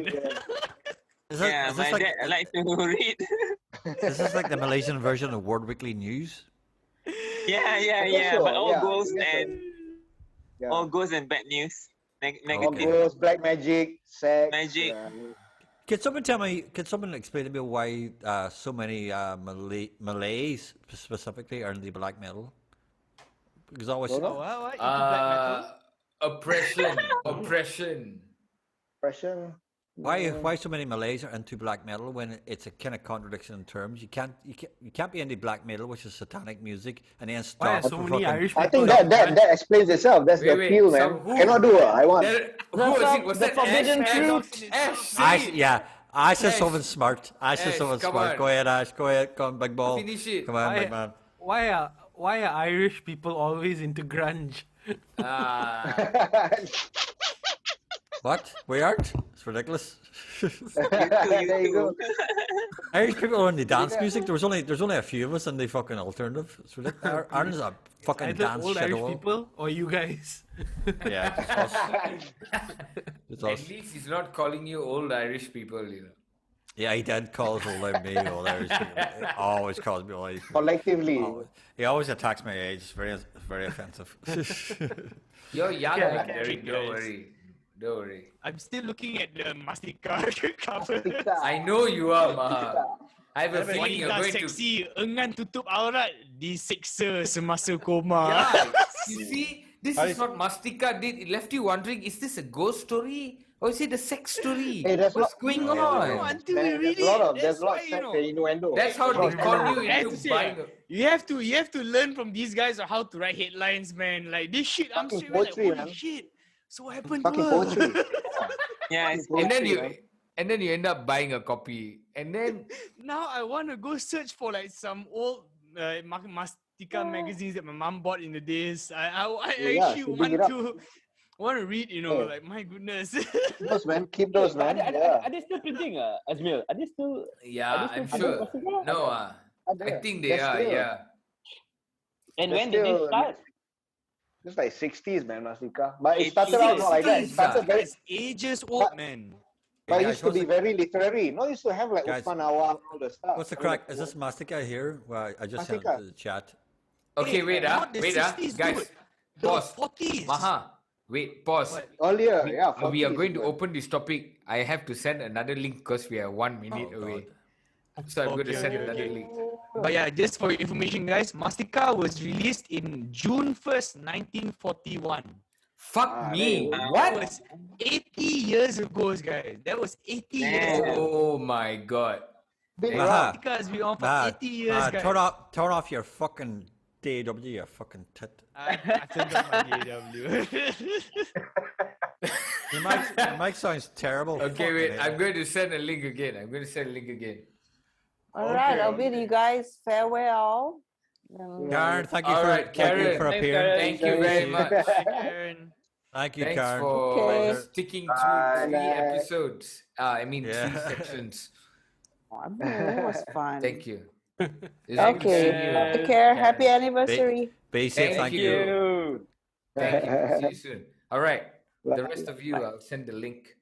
My dad like to read. This is like the Malaysian version of World Weekly News. Yeah. But all ghosts and bad news. Negative. All ghosts, black magic, sex. Magic. Can someone explain to me why so many Malays specifically are in the black metal? Because I always Oppression. Why so many Malays are into black metal when it's a kind of contradiction in terms? You can't be into black metal, which is satanic music, and then stop. So many Irish I people. think that explains itself. That's the appeal, man. Cannot do it. I want. Was that forbidden truth? I said something smart. Go ahead, Ash. Go ahead. Come on, big ball. Finish it. Come on, big man. Why are Irish people always into grunge? What? We aren't? It's ridiculous. There you go. Irish people are in the dance music. There's only a few of us in the fucking alternative. It's ridiculous. Ireland's a fucking Either dance old Irish shithole. people or you guys. Yeah, it's us. At least he's not calling you old Irish people, you know. Yeah, he did call us old Irish people. He always calls me old Irish people. Collectively. He always attacks my age. It's very offensive. You're young, Yeah, Derek. Don't worry. I'm still looking at the Mastika cover. I know you are, Maha. I have a feeling you're Wanita going to. seksi enggan tutup aurat disiksa semasa koma. Yeah, you see, this is what Mastika did. It left you wondering: is this a ghost story or is it a sex story? Hey, What's going on? Until we read There's it. a lot of sex and innuendo. That's how they con you I have into to say, buying. You have to learn from these guys on how to write headlines, man. Like this shit, I'm Fucking straight like, poetry, holy man. shit. So what happened Fucking to her? poetry. Yeah, it's And then you end up buying a copy And then now I want to go search for like some old Mastika magazines that my mom bought in the days. I actually should dig it up. want to read, like my goodness. Those man, keep those man. Are they still printing, Azmil? Are they still? yeah, I'm still sure. Mastika? No, I think they are. Still. Yeah. And They're when did they still- start? It's like 60s, man, Mastika. But it 80s, started out not like that. It 60s, started very, It's ages old, But- man. but it guys, used to what's be the- very literary. No, it used to have like Guys, Usman Awang, all the stuff. What's the I mean, crack? Is this Mastika here? Well, I just sent it Mastika. to the chat. Okay, Hey, wait, not the wait, 60s, guys. dude. The Pause. 40s. Maha, wait, pause. What? Earlier, yeah. We are 40s, going to man. open this topic. I have to send another link because we are 1 minute Oh, away. So I'm going to Okay, send okay, another okay. link. But yeah, just for your information, guys, Mastika was released in June 1st, 1941. Fuck Ah, me. there you go. That What? was 80 years ago, guys. That was 80 years ago. Oh my god. Big Maha. rock. Mastika has been on for Ah, 80 years, guys. turn off your fucking DAW, you fucking tit. I turned on my DAW. Your mic sounds terrible. Okay, wait. Fucking I'm hell. going to send a link again. All right, I'll Okay. bid you guys farewell. Karen, thank you All for right, Karen. for Thanks, appearing. Karen. Thank you very much. Karen. Thank you, Thanks Karen. for Okay. sticking Bye. through 3 episodes. I mean, Yeah. 3 sections. It was fun. Thank you. It's good Okay. seeing you. Take care. Karen. Happy anniversary. Be safe. Thank Thank you. you. Thank you. See you soon. All right. The rest of you, I'll send the link.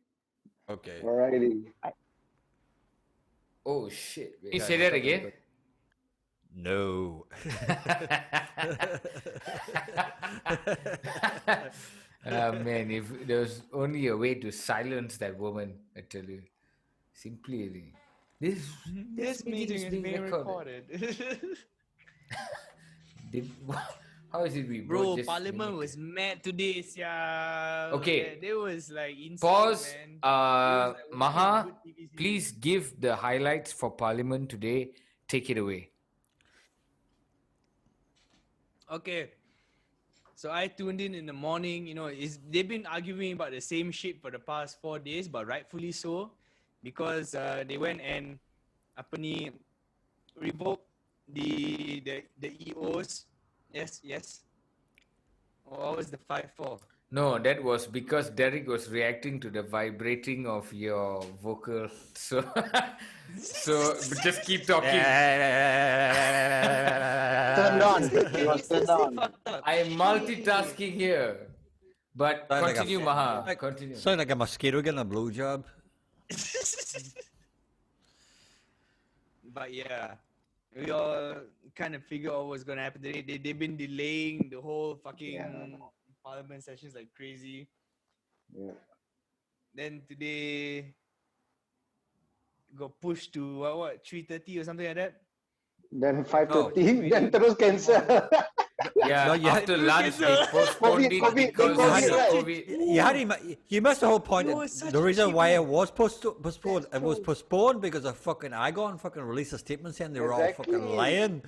Okay. Alrighty. Oh shit. Can you Okay, say that okay, again? okay. No. Man, if there was only a way to silence that woman, I tell you. Simply, this meeting is being recorded. How is it we Bro, both just Parliament was mad today, sia. Okay. They was like insane, Pause. man. They was, like, watching Maha, good TV series. please give the highlights for Parliament today. Take it away. Okay. So I tuned in the morning. They've been arguing about the same shit for the past 4 days, but rightfully so, because they went and revoked the EOs. Yes. What was the 5-4? No, that was because Derek was reacting to the vibrating of your vocal. So, just keep talking. Turned on. It was turned on. I am multitasking here. But Sound like a- continue, Maha. like- Continue. Sound like a mosquito getting a blowjob. But yeah, we all kind of figure out what's gonna happen today. They've been delaying the whole fucking Parliament sessions like crazy. Yeah. Then today got pushed to what 3:30 or something like that. Then 5:30, then terus cancel. Yeah, No, you had- after lunch, they postponed it COVID, because of COVID, right? COVID. You missed the whole point. You were such The a reason why shit it was postponed, it was postponed because of fucking Igon fucking released a statement saying they were all fucking Exactly. lying.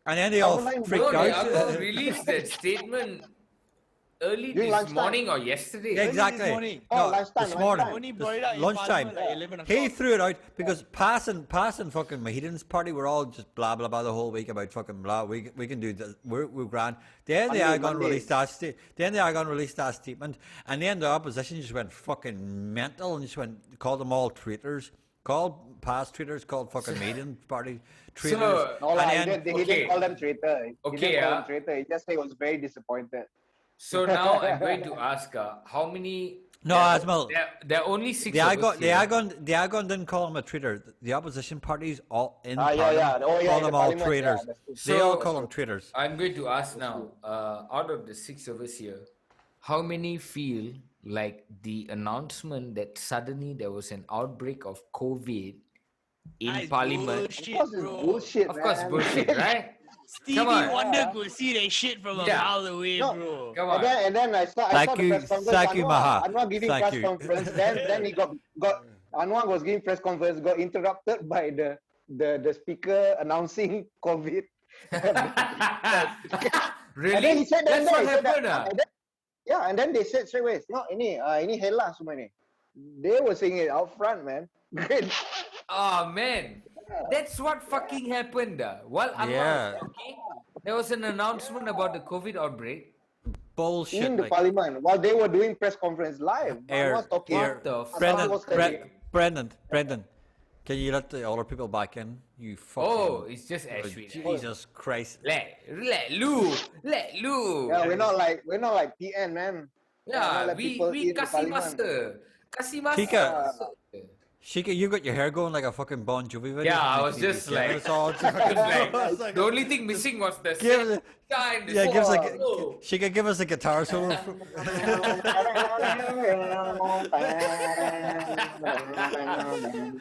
And then they all Online freaked No, they out. all released that statement early During this lunchtime. morning or yesterday. Yeah, exactly. morning. Oh, No, lunchtime, this morning. lunchtime. Only brought it out in Lunchtime. Parliament like 11 He o'clock. threw it out because passing fucking Mahidin's party, we're all just blah blah blah the whole week about fucking blah. We can do this. We're grand. Then they are going to release that. Statement, and then the opposition just went fucking mental and just called them all traitors. Called past traitors. Called fucking Mahidin's party traitors. So, No, lah, And he then- didn't okay. call them traitor. He Okay, didn't call ah. them traitor. He just said he was very disappointed. So now I'm going to ask how many. No, Asmal. There are only 6 The of us Igon here. didn't call him a traitor. The opposition parties all in Ah, yeah, yeah. Parliament Oh, yeah, call in them the all Parliament, traitors. yeah, that's true. They all So- call them traitors. I'm going to ask now, out of the 6 of us here, how many feel like the announcement that suddenly there was an outbreak of COVID in That is Parliament? bullshit, Of course, it's bro. bullshit, Of course, man. bullshit, right? Stevie Come on. Wonder could see that shit from a Yeah. mile away, No. bro. Come And on. then I saw Thank the you- press conference. thank you, Maha. Anwar giving Thank press you. conference. Then he got Anwar was giving press conference. Got interrupted by the speaker announcing COVID. Really? And then he said That's what he said happened, ah? and then- yeah, and then they said straight away, no, ini hela semua ni. They were saying it out front, man. Great. Oh man, that's what fucking happened. While Anwar was talking, there was an announcement about the COVID outbreak. Bullshit. In the Like parliament, while they were doing press conference live, I was talking. What the Brendan, fuck? Brendan, can you let the older people back in? You fucking. Oh, it's just Ashwin. Jesus Christ. Let Lou. Yeah, we're not like PN, man. Yeah, let people we in the kasih parliament. masa. Kasih masa. Shika, Shika, you got your hair going like a fucking Bon Jovi video. Yeah, I was just like, It's all the only thing missing was the Give- shine. yeah, give us a, Shika, give us a guitar solo.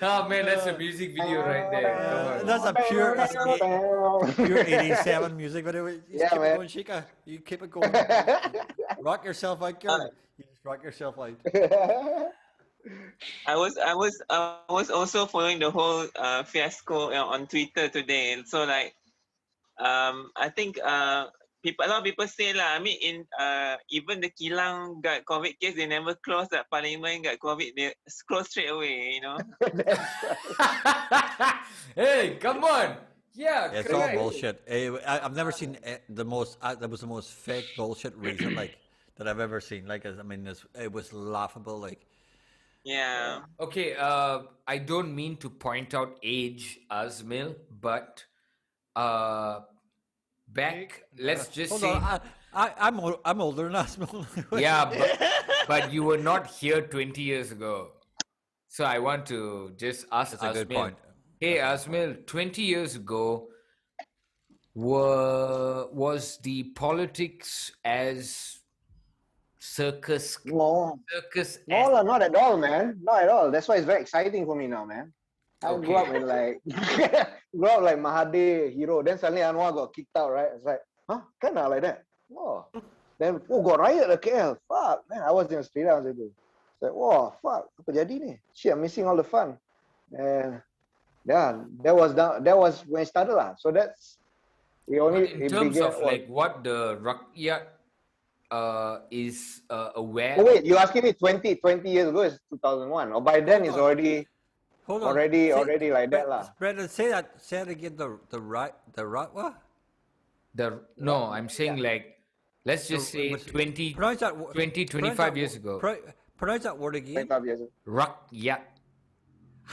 Oh man, that's a music video right there. Come on. That's a pure 87 music video. Just Yeah, keep man. it going, Shika. You keep it going. Rock yourself out, girl. You just rock yourself out. I was also following the whole fiasco on Twitter today. So like, I think a lot of people say lah. I mean, even the Kilang got COVID case, they never close that parliament got COVID. They close straight away. You know. Hey, come on. Yeah, It's all correct. bullshit. I've never seen that was the most fake bullshit reason like that I've ever seen. Like, I mean, it was laughable. Like, Yeah. Okay, I don't mean to point out age, Azmil, but back, let's just hold say, on, I'm older than us. yeah, but you were not here 20 years ago. So I want to just ask That's a good Azmil. point. Hey, Azmil, 20 years ago, was the politics as circus? No, Circus. no, not at all, man. Not at all. That's why it's very exciting for me now, man. I grew up in like Mahathir, Hero. Then suddenly Anwar got kicked out, right? It's like, huh? Kinda like that. Oh. Then got riot at KL. Fuck, man. I was in Australia. I was like, whoa, fuck. Apa jadi ni? Shit, I'm missing all the fun. And yeah, that was when it started lah. So that's In terms of like what the rakyat is aware. Oh wait, you're asking me 20 years ago is 2001. Or by then it's already Hold on. already like that lah. Brendan, say that again. The what? No, I'm saying like, let's just say 20, 25 years ago. Pronounce that word again. 25 years ago. Rakyat.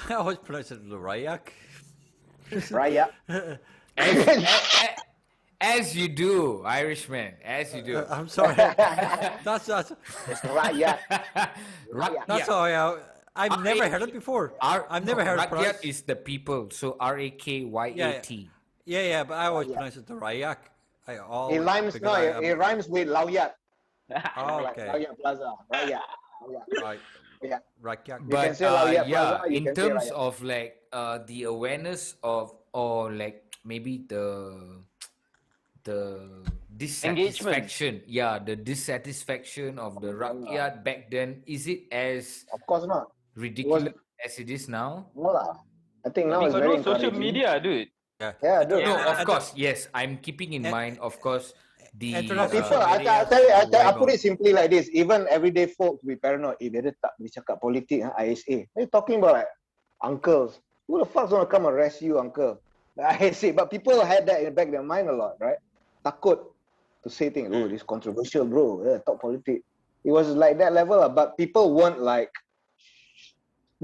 I always pronounce it Rayak. Raya. As you do, Irishman. As you do. I'm sorry. that's Raya. That's how I've never heard it before. I've never heard it Rakyat pronounced. is the people. So RAKYAT. Yeah, but I always pronounce it the Rayak. It rhymes it rhymes with Lawyat. Oh, okay. Lawyat Plaza. Raya. Right. Yeah. Rayak. But say Lawyat yeah, Plaza, you in can say terms Rakyat. of like the awareness of, or like maybe the dissatisfaction, the dissatisfaction of the rakyat back then, is it as Of course not. ridiculous as it is now? No lah. I think now We it's got very no social encouraging. media, dude. Yeah, dude. No, Yeah, of course, yes. I'm keeping in mind, of course, the People, I tell you, I put it simply like this. Even everyday folks be paranoid. Dia tak boleh cakap politik, ISA. They're talking about like uncles. Who the fuck's gonna come arrest you, uncle? ISA. But people had that in the back of their mind a lot, right? Takut to say things. Oh, this controversial, bro. Talk politics. It was like that level, but people weren't like.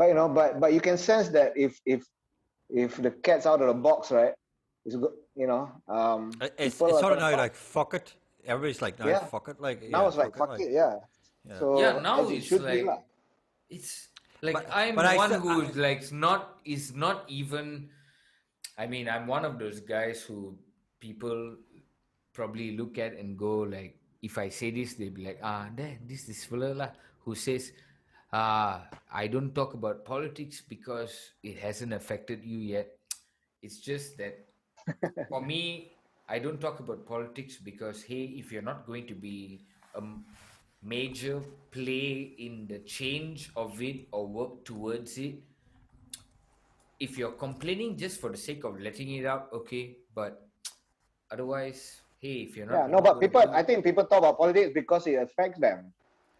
But you know, but you can sense that if the cat's out of the box, right? It's good, you know. It's people are sort of gonna now talk. like fuck it. Everybody's like now Yeah. fuck it. Like Now it's like fuck it, yeah. Yeah. So yeah, now as it it's should be like lah. it's like But- I'm but I one still- who is not even. I mean, I'm one of those guys who people probably look at and go like, if I say this, they'll be like, this is fella lah who says, I don't talk about politics because it hasn't affected you yet. It's just that for me, I don't talk about politics because, hey, if you're not going to be a major play in the change of it or work towards it, if you're complaining just for the sake of letting it out, okay, but otherwise, hey, if you're not, Yeah, no, but I think people talk about politics because it affects them.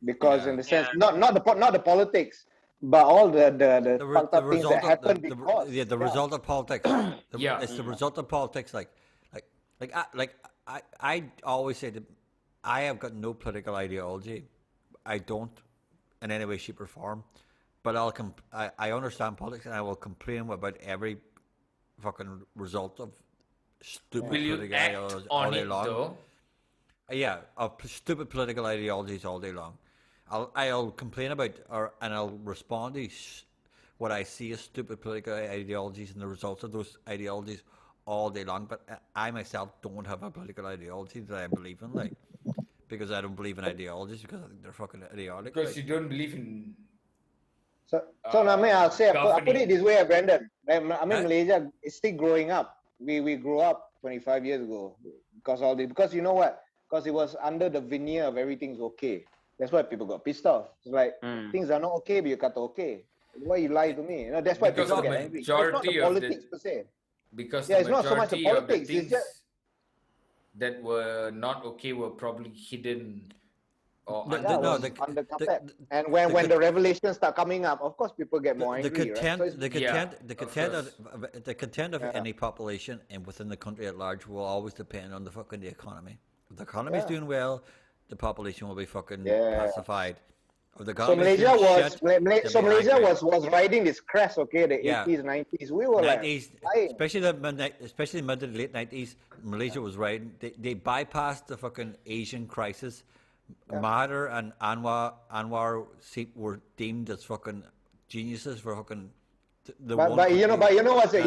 Because in the sense, not the politics, But all the fucked the up things result that of happen the because the result of politics. Yeah. It's the result of politics. I always say that I have got no political ideology. I don't, in any way, shape, or form. But I understand politics, and I will complain about every fucking result of stupid Will you political act ideology all on day it long. though? Yeah, of stupid political ideologies all day long. I'll complain about and I'll respond to what I see as stupid political ideologies and the results of those ideologies all day long. But I myself don't have a political ideology that I believe in, because I don't believe in ideologies because I think they're fucking idiotic. Because you don't believe in. So I'll say, I'll put it this way, Brandon. Malaysia is still growing up. We grew up 25 years ago because you know what? Because it was under the veneer of everything's okay. That's why people got pissed off. It's like things are not okay, but you kata okay. Why you lie to me? That's why Because people the get angry. It's not the majority of politics per se. Because Yeah, the it's not so much the majority of the politics. It's things just that were not okay were probably hidden or The- under the- no, was the- on the the- carpet. the- And when the the revelations start coming up, of course people get more the angry, right? So it's, the content of Yeah. any population and within the country at large will always depend on the economy. If the economy is doing well, the population will be fucking pacified. If the so economy is Malaysia doing was shit, Malaysia, they'll be angry. was riding this crest, okay, the Yeah. 80s, 90s. We were 90s, like flying. especially mid to late 90s, Malaysia was riding. They bypassed the fucking Asian crisis. Mahathir and Anwar were deemed as fucking geniuses for fucking But you know what's the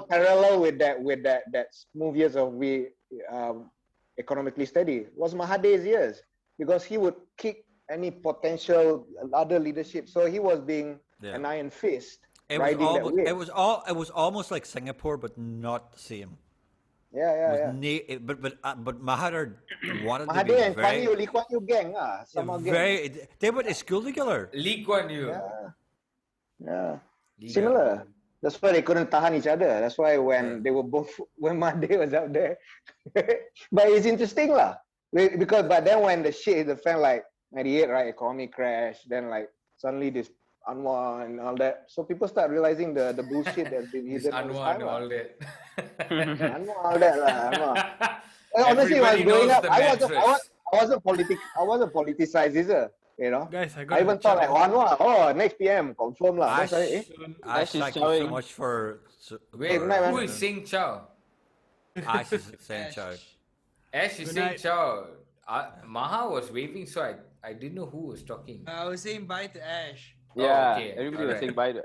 parallel with that smooth years of economically steady was Mahathir's years, because he would kick any potential other leadership. So he was being an iron fist riding that wave. It was almost like Singapore, but not the same. Yeah. But Mahathir wanted to be Mahathir and very, Lee Kuan Yew gang, somehow gang. They went to school together. Lee Kuan Yew. Yeah. Similar. That's why they couldn't tahan each other. That's why when Mahathir was up there. But it's interesting lah. But then when the shit hit the fan, like 98, right, economy crash, then like suddenly this Anwar and all that. So people start realizing the bullshit that's been hidden all this Anwar time. and all that. Anwar, all that lah. Anwar. Honestly, when I was growing up, I wasn't politicized either. You know, Guys, I even thought like Anwar, next PM confirm lah. Ash, thank you so much for. Wait, night, who is saying ciao? Ash is saying ciao. Ash is Good saying night. ciao. Maha was waving, so I didn't know who was talking. I was saying bye to Ash. Yeah, okay. everybody was Alright. saying bye to.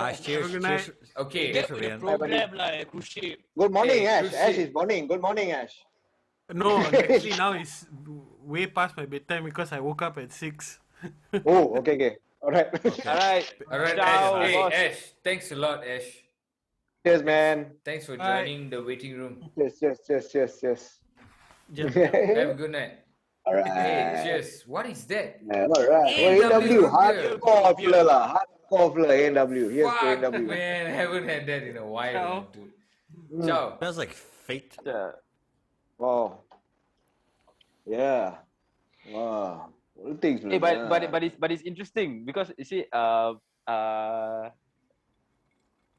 Ash, cheers. Good night. Cheers. Okay. Cheers Get for with the being. program like cruise ship. Good morning, Hey, Ash. good Ash shit. is morning. Good morning, Ash. No, actually now it's way past my bedtime because I woke up at 6. Oh, okay. All right. All right. All right, Ciao, Ash. Hey, boss. Ash. Thanks a lot, Ash. Cheers, man. Thanks for Bye. joining the waiting room. Cheers. Just Have a good night. All right. Hey, cheers. What is that? All right. A&W, A&W, hardcore flair lah. Hardcore flair, A&W. Here's Fuck, A&W. man. Haven't had that in a while, Ciao. dude. Ciao. Smells like fate. Wow. Yeah. Wow. All things. Hey, but it's interesting because you see,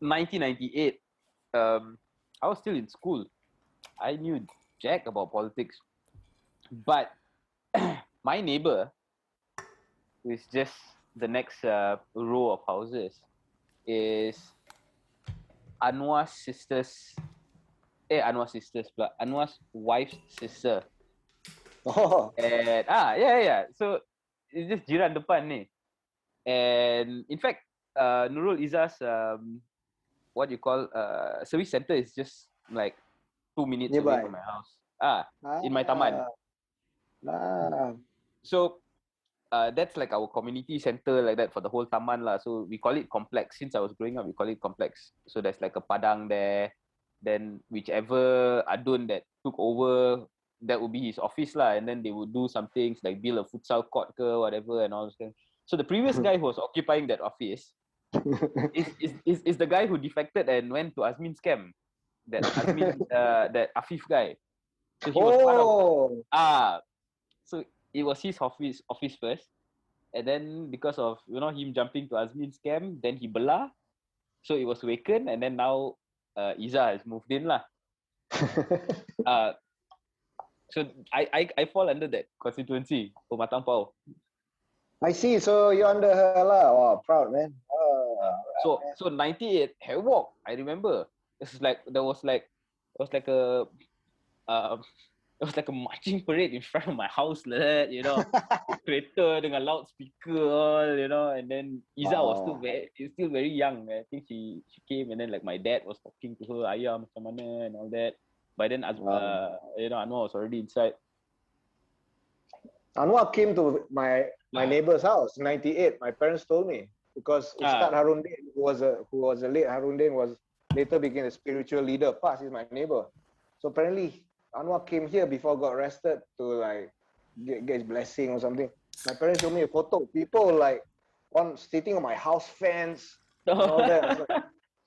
1998, I was still in school. I knew jack about politics, but my neighbor, who is just the next row of houses, is Anwar's wife's sister. Oh. And yeah. So it's just jiran depan ni. And in fact, Nurul Izzah's what you call service center is just like 2 minutes Nearby. away from my house. In my taman. So that's like our community center like that for the whole taman lah. So we call it complex. Since I was growing up, we call it complex. So there's like a padang there. Then whichever adun that took over, that would be his office lah. And then they would do some things like build a futsal court ke whatever and all those things. So the previous guy who was occupying that office is the guy who defected and went to Azmin's camp. That that Afif guy. So he was part of. So it was his office first, and then because of him jumping to Azmin's camp, then he belah, so it was Waken, and then now Iza has moved in lah. So I fall under that constituency for Matang Pao. I see. So you're under her lah. Wow, proud man. So 98 Havoc, I remember. It's like it was like a marching parade in front of my house, kereta dengan loudspeaker all, and then Iza was still very young. I think she came, and then like my dad was talking to her, ayah macam mana and all that. By then Anwar was already inside. Anwar came to my neighbor's house, 98. My parents told me, because Ustad Harundin, who was a late Harundin, was later became a spiritual leader. Pas is my neighbor. So apparently Anwar came here before got arrested to like get his blessing or something. My parents showed me a photo. People like sitting on my house fence and all that. I was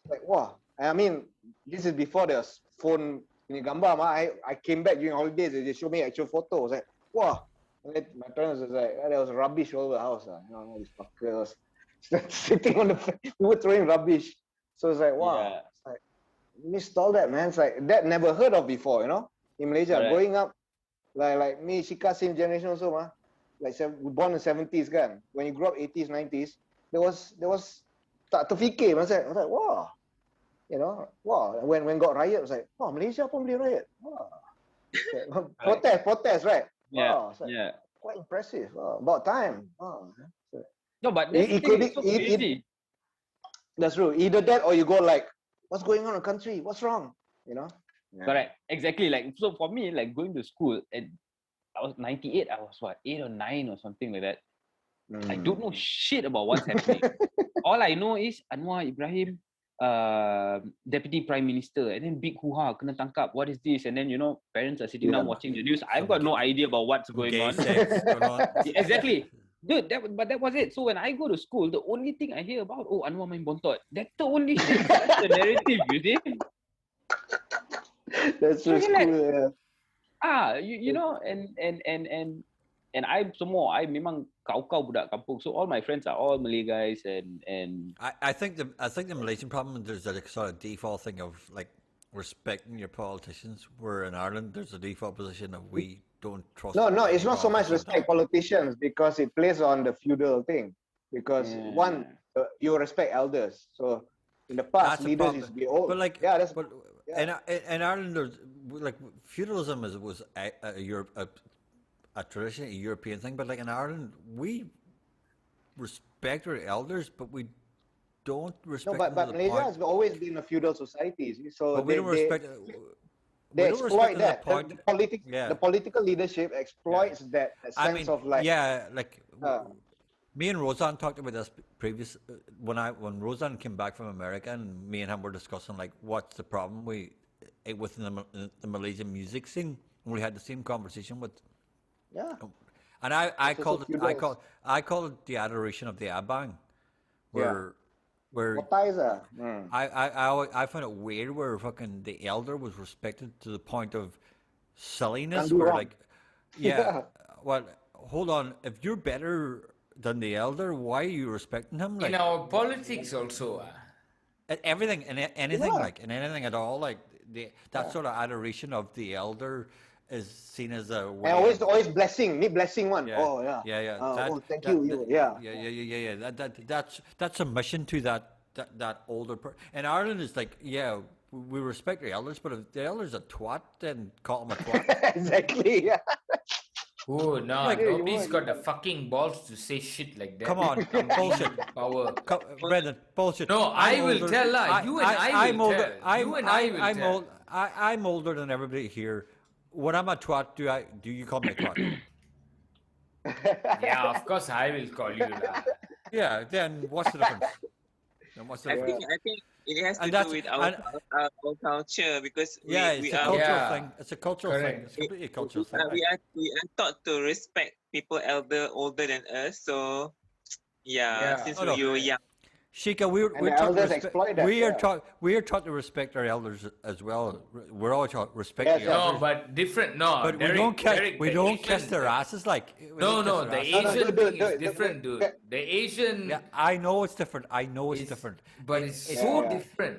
like, wow. I mean, this is before there was phone in gambar. I came back during holidays. They showed me actual photos. I was like, wow. My parents was like, there was rubbish all over the house. These fuckers sitting on the fence. We were throwing rubbish. So it's like, wow. Yeah. It's like, missed all that, man. It's like, that never heard of before, in Malaysia. Correct. Growing up, like me, Shika, same generation also, like born in 70s, kan. When you grew up 80s, 90s, there was tak terfikir. I was like, wow. Wow. When got riot, I was like, wow, Malaysia pun boleh riot. Wow. Protest, right? Yeah, Wow. yeah. Quite impressive. Wow. About time. Wow. No, but that's the thing, it's so crazy. That's true. Either that or you go like, what's going on in the country? What's wrong? Yeah. Correct. Exactly. Like, so for me, like going to school, and I was 98, I was what, 8 or 9 or something like that. I don't know shit about what's happening. All I know is Anwar Ibrahim, Deputy Prime Minister, and then big hoo-ha, kena tangkap, what is this? And then, parents are sitting down watching the news. I've got no idea about what's going on. Exactly. Dude, but that was it. So when I go to school, the only thing I hear about, Anwar main bontot. That's the only shit. That's the narrative, you see? That's so cool. And I memang kau budak kampung. So all my friends are all Malay guys, and I think the Malaysian problem, there's a sort of default thing of like respecting your politicians, where in Ireland there's a default position of we don't trust. No, it's not so much respect politicians, because it plays on the feudal thing. Because you respect elders. So in the past, leaders used to be old. But like, in Ireland, there's like feudalism was a tradition, a European thing. But like in Ireland, we respect our elders, but we don't respect. No, but Malaysia has always been a feudal society. So but we don't respect. They exploit that. The political leadership exploits that sense of like. Yeah, like me and Roseanne talked about this previous when Roseanne came back from America, and me and him were discussing like what's the problem within the Malaysian music scene. We had the same conversation with. Yeah. And I called it the adoration of the abang, where I found it weird where fucking the elder was respected to the point of silliness, where like, well, hold on, if you're better than the elder, why are you respecting him? Like, politics also. Everything and anything and anything at all, like that sort of adoration of the elder is seen as a way. And always blessing, need blessing one. Yeah. Oh yeah. Yeah. Thank you. Yeah. That's a mission to that older person. And Ireland is like, we respect the elders, but if the elder's a twat, then call him a twat. Exactly. Yeah. Oh no! Nobody's got the fucking balls to say shit like that. Come on, bullshit. Power. Brendan, bullshit. No, I will tell lah. You and I will tell. I'm older than everybody here. When I'm a twat, do you call me a twat? Yeah, of course I will call you that. Yeah, then what's the difference? I think it has to do with our culture, because it's a cultural thing. It's a cultural thing. It's completely a cultural thing. We are taught to respect people older than us. So since we were young. Shika, And the elders exploit that. we are taught to respect our elders as well. We're all taught to respect Yes, the yes. elders. No, but different. No, But Derek, we the don't kiss Asian- their asses like. we No, don't no, kiss the their asses. Asian dude, thing is dude, different, dude. The Asian, Yeah, I know it's different. I know it's is- different. but it's so different.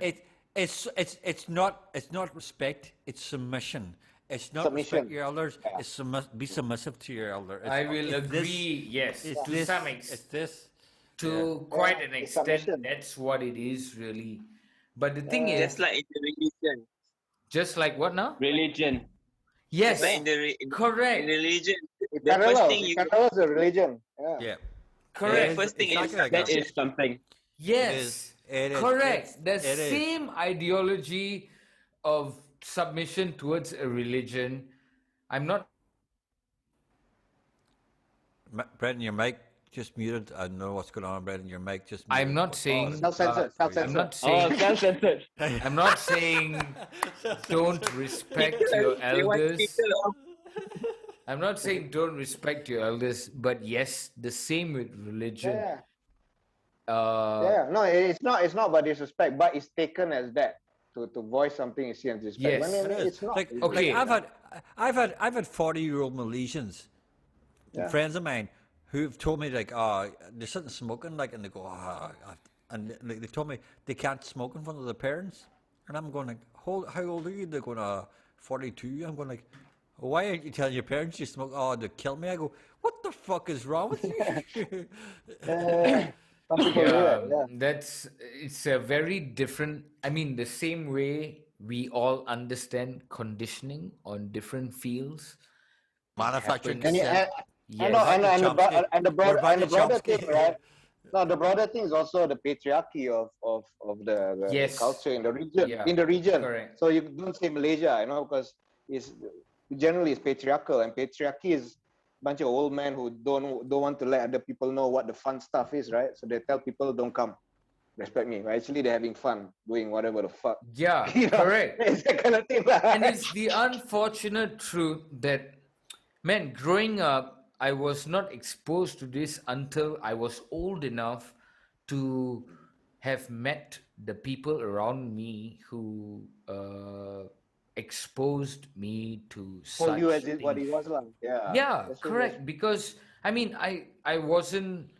It's not respect. It's submission. It's not Submission. respect your elders. It's be submissive to your elder. I will agree. Yes, It's to this, some It's extent. this. To quite an it's extent, submission. that's what it is really. But the thing is, Just like in the religion. just like what now? Religion. Yes, Just like in the correct. in religion. It The first parallels. thing It you parallels the religion. Yeah. Yeah. Correct. first thing is exactly like That that. is something. Yes, It is. correct. The It is. same ideology of submission towards a religion. I'm not. Brendan, your mic just muted. I don't know what's going on, Brendan. Your mic just muted. I'm not saying. Self-censored. I'm Self-censored. not saying. Self-censored. I'm not saying don't respect your they want elders. people off. I'm not saying don't respect your elders, but yes, the same with religion. Yeah. Uh, No, it's not. It's not about disrespect, but it's taken as that to voice something you see as disrespect. Yes. I mean, It is. it's not. Like, It's okay. I've had 40-year-old Malaysians, friends of mine, who've told me like, oh, they're sitting smoking, like, and they go, and like, they told me they can't smoke in front of their parents, and I'm going like, how old are you? They're going, 42. I'm going like, why aren't you telling your parents you smoke? Oh, they kill me. I go, what the fuck is wrong with you? Some people do that. Yeah. it's a very different. I mean, the same way we all understand conditioning on different fields. Manufactured happens- And, Yes. and the broader We're thing, Chomsky. right? No, the broader thing is also the patriarchy of the Yes. culture in the region. Yeah, In the region, correct. so you don't say Malaysia, because it's generally it's patriarchal, and patriarchy is a bunch of old men who don't want to let other people know what the fun stuff is, right? So they tell people don't come, respect me. But actually, they're having fun doing whatever the fuck. Yeah, You know, correct. It's that kind of thing. And it's the unfortunate truth that, man, growing up, I was not exposed to this until I was old enough to have met the people around me who exposed me to such Told you as things. what he was like. Yeah. Yeah, That's what correct. Because I mean, I wasn't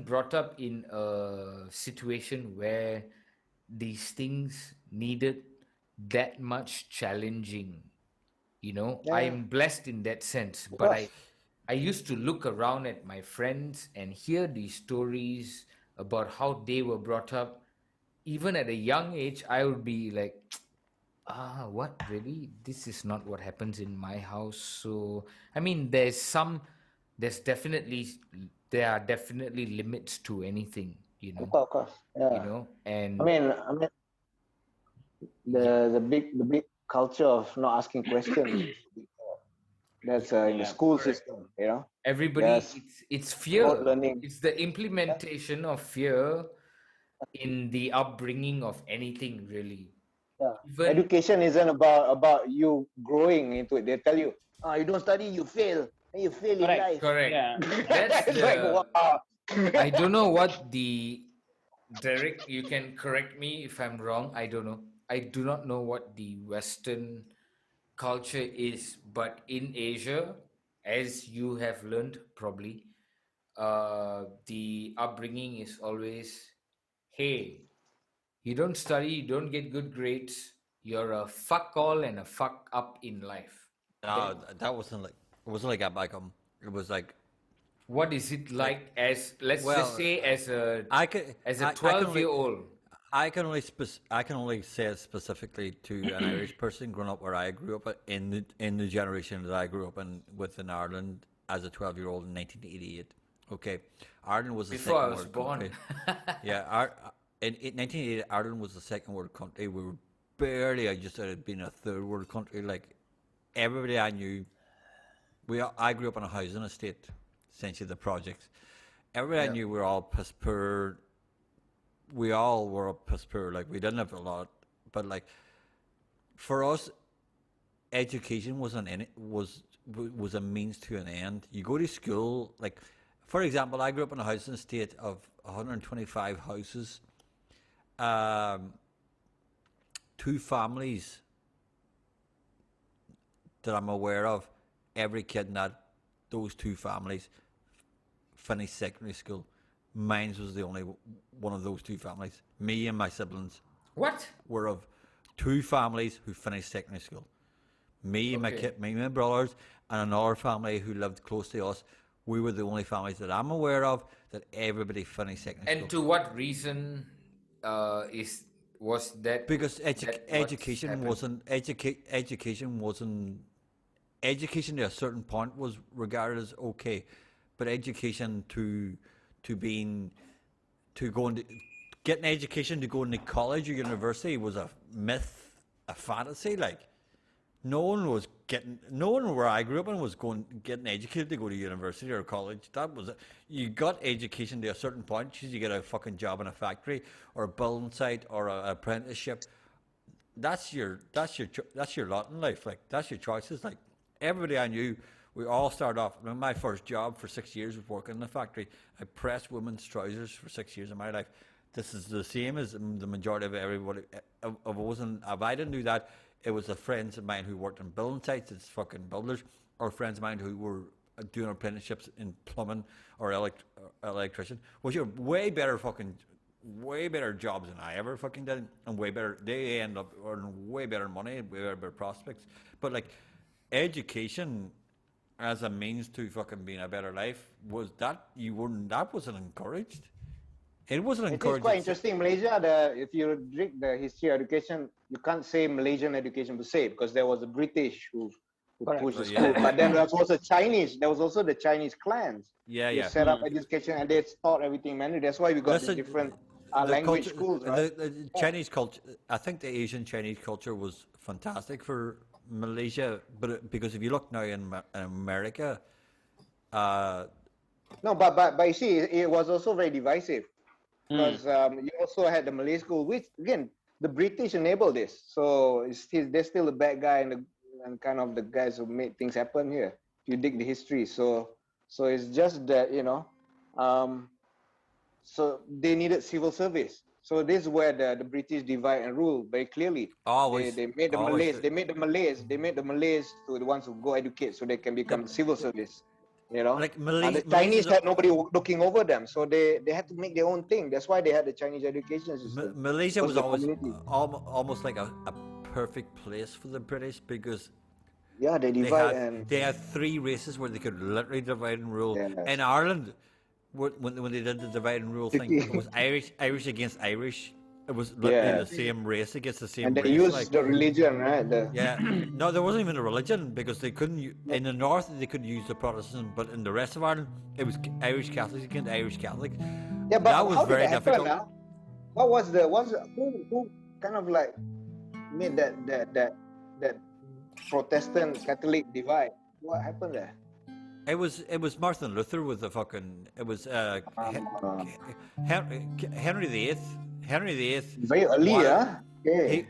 brought up in a situation where these things needed that much challenging. I am blessed in that sense. But I used to look around at my friends and hear these stories about how they were brought up. Even at a young age, I would be like, what really? This is not what happens in my house. So, I mean, there are definitely limits to anything, Of course. Yeah. and I mean, the big culture of not asking questions. That's in the school system, everybody, Yes. it's fear. Rote learning. It's the implementation of fear in the upbringing of anything, really. Yeah. Even- Education isn't about you growing into it. They tell you, you don't study, you fail. And you fail in life. Correct. Yeah. That's It's like, the. wow. I don't know what Derek, you can correct me if I'm wrong. I don't know. I do not know what the Western culture is, but in Asia, as you have learned probably, the upbringing is always, hey, you don't study, you don't get good grades, you're a fuck all and a fuck up in life. No, that wasn't like it wasn't like that back home. It was like What is it like as, let's Well, just say, as a I can as I a can only- 12-year-old? I can only say it specifically to an Irish person growing up where I grew up in the generation that I grew up in Ireland as a 12-year-old in 1988. Okay, Ireland was the Before I second was world born. country. Yeah, in 1988, Ireland was the second world country. We were barely just had been a third world country. Like everybody I knew, I grew up on a housing estate, essentially the projects. Everybody I knew were all piss poor. We all were piss poor. Like we didn't have a lot, but like for us, education was a means to an end. You go to school, like for example, I grew up in a housing estate of 125 houses. 2 families that I'm aware of, every kid in those 2 families finished secondary school. Mine was the only one of those 2 families. Me and my siblings. What? Were of 2 families who finished secondary school. Me and my brothers, and another family who lived close to us. We were the only families that I'm aware of that everybody finished secondary school. And to what reason was that? Because education to a certain point was regarded as okay, but education getting education to go into college or university was a myth, a fantasy. Like no one where I grew up in was getting educated to go to university or college. That was it. You got education to a certain point. You get a fucking job in a factory or a building site or an apprenticeship. That's your lot in life. Like that's your choices. Like everybody I knew, we all started off. I mean, my first job for 6 years was working in a factory. I pressed women's trousers for 6 years of my life. This is the same as the majority of everybody. If I didn't do that, it was the friends of mine who worked in building sites as fucking builders, or friends of mine who were doing apprenticeships in plumbing or electrician, which are way better jobs than I ever fucking did, and they end up earning way better money, way better prospects. But like education as a means to fucking being a better life that wasn't encouraged. It wasn't encouraged. It's quite interesting. Malaysia, if you read the history of education, you can't say Malaysian education per se, because there was the British who pushed the school. But then there was also Chinese. There was also the Chinese clans. Who set up education and they taught everything manually. That's why we got the different language schools. Right? The Chinese culture. I think the Asian Chinese culture was fantastic for Malaysia, but because if you look now in America, no, but you see, it was also very divisive. Because you also had the Malay school, which again the British enabled this. So they're still the bad guy and kind of the guys who made things happen here. If you dig the history, so it's just that so they needed civil service. So this is where the British divide and rule very clearly. They made the Malays to the ones who go educate, so they can become civil service. You know, like the Chinese had nobody looking over them, so they had to make their own thing. That's why they had the Chinese education system. Malaysia was always almost like a perfect place for the British, because they divide they had 3 races where they could literally divide and rule. In Ireland, when they did the divide and rule thing, it was Irish against Irish. It was literally the same race against the same race. And they used the religion, right? No, there wasn't even a religion, because they couldn't. In the north, they could use the Protestants, but in the rest of Ireland, it was Irish Catholics against Irish Catholics. Yeah, but that was very difficult. What was who kind of like made that Protestant Catholic divide? What happened there? It was Martin Luther with the fucking. It was Henry VIII. Henry VIII. Very early,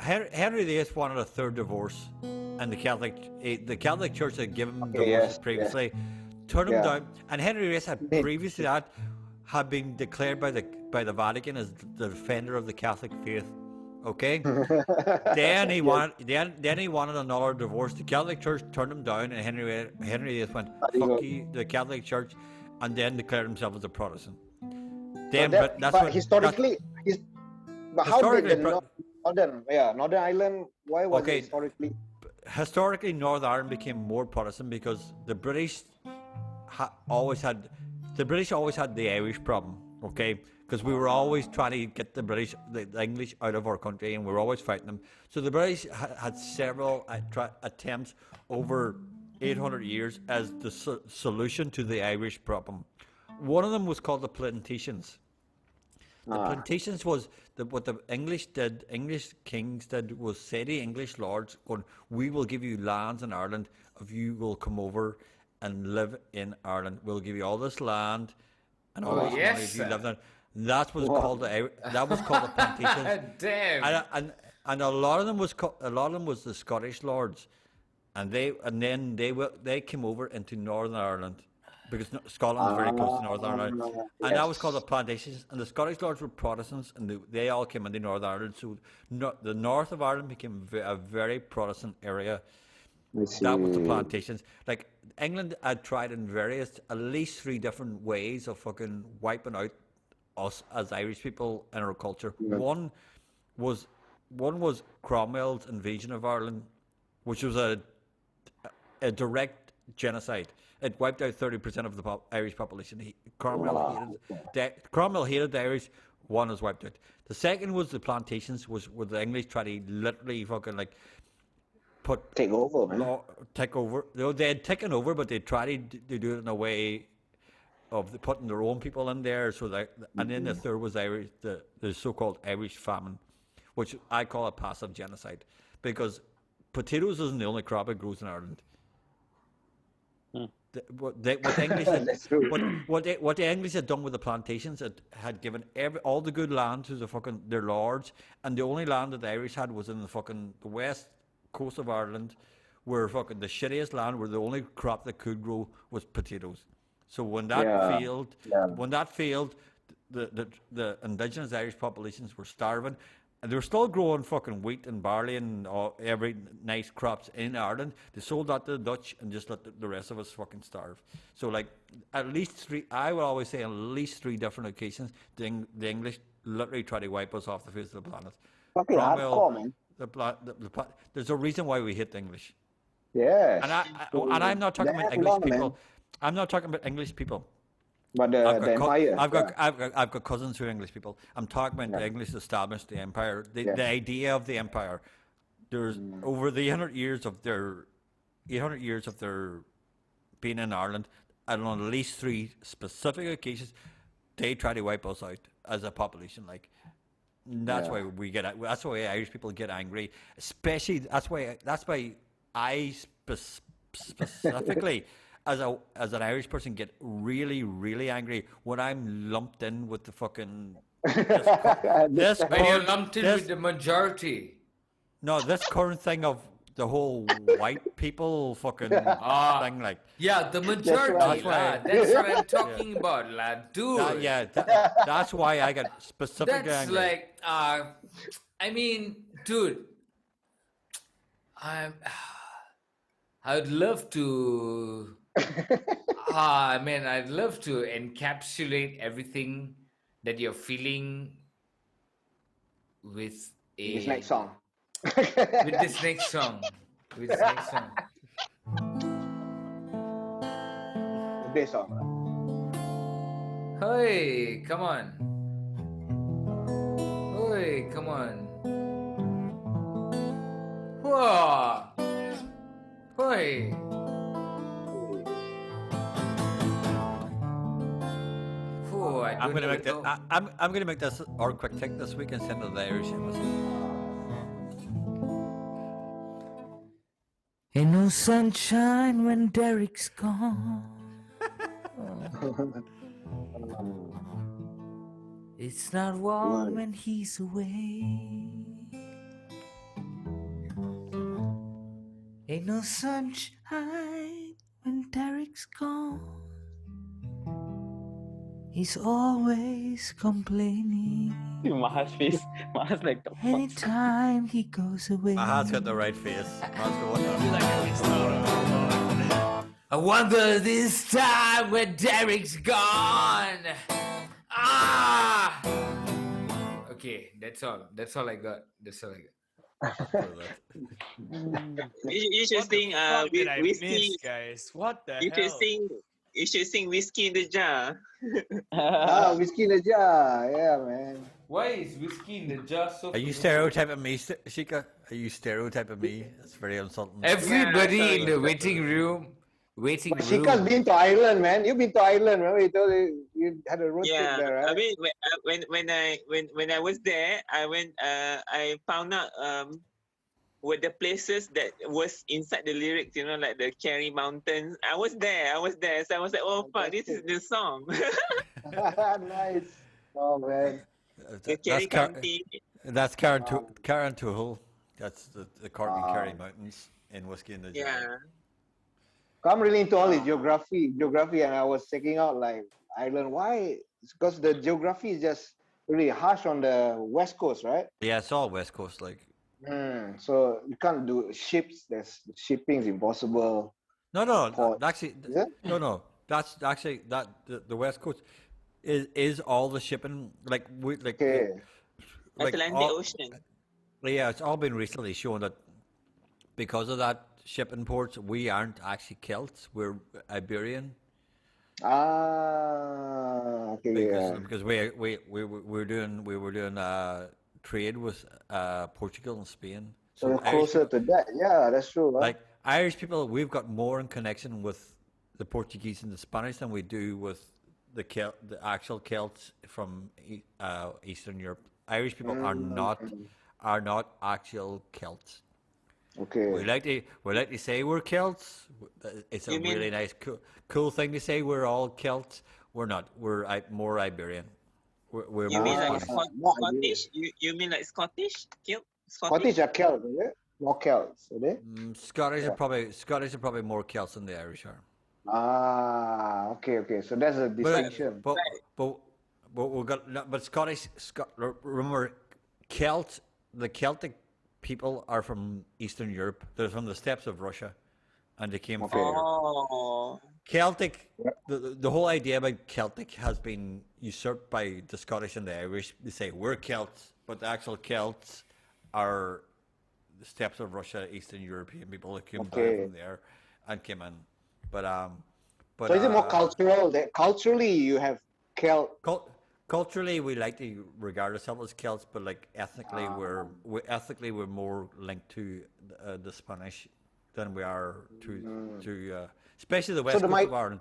Henry VIII wanted a 3rd divorce, and the Catholic Church had given him divorces previously, turned him down, and Henry VIII had previously had been declared by the Vatican as the defender of the Catholic faith. Okay, then he wanted another divorce. The Catholic Church turned him down, and Henry VIII went, "Fuck you, the Catholic Church," and then declared himself as a Protestant. But how did the Northern Ireland? Why was it historically? Historically, Northern Ireland became more Protestant because the British always had the Irish problem. Okay, because we were always trying to get the English out of our country, and we were always fighting them. So the British had several attempts over 800 years as the solution to the Irish problem. One of them was called the Plantations. The Plantations was what the English kings did was say to English lords, going, "We will give you lands in Ireland if you will come over and live in Ireland. We'll give you all this land and all this money if you live there." That was called the Plantations. Damn. And a lot of them was the Scottish lords, and then they came over into Northern Ireland because Scotland's very close to Northern Ireland, and that was called the Yes. Plantations. And the Scottish lords were Protestants, and they all came into Northern Ireland. So the north of Ireland became a very Protestant area. That was the Plantations. Like England had tried in at least 3 different ways of fucking wiping out us as Irish people and our culture. One was Cromwell's invasion of Ireland, which was a direct genocide. It wiped out 30% of the Irish population. Cromwell hated the Irish. One was wiped out. The second was the Plantations, where the English tried to literally fucking like take over, man. Take over. They had taken over, but they tried to do it in a way of putting their own people in there. So that, and then the third was the so-called Irish famine, which I call a passive genocide, because potatoes isn't the only crop that grows in Ireland. What the English had done with the Plantations, it had given all the good land to their lords, and the only land that the Irish had was in the west coast of Ireland, where the shittiest land, where the only crop that could grow was potatoes. So when that failed, the indigenous Irish populations were starving. And they were still growing fucking wheat and barley and every nice crops in Ireland. They sold that to the Dutch and just let the rest of us fucking starve. So like at least 3, I would always say at least 3 different occasions, the English literally try to wipe us off the face of the planet. Fucking hardcore, man. There's a reason why we hate the English. Yes. And I'm not talking about English people. Man. I'm not talking about English people. But the empire. I've got cousins who are English people. I'm talking about the English established the empire. The idea of the empire. There's over the 800 years of their being in Ireland, and on at least 3 specific occasions, they try to wipe us out as a population. Like that's why we get. That's why Irish people get angry. Especially that's why I specifically. As an Irish person, get really, really angry when I'm lumped in with the fucking when you're lumped in with the majority. No, this current thing of the whole white people fucking thing, like the majority. That's what I'm talking about, lad, dude. That's why I get specifically that's angry. Like, I mean, dude, I would love to. I'd love to encapsulate everything that you're feeling with this next song. With this next song. This song. Hey, come on. Hey, come on. Whoa. Hey. I'm gonna make that. I'm gonna make this our quick take this week and send it to the Irish Embassy. Ain't no sunshine when Derek's gone. It's not warm when he's away. Ain't no sunshine when Derek's gone. He's always complaining. Maha's face. Maha's like, the fuck? Anytime he goes away. Maha's got the right face. I wonder this time where Derek's gone. Okay, that's all. That's all I got. You should sing whiskey, guys. What the hell? You should sing Whiskey in the Jar. Whiskey in the Jar. Yeah, man. Why is Whiskey in the Jar so... Are you stereotyping me, Shika? Are you stereotyping me? It's very insulting. Everybody in the waiting room. Shika's been to Ireland, man. You've been to Ireland, remember? You told you had a road trip there, right? I mean, when I was there, I found out were the places that was inside the lyrics, like the Kerry Mountains. I was there. So I was like, oh fuck, this is the song. Nice. Oh man. The Kerry County. That's Karen Tuhul. That's the Cork and Kerry Mountains in Whiskey in the Jar. Yeah. I'm really into all this geography, and I was checking out like Ireland. Why? It's because the geography is just really harsh on the west coast, right? Yeah, it's all West Coast. Like, So you can't do ships. There's shipping is impossible. no, Port. actually, Is it? no. That's actually the West Coast is all the shipping like Okay. like Atlantic all, Ocean. yeah, it's all been recently shown that because of that shipping ports, we aren't actually Celts. We're Iberian. Okay, Because we were doing trade with Portugal and Spain. So Irish closer people, to that. Yeah, that's true. Huh? like Irish people, we've got more in connection with the Portuguese and the Spanish than we do with the actual Celts from Eastern Europe. Irish people are not actual Celts. Okay. We like to say we're Celts. It's a really nice, cool thing to say. We're all Celts. We're not. We're more Iberian. We're You more mean like Spanish. Scottish? You mean like Scottish? Scottish are Celts, is it? More Celts, are they? Scottish are probably more Celts than the Irish are. Okay. So that's a distinction. But we got but remember, the Celtic people are from Eastern Europe. They're from the steppes of Russia, and they came through. Oh. Celtic. The whole idea about Celtic has been usurped by the Scottish and the Irish. They say we're Celts, but the actual Celts are the steppes of Russia, Eastern European people that came down from there and came in. But so is it more cultural? That culturally you have Celt. Culturally, we like to regard ourselves as Celts, but like ethnically, we're more linked to the Spanish than we are to especially the west coast of Ireland.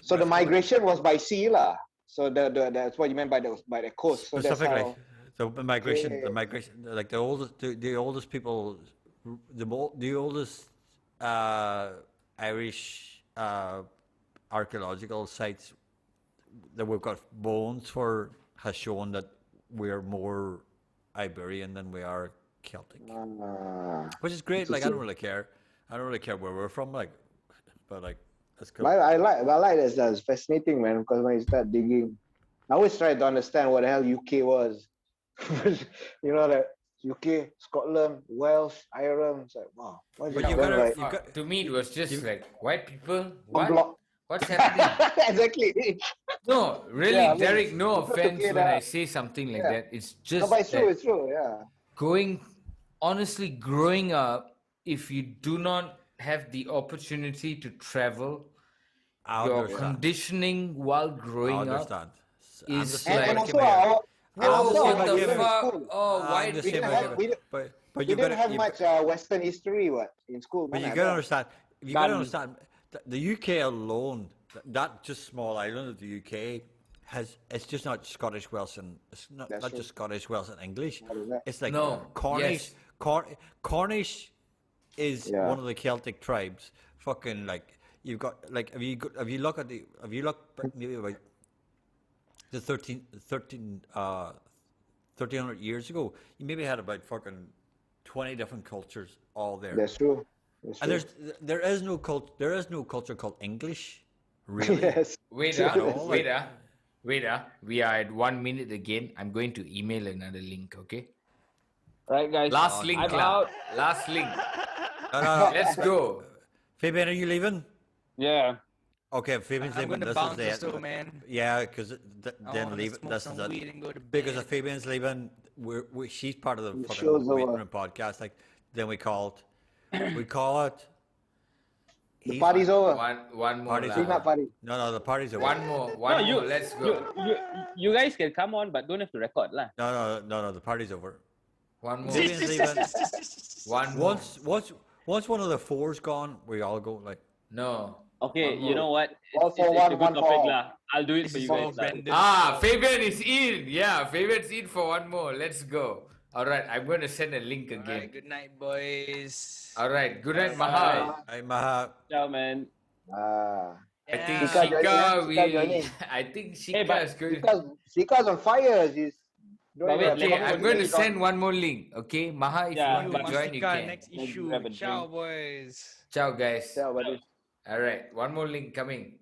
So the migration was by sea, lah. So that's what you meant by the coast. So Specifically, that's so the migration, like the oldest people, the oldest Irish archaeological sites that we've got bones for has shown that we're more Iberian than we are Celtic, which is great. Like I don't really care where we're from, like, but like that's cool. I like that. It's fascinating, man. Because when you start digging, I always try to understand what the hell UK was. You know, that UK, Scotland, Wales, Ireland. It's like, wow. To me, it was just like white people. What? What's happening? Exactly. No, really, Yeah, I mean, Derek. No offense when I say something like that. It's just no, but it's true. It's true. Yeah. Growing up, if you do not have the opportunity to travel, your conditioning while growing up is like, and also what the fuck? White we didn't have much Western history in school. But you gotta understand, the UK alone, that just small island of the UK it's just not Scottish, Welsh, and it's not just Scottish, Welsh, and English. It's like Cornish. Cornish is one of the Celtic tribes. Fucking like you've got like if you look maybe about the 1300 years ago, you maybe had about fucking 20 different cultures all there. That's true. And there is no culture called English, really. Yes. Wait, we are at 1 minute again. I'm going to email another link, okay? Right, guys. Last link, I'm out. Last link. No. Let's go. Fabian, are you leaving? Yeah. Okay, Fabian's I'm leaving. gonna This bounce is still, it. man. Yeah, because then leave. Smoke This some is weed it. and go to Because bed. if Fabian's leaving, she's part of the show's fucking waiting over. room podcast. Like then we call it. The party's over. One more. Party's Not party. No, the party's over. One more. Let's go. You guys can come on, but don't have to record lah. No, the party's over. One more. Fabian's leaving. One more. Once one of the four's gone, we all go like. No. Okay, you know what? All for it's one, a good one for topic all. lah. I'll do it for you guys. Fabian is in. Yeah, Fabian's in for one more. Let's go. All right, I'm going to send a link again. All right, good night, boys. All right, good night, Maha. Hi, Maha. Ciao, man. I think Shika Shika is going. Shika's on fire. She's Okay, I'm going to send one more link. Okay, Maha, if you want to Masika, join, you can. next issue. Ciao, boys. Ciao, guys. Ciao, buddy. All right, one more link coming.